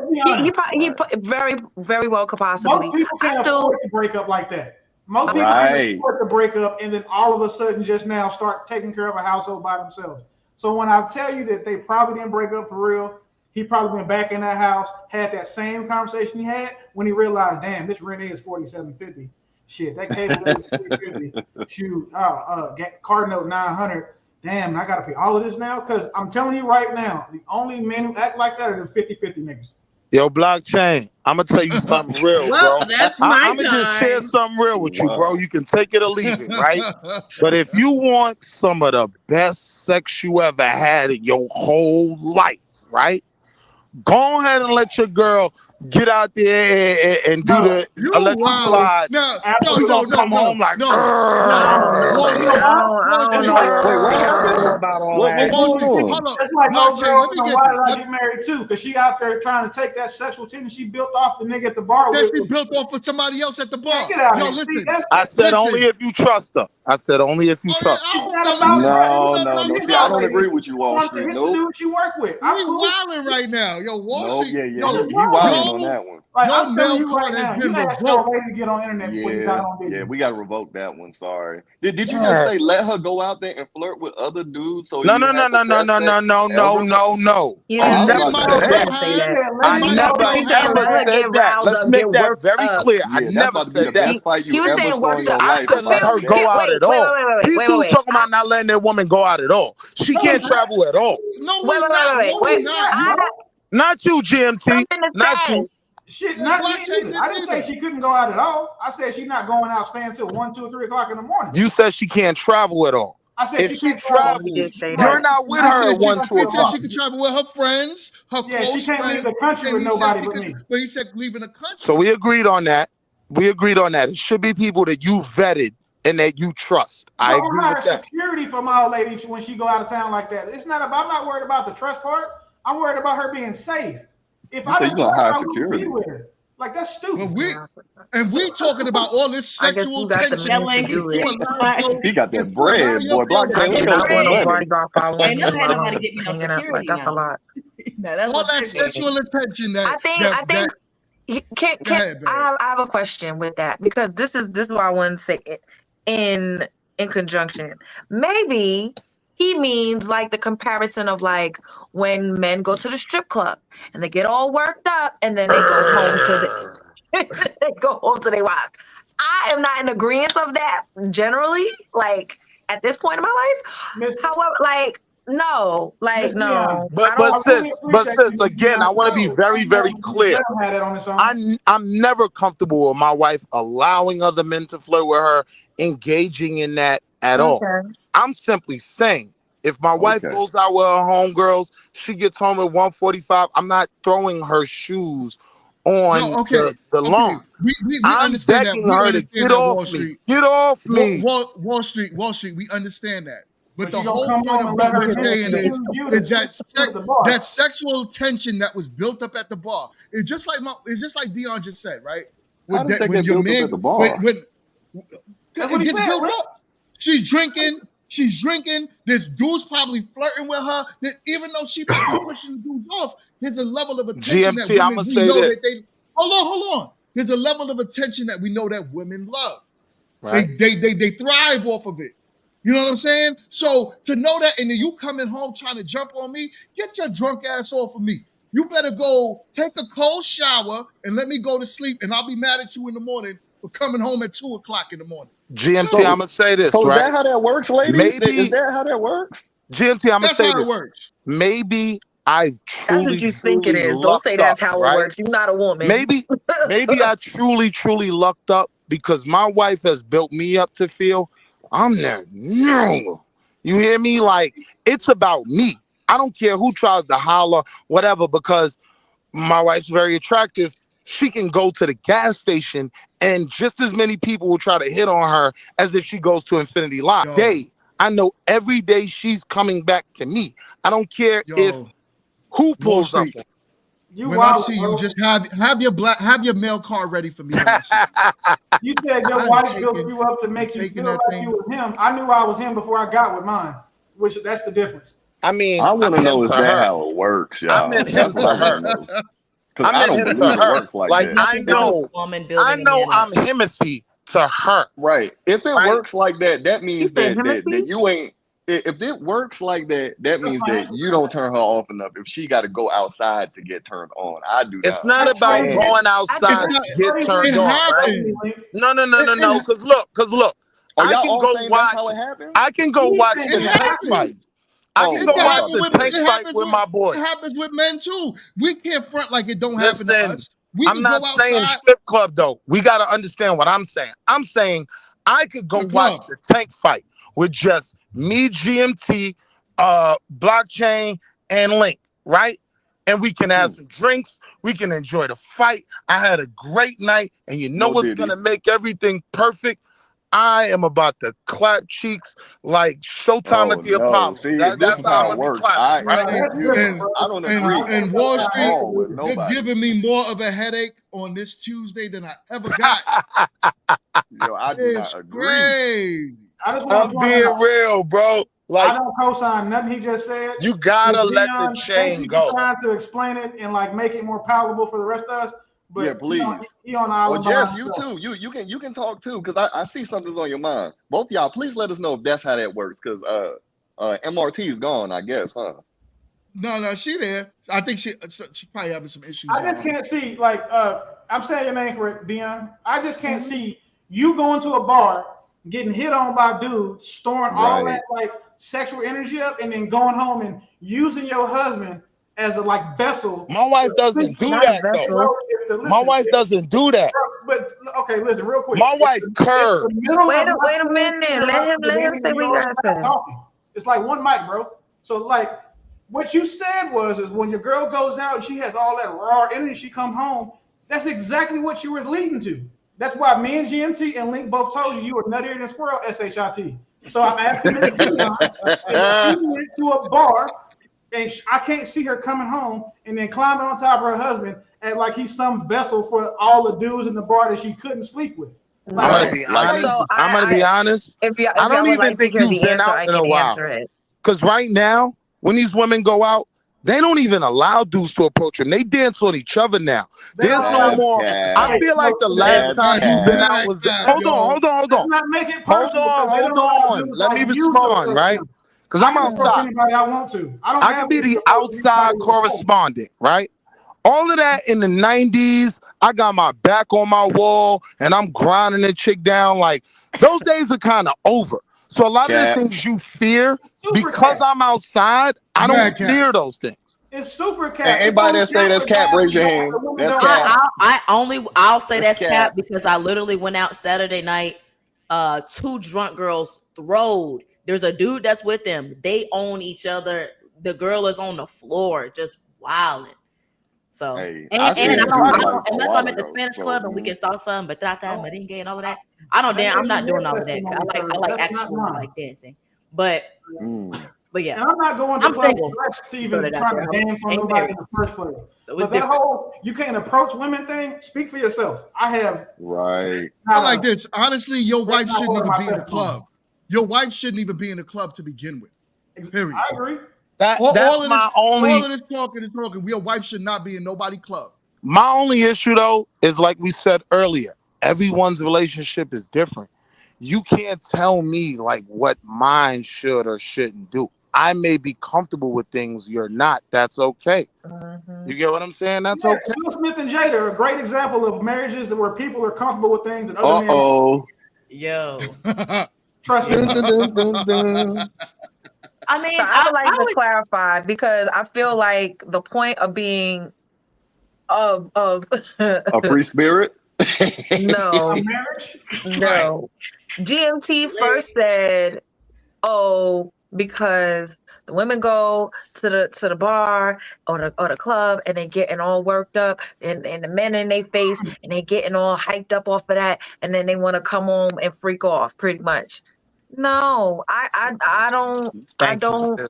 Speaker 3: He very, very well could possibly.
Speaker 9: Most people can't afford to break up like that. Most people can't afford to break up and then all of a sudden just now start taking care of a household by themselves. So when I tell you that they probably didn't break up for real, he probably went back in that house, had that same conversation he had when he realized, damn, this rent is $4,750. Shit, that cable is $350. Shoot, card note $900. Damn, I gotta pay all of this now? Because I'm telling you right now, the only men who act like that are the 50-50 niggas.
Speaker 8: Yo, blockchain, I'm gonna tell you something real,
Speaker 6: well,
Speaker 8: bro.
Speaker 6: That's
Speaker 8: I'm gonna just share something real with you, bro. You can take it or leave it, right? But if you want some of the best sex you ever had in your whole life, right? Go ahead and let your girl get out there and do the electric slide.
Speaker 1: No,
Speaker 8: come home like,
Speaker 3: I don't know about all that.
Speaker 9: That's like no girl why did I get married too? Because she out there trying to take that sexual tension she built off the nigga at the bar.
Speaker 1: That she built off with somebody else at the bar. Yo, listen.
Speaker 8: I said only if you trust her. I said only if you trust her.
Speaker 10: No. See, I don't agree with you, Wall Street.
Speaker 9: No. See what you work with.
Speaker 1: I'm wilding right now. Yo, Wall Street.
Speaker 10: He wilding on that one.
Speaker 9: Like, I'm telling you right now, you asked your lady to get on internet before you got on video.
Speaker 10: Yeah, we got to revoke that one. Sorry. Did you just say let her go out there and flirt with other dudes? So
Speaker 8: No.
Speaker 10: I never
Speaker 8: said that. Let's make that very clear. I never said that. I said let her go out at all. These dudes talking about not letting that woman go out at all. She can't travel at all.
Speaker 1: No,
Speaker 3: wait.
Speaker 8: Not you, GMT. Not you.
Speaker 9: Shit, not me either. I didn't say she couldn't go out at all. I said she's not going out staying till 1, 2, 3 o'clock in the morning.
Speaker 8: You said she can't travel at all.
Speaker 9: I said
Speaker 8: if she travels, you're not with her at 1, 2 o'clock.
Speaker 1: She can travel with her friends, her close friends.
Speaker 9: She can't leave the country with nobody but me.
Speaker 1: But he said leaving the country.
Speaker 8: So we agreed on that. It should be people that you vetted and that you trust. I agree with that.
Speaker 9: Security for my old lady when she go out of town like that. It's not about. I'm not worried about the trust part. I'm worried about her being safe. If I didn't trust her, I wouldn't be with her. Like, that's stupid.
Speaker 1: We talking about all this sexual tension.
Speaker 10: He got that bread, boy. Blockchain.
Speaker 2: Ain't nobody get me no security now.
Speaker 3: That's a lot.
Speaker 1: All that sexual attention that
Speaker 3: I think I have a question with that, because this is what I want to say in conjunction. Maybe he means like the comparison of like when men go to the strip club and they get all worked up and then they go home to their wives. I am not in agreement of that generally, like at this point in my life. However, like no.
Speaker 8: But sis, again, I want to be very, very clear. I'm never comfortable with my wife allowing other men to flirt with her, engaging in that at all. I'm simply saying, if my wife goes out with her homegirls, she gets home at 1:45, I'm not throwing her shoes on the lawn.
Speaker 1: We
Speaker 8: I'm
Speaker 1: understand that.
Speaker 8: begging
Speaker 1: We
Speaker 8: her to
Speaker 1: understand
Speaker 8: get
Speaker 1: that,
Speaker 8: off
Speaker 1: Wall
Speaker 8: me.
Speaker 1: Street.
Speaker 8: Get off me.
Speaker 1: Wall Street. We understand that. But the
Speaker 9: you gonna
Speaker 1: whole
Speaker 9: come
Speaker 1: point
Speaker 9: home
Speaker 1: of
Speaker 9: and
Speaker 1: what
Speaker 9: let
Speaker 1: we're
Speaker 9: her
Speaker 1: saying
Speaker 9: accuse you to
Speaker 1: is that
Speaker 9: sleep at the bar.
Speaker 1: that sexual tension that was built up at the bar. It's just like Dion just said, right?
Speaker 10: How does that get built up at the bar?
Speaker 9: That's what
Speaker 1: it
Speaker 9: he
Speaker 1: gets
Speaker 9: said,
Speaker 1: built
Speaker 9: right?
Speaker 1: up. She's drinking. This dude's probably flirting with her. Even though she might be pushing the dudes off, there's a level of attention that
Speaker 8: GMT, I'm
Speaker 1: women
Speaker 8: gonna
Speaker 1: we
Speaker 8: say
Speaker 1: know
Speaker 8: this.
Speaker 1: that they hold on. There's a level of attention that we know that women love.
Speaker 8: Right.
Speaker 1: They thrive off of it. You know what I'm saying? So to know that, and then you coming home trying to jump on me, get your drunk ass off of me. You better go take a cold shower and let me go to sleep, and I'll be mad at you in the morning for coming home at 2:00 in the morning.
Speaker 8: GMT, I'm gonna say this,
Speaker 10: so
Speaker 8: right?
Speaker 10: is that how that works, ladies? Is that how that works?
Speaker 8: GMT, I'm gonna say
Speaker 1: how
Speaker 8: this.
Speaker 1: It works.
Speaker 8: Maybe I've
Speaker 3: That's
Speaker 8: truly,
Speaker 3: what you think it
Speaker 8: truly
Speaker 3: is. Don't say
Speaker 8: lucked
Speaker 3: that's
Speaker 8: up,
Speaker 3: how
Speaker 8: right?
Speaker 3: it works. You're not a woman.
Speaker 8: Maybe I truly lucked up because my wife has built me up to feel I'm there. No. You hear me? Like, it's about me. I don't care who tries to holler, whatever, because my wife's very attractive. She can go to the gas station and just as many people will try to hit on her as if she goes to Infinity Lot. I know every day she's coming back to me. I don't care if who pulls up.
Speaker 1: When I see you, just have your mail card ready for me. When I see
Speaker 9: you said your wife built you up to make you feel like you were him. I knew I was him before I got with mine, which that's the difference.
Speaker 8: I mean,
Speaker 10: I want to know is that how it works, y'all?
Speaker 8: I meant him
Speaker 10: That's what I
Speaker 8: to her.
Speaker 10: want to know. Because I don't believe it works like that.
Speaker 8: I know I'm Himothy to her.
Speaker 10: Right. If it works like that, that means that you ain't. If it works like that, that means that you don't turn her off enough. If she got to go outside to get turned on, I do that.
Speaker 8: It's not about going outside to get turned on, right? No. Because look. I can go watch. I can go watch the tank fight. I can go watch the tank fight with my boys.
Speaker 1: It happens with men too. We can't front like it don't happen to us.
Speaker 8: I'm not saying strip club though. We got to understand what I'm saying. I'm saying I could go watch the tank fight with just me, GMT, Blockchain, and Link, right? And we can have some drinks. We can enjoy the fight. I had a great night, and you know what's gonna make everything perfect? I am about to clap cheeks like Showtime at the Apollo.
Speaker 10: See,
Speaker 8: that's how I'm gonna be clapping, right?
Speaker 10: I don't agree.
Speaker 1: And Wall Street, you're giving me more of a headache on this Tuesday than I ever got.
Speaker 10: Yo, I do not agree.
Speaker 1: Crazy.
Speaker 8: I'm being real, bro. Like,
Speaker 9: I don't co-sign nothing he just said.
Speaker 8: You gotta let the chain go.
Speaker 9: Trying to explain it and like make it more palatable for the rest of us. But
Speaker 10: yeah, please.
Speaker 9: He on our
Speaker 10: Jess, you too. You can talk too, because I see something's on your mind. Both y'all, please let us know if that's how that works. Because MRT is gone, I guess, huh?
Speaker 1: No, she there. I think she probably having some issues.
Speaker 9: I just can't see, like, I'm saying your name correct, Dion. I just can't see you going to a bar, getting hit on by dudes, storing all that like sexual energy up, and then going home and using your husband as a like vessel.
Speaker 8: My wife doesn't do that though. My wife doesn't do that.
Speaker 9: But okay, listen, real quick.
Speaker 8: My wife curved.
Speaker 3: Wait a minute. Let him say what you gotta say.
Speaker 9: It's like one mic, bro. So like what you said is when your girl goes out and she has all that raw energy, she come home. That's exactly what you were leading to. That's why me and GMT and Link both told you were nuttier than a squirrel, SHIT. So I'm asking you if she went to a bar and I can't see her coming home and then climbing on top of her husband and like he's some vessel for all the dudes in the bar that she couldn't sleep with.
Speaker 8: I'm gonna be honest. I'm gonna be honest. I don't even think you've been out in a while. Because right now, when these women go out, they don't even allow dudes to approach them. They dance on each other now. There's no more. I feel like the last time you've been out was hold on. Let me respond, right? Because I'm outside. I can be the outside correspondent, right? All of that in the 90s, I got my back on my wall and I'm grinding a chick down. Like, those days are kind of over. So a lot of the things you fear, because I'm outside, I don't fear those things.
Speaker 9: It's super cap.
Speaker 10: Anybody that say that's cap, raise your hand. That's cap.
Speaker 2: I'll say that's cap because I literally went out Saturday night. 2 drunk girls throwed. There's a dude that's with them. They own each other. The girl is on the floor, just wilding. So
Speaker 10: Hey,
Speaker 2: and
Speaker 10: I
Speaker 2: I
Speaker 10: said
Speaker 2: don't,
Speaker 10: Jew
Speaker 2: I
Speaker 10: like
Speaker 2: don't
Speaker 10: a
Speaker 2: unless
Speaker 10: while
Speaker 2: I'm at the
Speaker 10: ago.
Speaker 2: Spanish
Speaker 10: So
Speaker 2: club and we can salsa and bachata and
Speaker 9: Oh,
Speaker 2: merengue and all of that. I don't
Speaker 9: that may
Speaker 2: I'm
Speaker 9: be
Speaker 2: not
Speaker 9: your
Speaker 2: doing all of that. I
Speaker 9: testimony, sir,
Speaker 2: like
Speaker 9: but that's not
Speaker 2: actual I
Speaker 9: mine.
Speaker 2: like dancing. But
Speaker 10: mm.
Speaker 2: yeah,
Speaker 9: And I'm not going to
Speaker 2: I'm
Speaker 9: clubs
Speaker 2: single.
Speaker 9: dressed to
Speaker 2: To throw
Speaker 9: even
Speaker 2: that out
Speaker 9: try
Speaker 2: there,
Speaker 9: to
Speaker 2: I
Speaker 9: dance on
Speaker 2: ain't
Speaker 9: nobody
Speaker 2: married,
Speaker 9: in the first place.
Speaker 2: so it's
Speaker 9: But that
Speaker 2: different.
Speaker 9: whole you can't approach women thing, speak for yourself. I have
Speaker 10: Right.
Speaker 1: But
Speaker 9: not
Speaker 1: like
Speaker 9: a,
Speaker 1: this, honestly, your
Speaker 9: that's
Speaker 1: wife
Speaker 9: not
Speaker 1: shouldn't
Speaker 9: part of
Speaker 1: even
Speaker 9: my
Speaker 1: be in the
Speaker 9: testimony.
Speaker 1: club. Your wife shouldn't even be in the club to begin with. Period.
Speaker 9: I agree.
Speaker 1: All
Speaker 8: That's
Speaker 1: of
Speaker 8: my
Speaker 1: this,
Speaker 8: only
Speaker 1: all of this talking is talking. Your wife should not be in nobody club.
Speaker 8: my only issue though is like we said earlier, everyone's relationship is different. You can't tell me like what mine should or shouldn't do. I may be comfortable with things you're not. That's okay. You get what I'm saying? That's
Speaker 9: Yeah,
Speaker 8: okay.
Speaker 9: Will Smith and Jada are a great example of marriages where people are comfortable with things that other men.
Speaker 10: Uh-oh.
Speaker 2: Yo,
Speaker 9: Trust
Speaker 10: Dun,
Speaker 9: me.
Speaker 10: dun, dun, dun, dun.
Speaker 2: I
Speaker 3: So
Speaker 2: mean,
Speaker 3: I would like
Speaker 2: I
Speaker 3: to
Speaker 2: would.
Speaker 3: clarify because I feel like the point of being of
Speaker 10: A free spirit?
Speaker 3: no,
Speaker 9: A marriage?
Speaker 3: no. GMT first said, "Oh, because the women go to the bar or the club and they getting all worked up and the men in their face and they getting all hyped up off of that and then they want to come home and freak off pretty much." No, I
Speaker 8: Thank you, sis.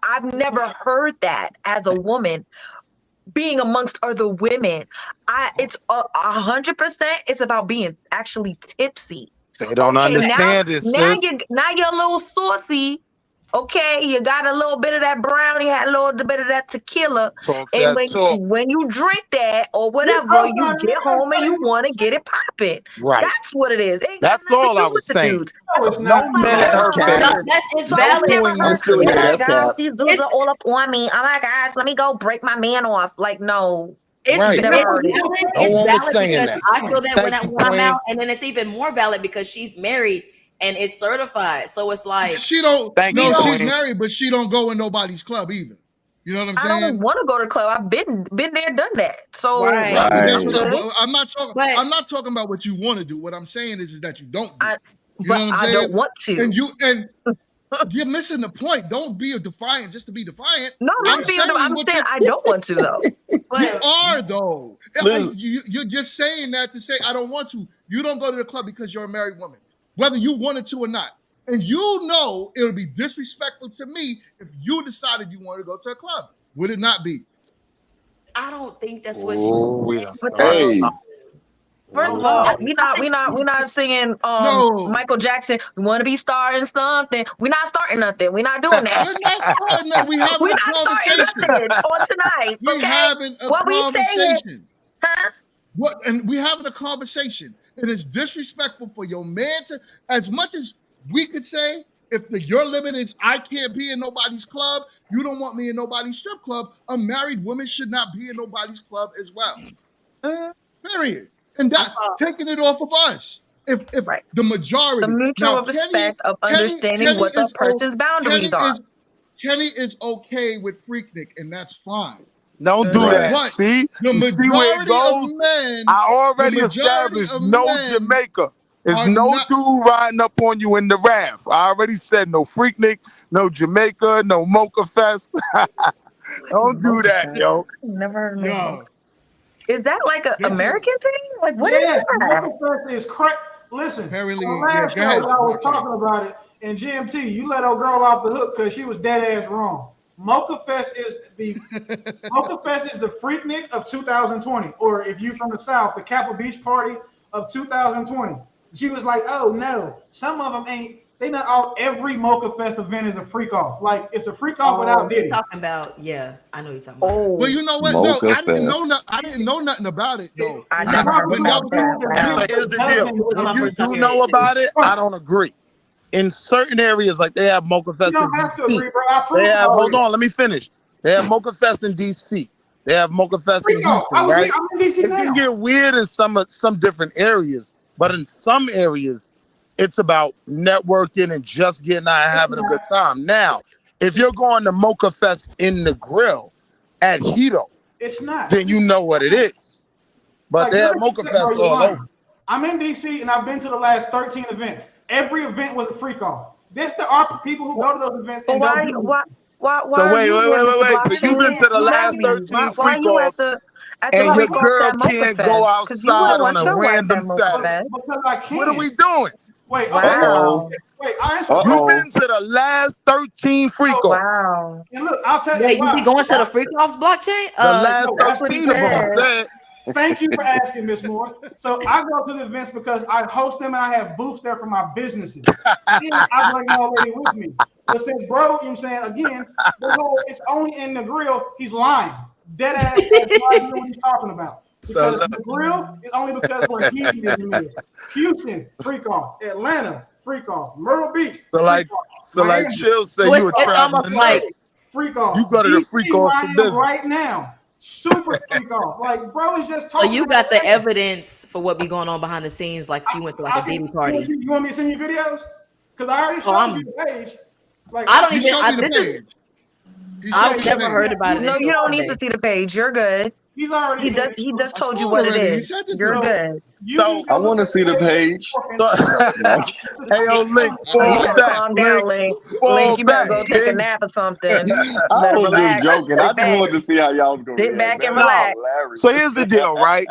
Speaker 3: I've never heard that as a woman being amongst other women. It's 100%. It's about being actually tipsy.
Speaker 8: They don't
Speaker 3: Okay,
Speaker 8: understand it, sis.
Speaker 3: now you're a little saucy. Okay, you got a little bit of that brown, you had a little bit of that tequila,
Speaker 8: Talk
Speaker 3: and
Speaker 8: that talk.
Speaker 3: when you drink that or
Speaker 9: You
Speaker 3: whatever, you
Speaker 9: co-signing
Speaker 3: get
Speaker 9: it.
Speaker 3: home and you want to get it popping.
Speaker 8: Right.
Speaker 3: That's what it is. It ain't got
Speaker 8: That's
Speaker 3: nothing to
Speaker 8: all I
Speaker 3: do
Speaker 8: was
Speaker 3: with the
Speaker 8: saying.
Speaker 3: dudes.
Speaker 9: No,
Speaker 3: That's
Speaker 9: it's
Speaker 3: all
Speaker 8: No
Speaker 9: not.
Speaker 3: I've
Speaker 8: men in
Speaker 10: That's
Speaker 8: her
Speaker 3: ever
Speaker 10: cap.
Speaker 2: No,
Speaker 3: heard.
Speaker 8: face.
Speaker 2: it's
Speaker 3: So I've
Speaker 2: valid.
Speaker 3: never
Speaker 8: Doing
Speaker 3: heard
Speaker 8: this
Speaker 10: Miss
Speaker 8: to
Speaker 3: people
Speaker 10: Julia,
Speaker 3: be
Speaker 8: women.
Speaker 3: like,
Speaker 10: that's
Speaker 3: "Oh,
Speaker 10: cap.
Speaker 3: these dudes
Speaker 2: It's
Speaker 3: are all up on me. Oh my gosh, let me go break my man off." Like, no,
Speaker 8: Right.
Speaker 3: never heard it.
Speaker 2: valid.
Speaker 8: No
Speaker 2: It's
Speaker 8: one was
Speaker 2: valid
Speaker 8: saying
Speaker 2: because
Speaker 8: that.
Speaker 2: I feel that
Speaker 8: Thank you,
Speaker 2: when I'm
Speaker 8: Queen.
Speaker 2: out, and then it's even more valid because she's married and it's certified. So it's like
Speaker 1: She don't.
Speaker 8: Thank
Speaker 1: No,
Speaker 8: you,
Speaker 1: she's
Speaker 8: Queen.
Speaker 1: married, but she don't go in nobody's club either. You know what I'm
Speaker 3: I don't
Speaker 1: saying?
Speaker 3: want to go to the club. I've been there, done that. So
Speaker 2: Right.
Speaker 1: Right, but that's
Speaker 3: I'm
Speaker 1: what
Speaker 10: Right.
Speaker 3: good.
Speaker 1: I'm not talking.
Speaker 2: But
Speaker 1: I'm not talking about what you want to do. What I'm saying is that you don't do.
Speaker 3: I
Speaker 1: You know
Speaker 3: but
Speaker 1: what I'm
Speaker 3: I
Speaker 1: saying?
Speaker 3: don't want
Speaker 1: And
Speaker 3: to.
Speaker 1: you're missing the point. Don't be a defiant just to be defiant.
Speaker 3: No, I'm
Speaker 1: I'm
Speaker 3: not being.
Speaker 1: saying
Speaker 3: I'm
Speaker 1: what
Speaker 3: saying I don't want to though.
Speaker 1: you
Speaker 2: but
Speaker 1: are though.
Speaker 10: Listen,
Speaker 1: You're just saying that to say I don't want to. You don't go to the club because you're a married woman, whether you wanted to or not. And you know it would be disrespectful to me if you decided you wanted to go to a club. Would it not be?
Speaker 2: I don't think that's what she
Speaker 8: Oh, we done
Speaker 3: But
Speaker 8: started.
Speaker 3: that's
Speaker 10: hey,
Speaker 3: first
Speaker 2: I
Speaker 3: of
Speaker 2: don't know.
Speaker 3: all,
Speaker 2: I
Speaker 3: we're not singing
Speaker 1: No,
Speaker 3: Michael Jackson. We want to be starting something. We're not starting nothing. We're not doing that.
Speaker 1: we're not starting that. We're having
Speaker 3: We're
Speaker 1: a
Speaker 3: not starting
Speaker 1: conversation.
Speaker 3: nothing on tonight.
Speaker 1: We're
Speaker 3: Okay,
Speaker 1: having a
Speaker 3: what we saying?
Speaker 1: conversation.
Speaker 3: Huh?
Speaker 1: What and we having a conversation. It is disrespectful for your man to, as much as we could say, if your limit is I can't be in nobody's club, you don't want me in nobody's strip club. A married woman should not be in nobody's club as well.
Speaker 3: Mm,
Speaker 1: Period. And
Speaker 2: I
Speaker 1: that
Speaker 2: saw
Speaker 1: taking it off of us. If
Speaker 3: right.
Speaker 1: the
Speaker 3: The
Speaker 1: majority
Speaker 3: mutual
Speaker 1: now,
Speaker 3: respect of understanding
Speaker 1: Kenny
Speaker 3: what the
Speaker 1: is
Speaker 3: person's
Speaker 1: Kenny
Speaker 3: boundaries are.
Speaker 1: is okay with Freaknik, and that's fine.
Speaker 8: Don't do
Speaker 3: Mhm.
Speaker 10: right.
Speaker 8: that.
Speaker 1: But
Speaker 8: See?
Speaker 1: the
Speaker 8: You see where it
Speaker 1: majority of
Speaker 8: goes?
Speaker 1: men,
Speaker 8: I
Speaker 1: the
Speaker 8: already
Speaker 1: majority
Speaker 8: established
Speaker 1: of
Speaker 8: no
Speaker 1: men
Speaker 8: Jamaica. There's
Speaker 1: are
Speaker 8: no
Speaker 1: not.
Speaker 8: dude riding up on you in the raft. I already said no Freaknik, no Jamaica, no Mocha Fest. Don't do
Speaker 3: Mocha
Speaker 8: that,
Speaker 3: Fest.
Speaker 8: yo.
Speaker 3: Never heard of no
Speaker 1: Yo,
Speaker 3: Is that like an
Speaker 1: this was
Speaker 3: American thing? Like what is
Speaker 9: Yes,
Speaker 3: that?
Speaker 9: Mocha Fest is crazy. Listen,
Speaker 1: apparently.
Speaker 9: on the
Speaker 1: Yeah,
Speaker 9: last
Speaker 1: go
Speaker 9: show,
Speaker 1: ahead,
Speaker 9: y'all was
Speaker 1: Marquez.
Speaker 9: talking about it, and GMT, you let old girl off the hook because she was dead ass wrong. Mocha Fest is the Freaknik of 2020, or if you from the South, the Capitol Beach Party of 2020. She was like, "Oh no, some of them ain't. They not all. Every Mocha Fest event is a freak off. Like it's a freak off
Speaker 2: Oh,
Speaker 9: without
Speaker 2: you're
Speaker 9: Diddy.
Speaker 2: talking about I know you're talking about.
Speaker 3: Oh,
Speaker 1: Well, you know what? No,
Speaker 10: Mocha
Speaker 1: I didn't know.
Speaker 10: Fest.
Speaker 1: I didn't know nothing about it though.
Speaker 3: I
Speaker 9: You
Speaker 3: never heard
Speaker 9: talking
Speaker 1: When
Speaker 9: to a
Speaker 3: about
Speaker 1: y'all,
Speaker 3: that.
Speaker 9: dude that
Speaker 3: Wow.
Speaker 8: But here's the deal.
Speaker 2: It was
Speaker 8: What
Speaker 2: my
Speaker 8: you
Speaker 2: first time
Speaker 8: do
Speaker 2: hearing
Speaker 8: know
Speaker 2: it too.
Speaker 8: about it, I don't agree. In certain areas, like they have Mocha
Speaker 9: You
Speaker 8: Fest in
Speaker 9: don't have to
Speaker 8: DC.
Speaker 9: agree, bro. I
Speaker 8: They
Speaker 9: proved it
Speaker 8: have, hold
Speaker 9: already.
Speaker 8: on, let me finish. They have Mocha Fest in DC. They have Mocha Fest in
Speaker 9: Freak off.
Speaker 8: Houston, right?
Speaker 9: I'm in DC
Speaker 8: It can
Speaker 9: now.
Speaker 8: get weird in some different areas, but in some areas, it's about networking and just getting out and having a good time. Now, if you're going to Mocha Fest in the grill at Hito,
Speaker 9: It's not.
Speaker 8: then you know what it is. But
Speaker 9: Like
Speaker 8: they
Speaker 9: you're
Speaker 8: have Mocha
Speaker 9: bro,
Speaker 8: Fest
Speaker 9: you're
Speaker 8: all
Speaker 9: lying.
Speaker 8: over.
Speaker 9: I'm in DC and I've been to the last 13 events. Every event was a freak off. There are people who go to those events
Speaker 3: But
Speaker 9: and don't do
Speaker 3: why
Speaker 8: So
Speaker 3: are
Speaker 8: wait.
Speaker 3: you there, Mr.
Speaker 8: So you've been
Speaker 3: Blockchain?
Speaker 8: to the
Speaker 3: You
Speaker 8: last
Speaker 3: happy?
Speaker 8: 13
Speaker 3: Why are
Speaker 8: freak
Speaker 3: you at
Speaker 8: offs.
Speaker 3: the I
Speaker 8: and
Speaker 3: think
Speaker 8: your
Speaker 3: freak off
Speaker 8: girl
Speaker 3: that mocha
Speaker 8: can't go
Speaker 3: fest because you
Speaker 8: outside
Speaker 3: wouldn't
Speaker 8: on
Speaker 3: want
Speaker 8: a
Speaker 3: your wife
Speaker 8: random
Speaker 3: at mocha
Speaker 8: Saturday.
Speaker 3: fest.
Speaker 9: Because I can.
Speaker 8: What are we doing?
Speaker 9: Wait, okay.
Speaker 3: Wow.
Speaker 9: Wait, I answered.
Speaker 8: You've been to the last 13 freak
Speaker 9: Oh,
Speaker 8: offs.
Speaker 3: Wow.
Speaker 9: And look, I'll tell
Speaker 2: Wait,
Speaker 9: you
Speaker 2: you
Speaker 9: why.
Speaker 2: be going to the freak offs blockchain?
Speaker 8: The last
Speaker 9: No, that's what
Speaker 8: 13 of them
Speaker 3: said.
Speaker 8: said.
Speaker 9: Thank you for asking, Miss Moore. So I go to the events because I host them and I have booths there for my businesses. And I bring my old lady with me. But since bro, you know what I'm saying, again, the whole it's only in the grill, he's lying. Dead ass has no idea what he's talking about.
Speaker 8: So
Speaker 9: Because
Speaker 8: look,
Speaker 9: the grill is only because where hedonism is. Houston, freak off. Atlanta, freak off. Myrtle Beach,
Speaker 8: so like,
Speaker 9: freak off.
Speaker 8: so like
Speaker 9: Miami,
Speaker 8: Chill say,
Speaker 2: So
Speaker 8: you a
Speaker 2: it's almost
Speaker 8: traveling
Speaker 2: like
Speaker 8: nurse.
Speaker 9: freak off.
Speaker 8: You go to the
Speaker 9: DC,
Speaker 8: freak
Speaker 9: where
Speaker 8: offs
Speaker 9: I
Speaker 8: for
Speaker 9: am
Speaker 8: business.
Speaker 9: right now. Super freak off. Like, bro is just
Speaker 2: so
Speaker 9: talking.
Speaker 2: you
Speaker 9: about
Speaker 2: got the
Speaker 9: that.
Speaker 2: evidence for what be going on behind the scenes, like if you went to like a Diddy party.
Speaker 9: You want me to send you videos? Because I already showed you the page. Like,
Speaker 2: I don't
Speaker 1: He
Speaker 2: even.
Speaker 1: showed me the
Speaker 2: This is.
Speaker 1: page. He showed me
Speaker 2: I've
Speaker 1: the
Speaker 2: never
Speaker 1: page.
Speaker 2: heard about it
Speaker 3: No,
Speaker 2: until
Speaker 3: you don't need
Speaker 2: Sunday.
Speaker 3: to see the page. You're good.
Speaker 9: He's already said
Speaker 3: He just
Speaker 1: I
Speaker 3: told you
Speaker 1: saw
Speaker 3: what
Speaker 1: it
Speaker 3: it
Speaker 1: already. He
Speaker 3: is.
Speaker 1: sent it to
Speaker 3: You're
Speaker 1: me.
Speaker 3: good.
Speaker 9: You
Speaker 8: So
Speaker 9: just go
Speaker 10: I
Speaker 9: look
Speaker 10: want to
Speaker 9: at
Speaker 10: see the page.
Speaker 8: Hey yo, Link,
Speaker 3: You
Speaker 8: fall
Speaker 3: better
Speaker 8: back.
Speaker 3: calm down, Link.
Speaker 8: Fall
Speaker 3: Link, you better
Speaker 8: back,
Speaker 3: go take a
Speaker 8: King.
Speaker 3: nap or something. You
Speaker 10: I
Speaker 3: better
Speaker 10: was
Speaker 3: relax.
Speaker 10: just joking. I
Speaker 3: Sit
Speaker 10: just
Speaker 3: back.
Speaker 10: wanted to see how y'all was gonna
Speaker 3: Sit
Speaker 10: react.
Speaker 3: back and
Speaker 10: That was
Speaker 3: relax.
Speaker 10: hilarious.
Speaker 8: So here's the deal, right?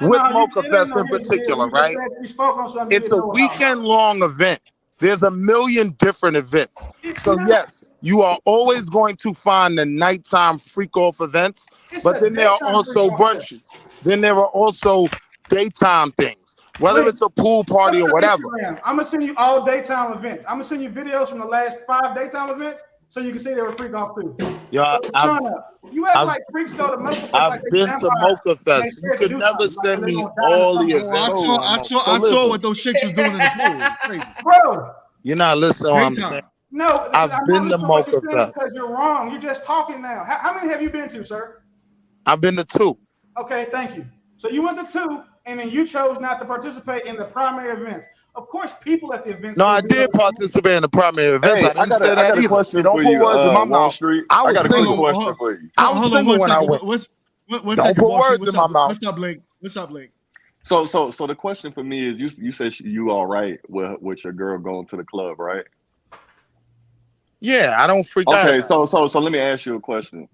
Speaker 8: With Mocha Fest in
Speaker 9: here's the deal.
Speaker 8: particular,
Speaker 9: You just
Speaker 8: right?
Speaker 9: said we spoke on something.
Speaker 8: It's a weekend-long event. There's a million different events. So yes, you are always going to find the nighttime freak-off events, but then there are also brunches. Then there are also daytime things, whether it's a pool party or whatever.
Speaker 9: I'm gonna send you all daytime events. I'm gonna send you videos from the last 5 daytime events, so you can see they were freak off too.
Speaker 8: Yeah,
Speaker 9: You act like freaks go to Mocha Fest.
Speaker 8: I've
Speaker 9: like
Speaker 8: been to Mocha Fest. You could never send me all the events.
Speaker 1: I saw what those chicks was doing in the pool. Crazy.
Speaker 9: Bro,
Speaker 8: You're not listening to what I'm saying.
Speaker 9: no,
Speaker 8: I've been to Mocha Fest.
Speaker 9: because you're wrong. You're just talking now. How many have you been to, sir?
Speaker 8: I've been to 2.
Speaker 9: Okay, thank you. So you went to 2, and then you chose not to participate in the primary events. Of course, people at the events.
Speaker 8: No, I did participate in the primary events.
Speaker 10: Hey,
Speaker 8: I didn't
Speaker 10: got
Speaker 8: say
Speaker 10: a
Speaker 8: that either.
Speaker 10: question
Speaker 8: Don't
Speaker 10: for
Speaker 8: put
Speaker 10: you,
Speaker 8: words in my
Speaker 10: Wall
Speaker 8: mouth.
Speaker 10: Street.
Speaker 8: I was
Speaker 10: got a quick
Speaker 8: single.
Speaker 10: question for you.
Speaker 8: I was
Speaker 1: Hold on
Speaker 8: single
Speaker 1: one
Speaker 8: when I
Speaker 1: second.
Speaker 8: went.
Speaker 1: One
Speaker 8: Don't
Speaker 1: second,
Speaker 8: put
Speaker 1: boss.
Speaker 8: words in my mouth.
Speaker 1: What's up, Blake? What's up, Blake?
Speaker 10: So the question for me is, you said you all right with your girl going to the club, right?
Speaker 8: Yeah, I don't freak out.
Speaker 10: Okay, so let me ask you a question.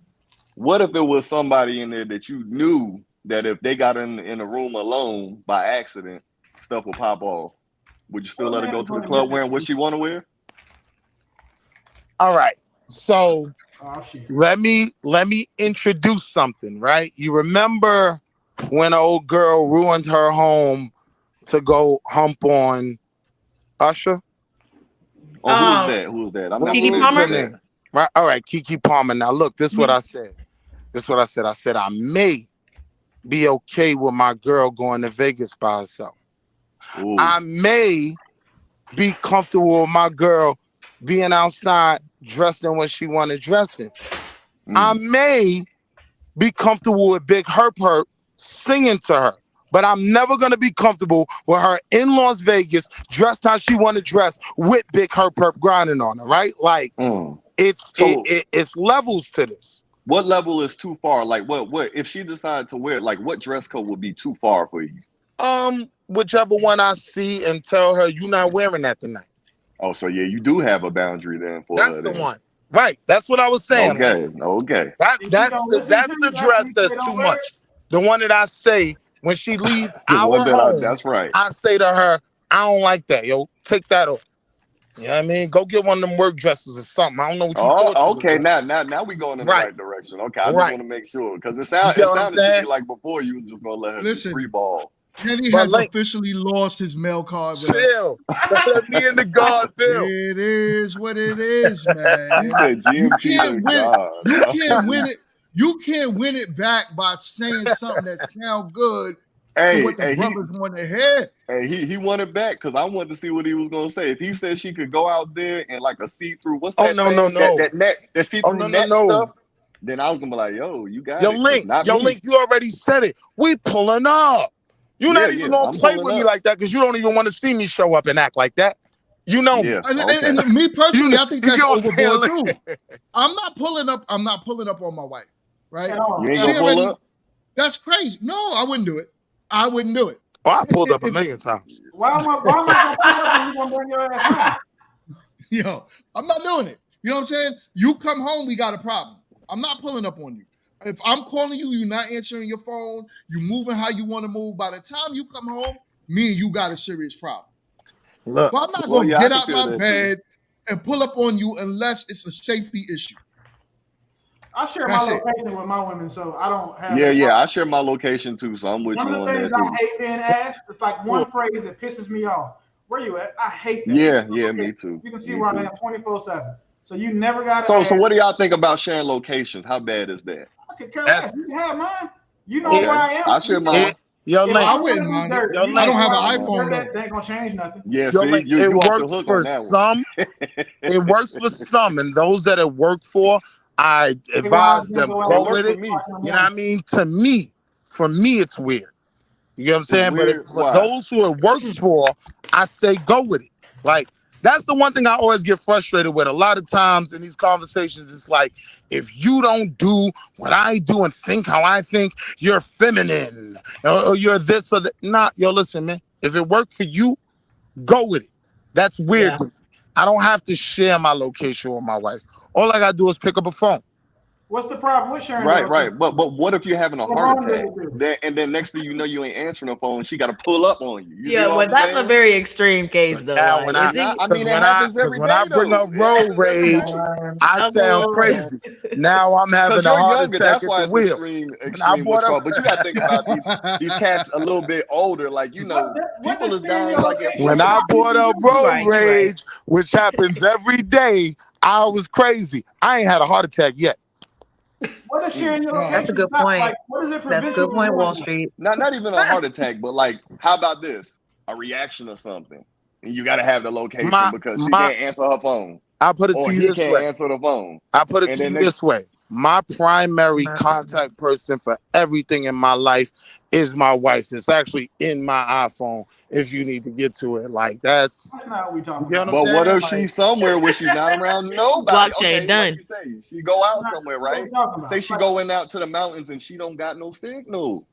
Speaker 10: What if it was somebody in there that you knew that if they got in a room alone by accident, stuff would pop off? Would you still let her go to the club wearing what she want to wear?
Speaker 8: All right. So let me introduce something, right? You remember when an old girl ruined her home to go hump on Usher?
Speaker 10: Oh, who is that? I'm not
Speaker 2: Keke Palmer?
Speaker 8: Right. All right, Keke Palmer. Now look, this is what I said. I said I may be okay with my girl going to Vegas by herself.
Speaker 10: Ooh.
Speaker 8: I may be comfortable with my girl being outside dressed in what she want to dress in. I may be comfortable with Big Herp singing to her, but I'm never going to be comfortable with her in Las Vegas dressed how she want to dress with Big Herp grinding on her, right? Like, it's levels to this.
Speaker 10: What level is too far? Like, what if she decided to wear, like, what dress code would be too far for you?
Speaker 8: Whichever one I see and tell her you're not wearing that tonight.
Speaker 10: Oh, so yeah, you do have a boundary then for
Speaker 8: her. That's the one. Right. That's what I was saying.
Speaker 10: Okay.
Speaker 8: That's the dress that's too much. The one that I say when she leaves our home.
Speaker 10: That's right.
Speaker 8: I say to her, I don't like that. Yo, take that off. You know what I mean? Go get one of them work dresses or something. I don't know what you thought.
Speaker 10: Okay, now we going in the right direction. Okay, I just want to make sure because it sounded to me like before you was just gonna let her free ball.
Speaker 1: Kenny has officially lost his mail card with
Speaker 8: us. Let me in the guard, Bill.
Speaker 1: It is what it is, man.
Speaker 10: He said
Speaker 1: you can't win it. You can't win it. You can't win it back by saying something that sounds good to what the brothers want to hear.
Speaker 10: Hey, he won it back because I wanted to see what he was gonna say. If he said she could go out there and like a see-through, what's that?
Speaker 8: No.
Speaker 10: That see-through net stuff. Then I was gonna be like, yo, you got it.
Speaker 8: Link, you already said it. We pulling up. You're not even gonna play with me like that because you don't even want to see me show up and act like that. You know me.
Speaker 1: And me personally, I think that's overboard too. I'm not pulling up on my wife, right?
Speaker 10: You ain't gonna pull up?
Speaker 1: That's crazy. No, I wouldn't do it.
Speaker 8: Oh, I pulled up a million times.
Speaker 9: Why am I gonna pull up and you gonna bring your ass home?
Speaker 1: Yo, I'm not doing it. You know what I'm saying? You come home, we got a problem. I'm not pulling up on you. If I'm calling you, you're not answering your phone, you're moving how you want to move. By the time you come home, me and you got a serious problem.
Speaker 8: Look,
Speaker 1: So I'm not
Speaker 10: Well,
Speaker 1: going to
Speaker 10: yeah, I
Speaker 1: get
Speaker 10: can
Speaker 1: out
Speaker 10: feel
Speaker 1: my
Speaker 10: that too.
Speaker 1: bed and pull up on you unless it's a safety issue.
Speaker 9: I share
Speaker 1: That's
Speaker 9: my
Speaker 1: it.
Speaker 9: location with my women, so I don't have
Speaker 10: Yeah,
Speaker 9: that
Speaker 10: yeah.
Speaker 9: problem.
Speaker 10: I share my location too, so I'm with
Speaker 9: One
Speaker 10: you
Speaker 9: of the
Speaker 10: on that
Speaker 9: things I
Speaker 10: too.
Speaker 9: hate being asked, it's like one phrase that pisses me off. Where you at? I hate that.
Speaker 10: Yeah, yeah, me too.
Speaker 9: You can see
Speaker 10: Me
Speaker 9: where
Speaker 10: too.
Speaker 9: I am 24/7. So you never got to
Speaker 10: So
Speaker 9: ask.
Speaker 10: what do y'all think about sharing locations? How bad is that?
Speaker 9: I could care less.
Speaker 8: That's
Speaker 9: You can have mine. You know
Speaker 10: Okay,
Speaker 9: where I am.
Speaker 10: I share
Speaker 9: You know
Speaker 10: mine.
Speaker 8: Yo,
Speaker 9: if
Speaker 1: Oh,
Speaker 8: Link.
Speaker 1: I
Speaker 9: I
Speaker 1: wouldn't
Speaker 9: want to
Speaker 1: mind
Speaker 9: do
Speaker 1: it.
Speaker 9: dirt,
Speaker 8: Yo,
Speaker 9: you
Speaker 1: I
Speaker 9: know
Speaker 1: don't
Speaker 8: Link.
Speaker 1: have
Speaker 9: where
Speaker 1: an
Speaker 9: I want to do
Speaker 1: iPhone
Speaker 9: dirt
Speaker 1: though.
Speaker 9: at, they ain't gonna change nothing.
Speaker 10: Yeah,
Speaker 8: Yo,
Speaker 10: see,
Speaker 8: Link.
Speaker 10: you
Speaker 8: It
Speaker 10: off the
Speaker 8: works
Speaker 10: hook
Speaker 8: for
Speaker 10: on that one.
Speaker 8: some. It works for some, and those that it worked for, I
Speaker 9: Okay, why I
Speaker 8: advise
Speaker 9: was gonna
Speaker 8: them
Speaker 9: go
Speaker 10: It
Speaker 9: out
Speaker 8: go
Speaker 10: worked
Speaker 8: with
Speaker 10: for
Speaker 8: it.
Speaker 10: me.
Speaker 8: You know what I mean? To me, for me, it's weird. You get what I'm
Speaker 10: It's
Speaker 8: saying? But
Speaker 10: weird.
Speaker 8: for
Speaker 10: Why?
Speaker 8: those who it works for, I say go with it. Like, that's the one thing I always get frustrated with. A lot of times in these conversations, it's like, if you don't do what I do and think how I think, you're feminine or you're this or that. Nah, yo, listen, man. If it worked for you, go with it. That's weird
Speaker 2: Yeah.
Speaker 8: to me. I don't have to share my location with my wife. All I gotta do is pick up a phone.
Speaker 9: What's the problem with sharing your
Speaker 10: Right,
Speaker 9: location?
Speaker 10: right. But what if you're having a
Speaker 9: What
Speaker 10: heart
Speaker 9: harm does
Speaker 10: attack?
Speaker 9: it do?
Speaker 10: And then next thing you know, you ain't answering the phone. She got to pull up on you. You see
Speaker 2: Yeah,
Speaker 10: what
Speaker 2: but
Speaker 10: I'm
Speaker 2: that's a
Speaker 10: saying?
Speaker 2: very extreme case though.
Speaker 8: Now
Speaker 2: Like,
Speaker 8: when
Speaker 2: is
Speaker 8: I
Speaker 2: he?
Speaker 10: I mean, it
Speaker 8: because
Speaker 10: happens every
Speaker 8: when I
Speaker 10: day
Speaker 8: bring
Speaker 10: though.
Speaker 8: up
Speaker 10: It
Speaker 8: road
Speaker 10: happens every
Speaker 8: rage,
Speaker 10: day.
Speaker 8: I
Speaker 2: Come
Speaker 8: sound
Speaker 2: on.
Speaker 8: crazy. Now I'm having
Speaker 10: Because
Speaker 8: a
Speaker 10: you're
Speaker 8: heart
Speaker 10: younger.
Speaker 8: attack
Speaker 10: That's
Speaker 8: at
Speaker 10: why
Speaker 8: the
Speaker 10: it's
Speaker 8: wheel. When I
Speaker 10: extreme what
Speaker 8: bought
Speaker 10: you
Speaker 8: up
Speaker 10: call. But you got to think about these cats a little bit older. Like
Speaker 9: What
Speaker 10: people
Speaker 9: does
Speaker 10: is
Speaker 9: sharing
Speaker 10: dying
Speaker 9: your
Speaker 10: like at
Speaker 9: location
Speaker 8: when
Speaker 10: 40.
Speaker 8: I
Speaker 9: stop
Speaker 8: bought
Speaker 9: people
Speaker 8: up
Speaker 9: doing?
Speaker 2: You're
Speaker 8: road
Speaker 2: right. You're right.
Speaker 8: rage, which happens every day, I was crazy. I ain't had a heart attack yet.
Speaker 9: What does sharing your
Speaker 1: No.
Speaker 3: That's a
Speaker 9: location
Speaker 3: good
Speaker 9: stop?
Speaker 3: point.
Speaker 9: Like, what does it
Speaker 3: That's a
Speaker 9: prevent you
Speaker 3: good
Speaker 9: from
Speaker 3: point, Wall
Speaker 9: doing?
Speaker 3: Street.
Speaker 10: Not even a heart attack, but like, how about this? A reaction or something. And you got to have the location
Speaker 8: My
Speaker 10: because she
Speaker 8: my
Speaker 10: can't answer her phone
Speaker 8: I put it
Speaker 10: or
Speaker 8: to you
Speaker 10: he
Speaker 8: this
Speaker 10: can't
Speaker 8: way.
Speaker 10: answer the phone.
Speaker 8: I put it
Speaker 10: And
Speaker 8: to
Speaker 10: then
Speaker 8: you
Speaker 10: next,
Speaker 8: this way. My primary
Speaker 3: Not
Speaker 8: contact person for everything in my life is my wife. It's actually in my iPhone if you need to get to it. Like that's
Speaker 9: That's not what we
Speaker 8: you
Speaker 9: talking
Speaker 8: get what
Speaker 9: about.
Speaker 8: I'm
Speaker 10: but what
Speaker 8: saying?
Speaker 10: if
Speaker 8: Like
Speaker 10: she's somewhere where she's not around nobody?
Speaker 2: Blockchain
Speaker 10: Okay, like
Speaker 2: done.
Speaker 10: you say, she go out
Speaker 9: That's
Speaker 10: somewhere,
Speaker 9: not what
Speaker 10: right?
Speaker 9: we talking
Speaker 10: Say
Speaker 9: about.
Speaker 10: she
Speaker 9: Like,
Speaker 10: going out to the mountains and she don't got no signal.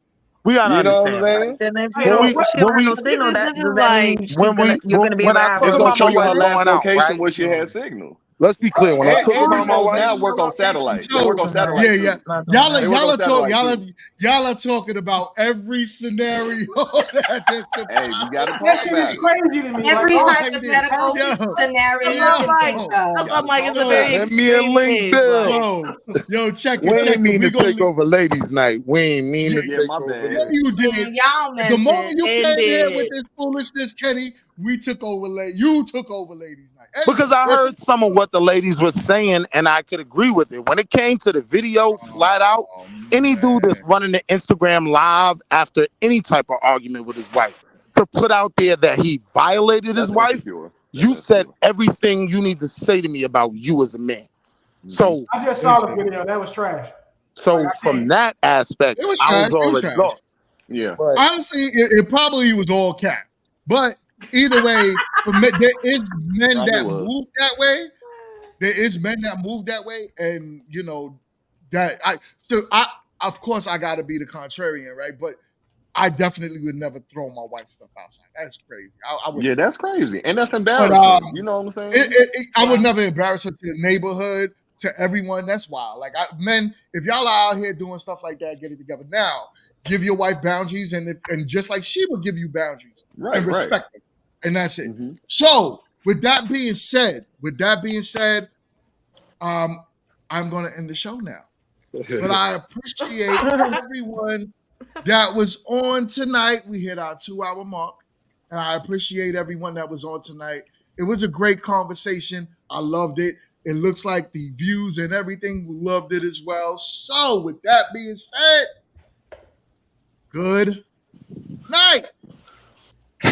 Speaker 8: we gotta
Speaker 10: You know what I'm
Speaker 8: understand, right?
Speaker 10: saying?
Speaker 3: Then if
Speaker 9: hey,
Speaker 3: you
Speaker 8: When
Speaker 3: don't,
Speaker 8: we
Speaker 9: what?
Speaker 3: if she
Speaker 8: when
Speaker 3: don't have
Speaker 8: we
Speaker 3: no
Speaker 2: But this
Speaker 3: signal,
Speaker 2: is
Speaker 3: that
Speaker 2: this is
Speaker 3: does that
Speaker 2: like
Speaker 3: mean you're
Speaker 8: when
Speaker 3: gonna be
Speaker 8: when
Speaker 3: able to
Speaker 8: I
Speaker 3: have
Speaker 8: talk
Speaker 10: It's
Speaker 3: her
Speaker 10: gonna
Speaker 8: about my
Speaker 10: show you her
Speaker 8: wife
Speaker 3: location?
Speaker 10: last
Speaker 8: going out,
Speaker 10: location
Speaker 8: right?
Speaker 10: where she
Speaker 1: No.
Speaker 10: had signal.
Speaker 8: Let's be clear. When I talk
Speaker 10: And
Speaker 8: about
Speaker 10: these
Speaker 8: my
Speaker 10: phones
Speaker 8: wife,
Speaker 10: now
Speaker 9: Sharing your
Speaker 10: work on
Speaker 9: location
Speaker 10: satellite. They
Speaker 3: Not
Speaker 10: work
Speaker 9: shows
Speaker 10: on
Speaker 3: doing that.
Speaker 10: satellite
Speaker 1: Yeah, yeah.
Speaker 10: too.
Speaker 3: Not doing
Speaker 10: They
Speaker 3: that.
Speaker 10: work
Speaker 1: Y'all
Speaker 10: on
Speaker 1: are talk,
Speaker 10: satellite too.
Speaker 1: y'all are talking about every scenario that could
Speaker 10: Hey, we got to
Speaker 9: that
Speaker 10: talk
Speaker 9: shit is
Speaker 10: about it.
Speaker 9: crazy to me. Like,
Speaker 3: Every
Speaker 9: oh,
Speaker 3: hypothetical
Speaker 1: yo,
Speaker 3: scenario
Speaker 2: that's
Speaker 3: you
Speaker 2: what I'm
Speaker 1: yo,
Speaker 3: can
Speaker 2: like.
Speaker 3: think of.
Speaker 2: That's what
Speaker 10: Got
Speaker 2: I'm
Speaker 10: to
Speaker 2: like. It's
Speaker 10: talk
Speaker 2: a
Speaker 8: yo,
Speaker 10: about
Speaker 2: very
Speaker 10: it.
Speaker 8: let me and
Speaker 2: extreme
Speaker 8: Link
Speaker 2: case.
Speaker 8: build.
Speaker 2: Like,
Speaker 1: yo, check
Speaker 8: We
Speaker 1: it,
Speaker 8: ain't
Speaker 1: check it.
Speaker 8: mean
Speaker 1: We
Speaker 8: to
Speaker 1: gonna
Speaker 8: take over ladies' night. We ain't mean to
Speaker 1: yeah,
Speaker 10: Yeah,
Speaker 8: take
Speaker 10: my
Speaker 8: over
Speaker 10: bad.
Speaker 1: yeah,
Speaker 8: ladies.
Speaker 1: you did.
Speaker 3: Y'all
Speaker 1: The
Speaker 3: meant
Speaker 1: moment
Speaker 3: it.
Speaker 1: you came here with
Speaker 2: ended.
Speaker 1: this foolishness, Kenny, we took over. You took over ladies' night.
Speaker 8: Because I
Speaker 1: Anyway,
Speaker 8: heard some of what the ladies were saying and I could agree with it. When it came to the video, flat out,
Speaker 1: oh
Speaker 8: any dude
Speaker 1: man,
Speaker 8: that's running the Instagram live after any type of argument with his wife to put out there that he violated his
Speaker 10: That's
Speaker 8: wife,
Speaker 10: insecure. That's
Speaker 8: you said
Speaker 10: insecure.
Speaker 8: everything you need to say to me about you as a man. So,
Speaker 9: I just saw the
Speaker 1: listen,
Speaker 9: video. That was trash. Like,
Speaker 8: so
Speaker 9: I
Speaker 8: from
Speaker 9: can't.
Speaker 8: that aspect,
Speaker 1: it was
Speaker 8: I
Speaker 1: trash.
Speaker 8: was
Speaker 1: It was
Speaker 8: already
Speaker 1: trash.
Speaker 8: lost.
Speaker 10: Yeah.
Speaker 8: But
Speaker 1: Honestly, it probably was all cap. But either way, there is men
Speaker 10: Probably
Speaker 1: that
Speaker 10: was.
Speaker 1: move that way. There is men that move that way, and you know that I of course I got to be the contrarian, right? But I definitely would never throw my wife's stuff outside. That's crazy. I would.
Speaker 10: Yeah, that's crazy. And that's
Speaker 1: But
Speaker 10: embarrassing. You know what I'm saying?
Speaker 1: I would
Speaker 3: Yeah.
Speaker 1: never embarrass her to the neighborhood, to everyone. That's wild. Like men, if y'all are out here doing stuff like that, get it together now. Give your wife boundaries, and just like she would give you boundaries
Speaker 10: Right,
Speaker 1: and
Speaker 10: right.
Speaker 1: respect them, and that's it.
Speaker 10: Mm-hmm.
Speaker 1: So with that being said, I'm going to end the show now. But I appreciate everyone that was on tonight. We hit our 2-hour mark, and I appreciate everyone that was on tonight. It was a great conversation. I loved it. It looks like the views and everything loved it as well. So, with that being said, good night.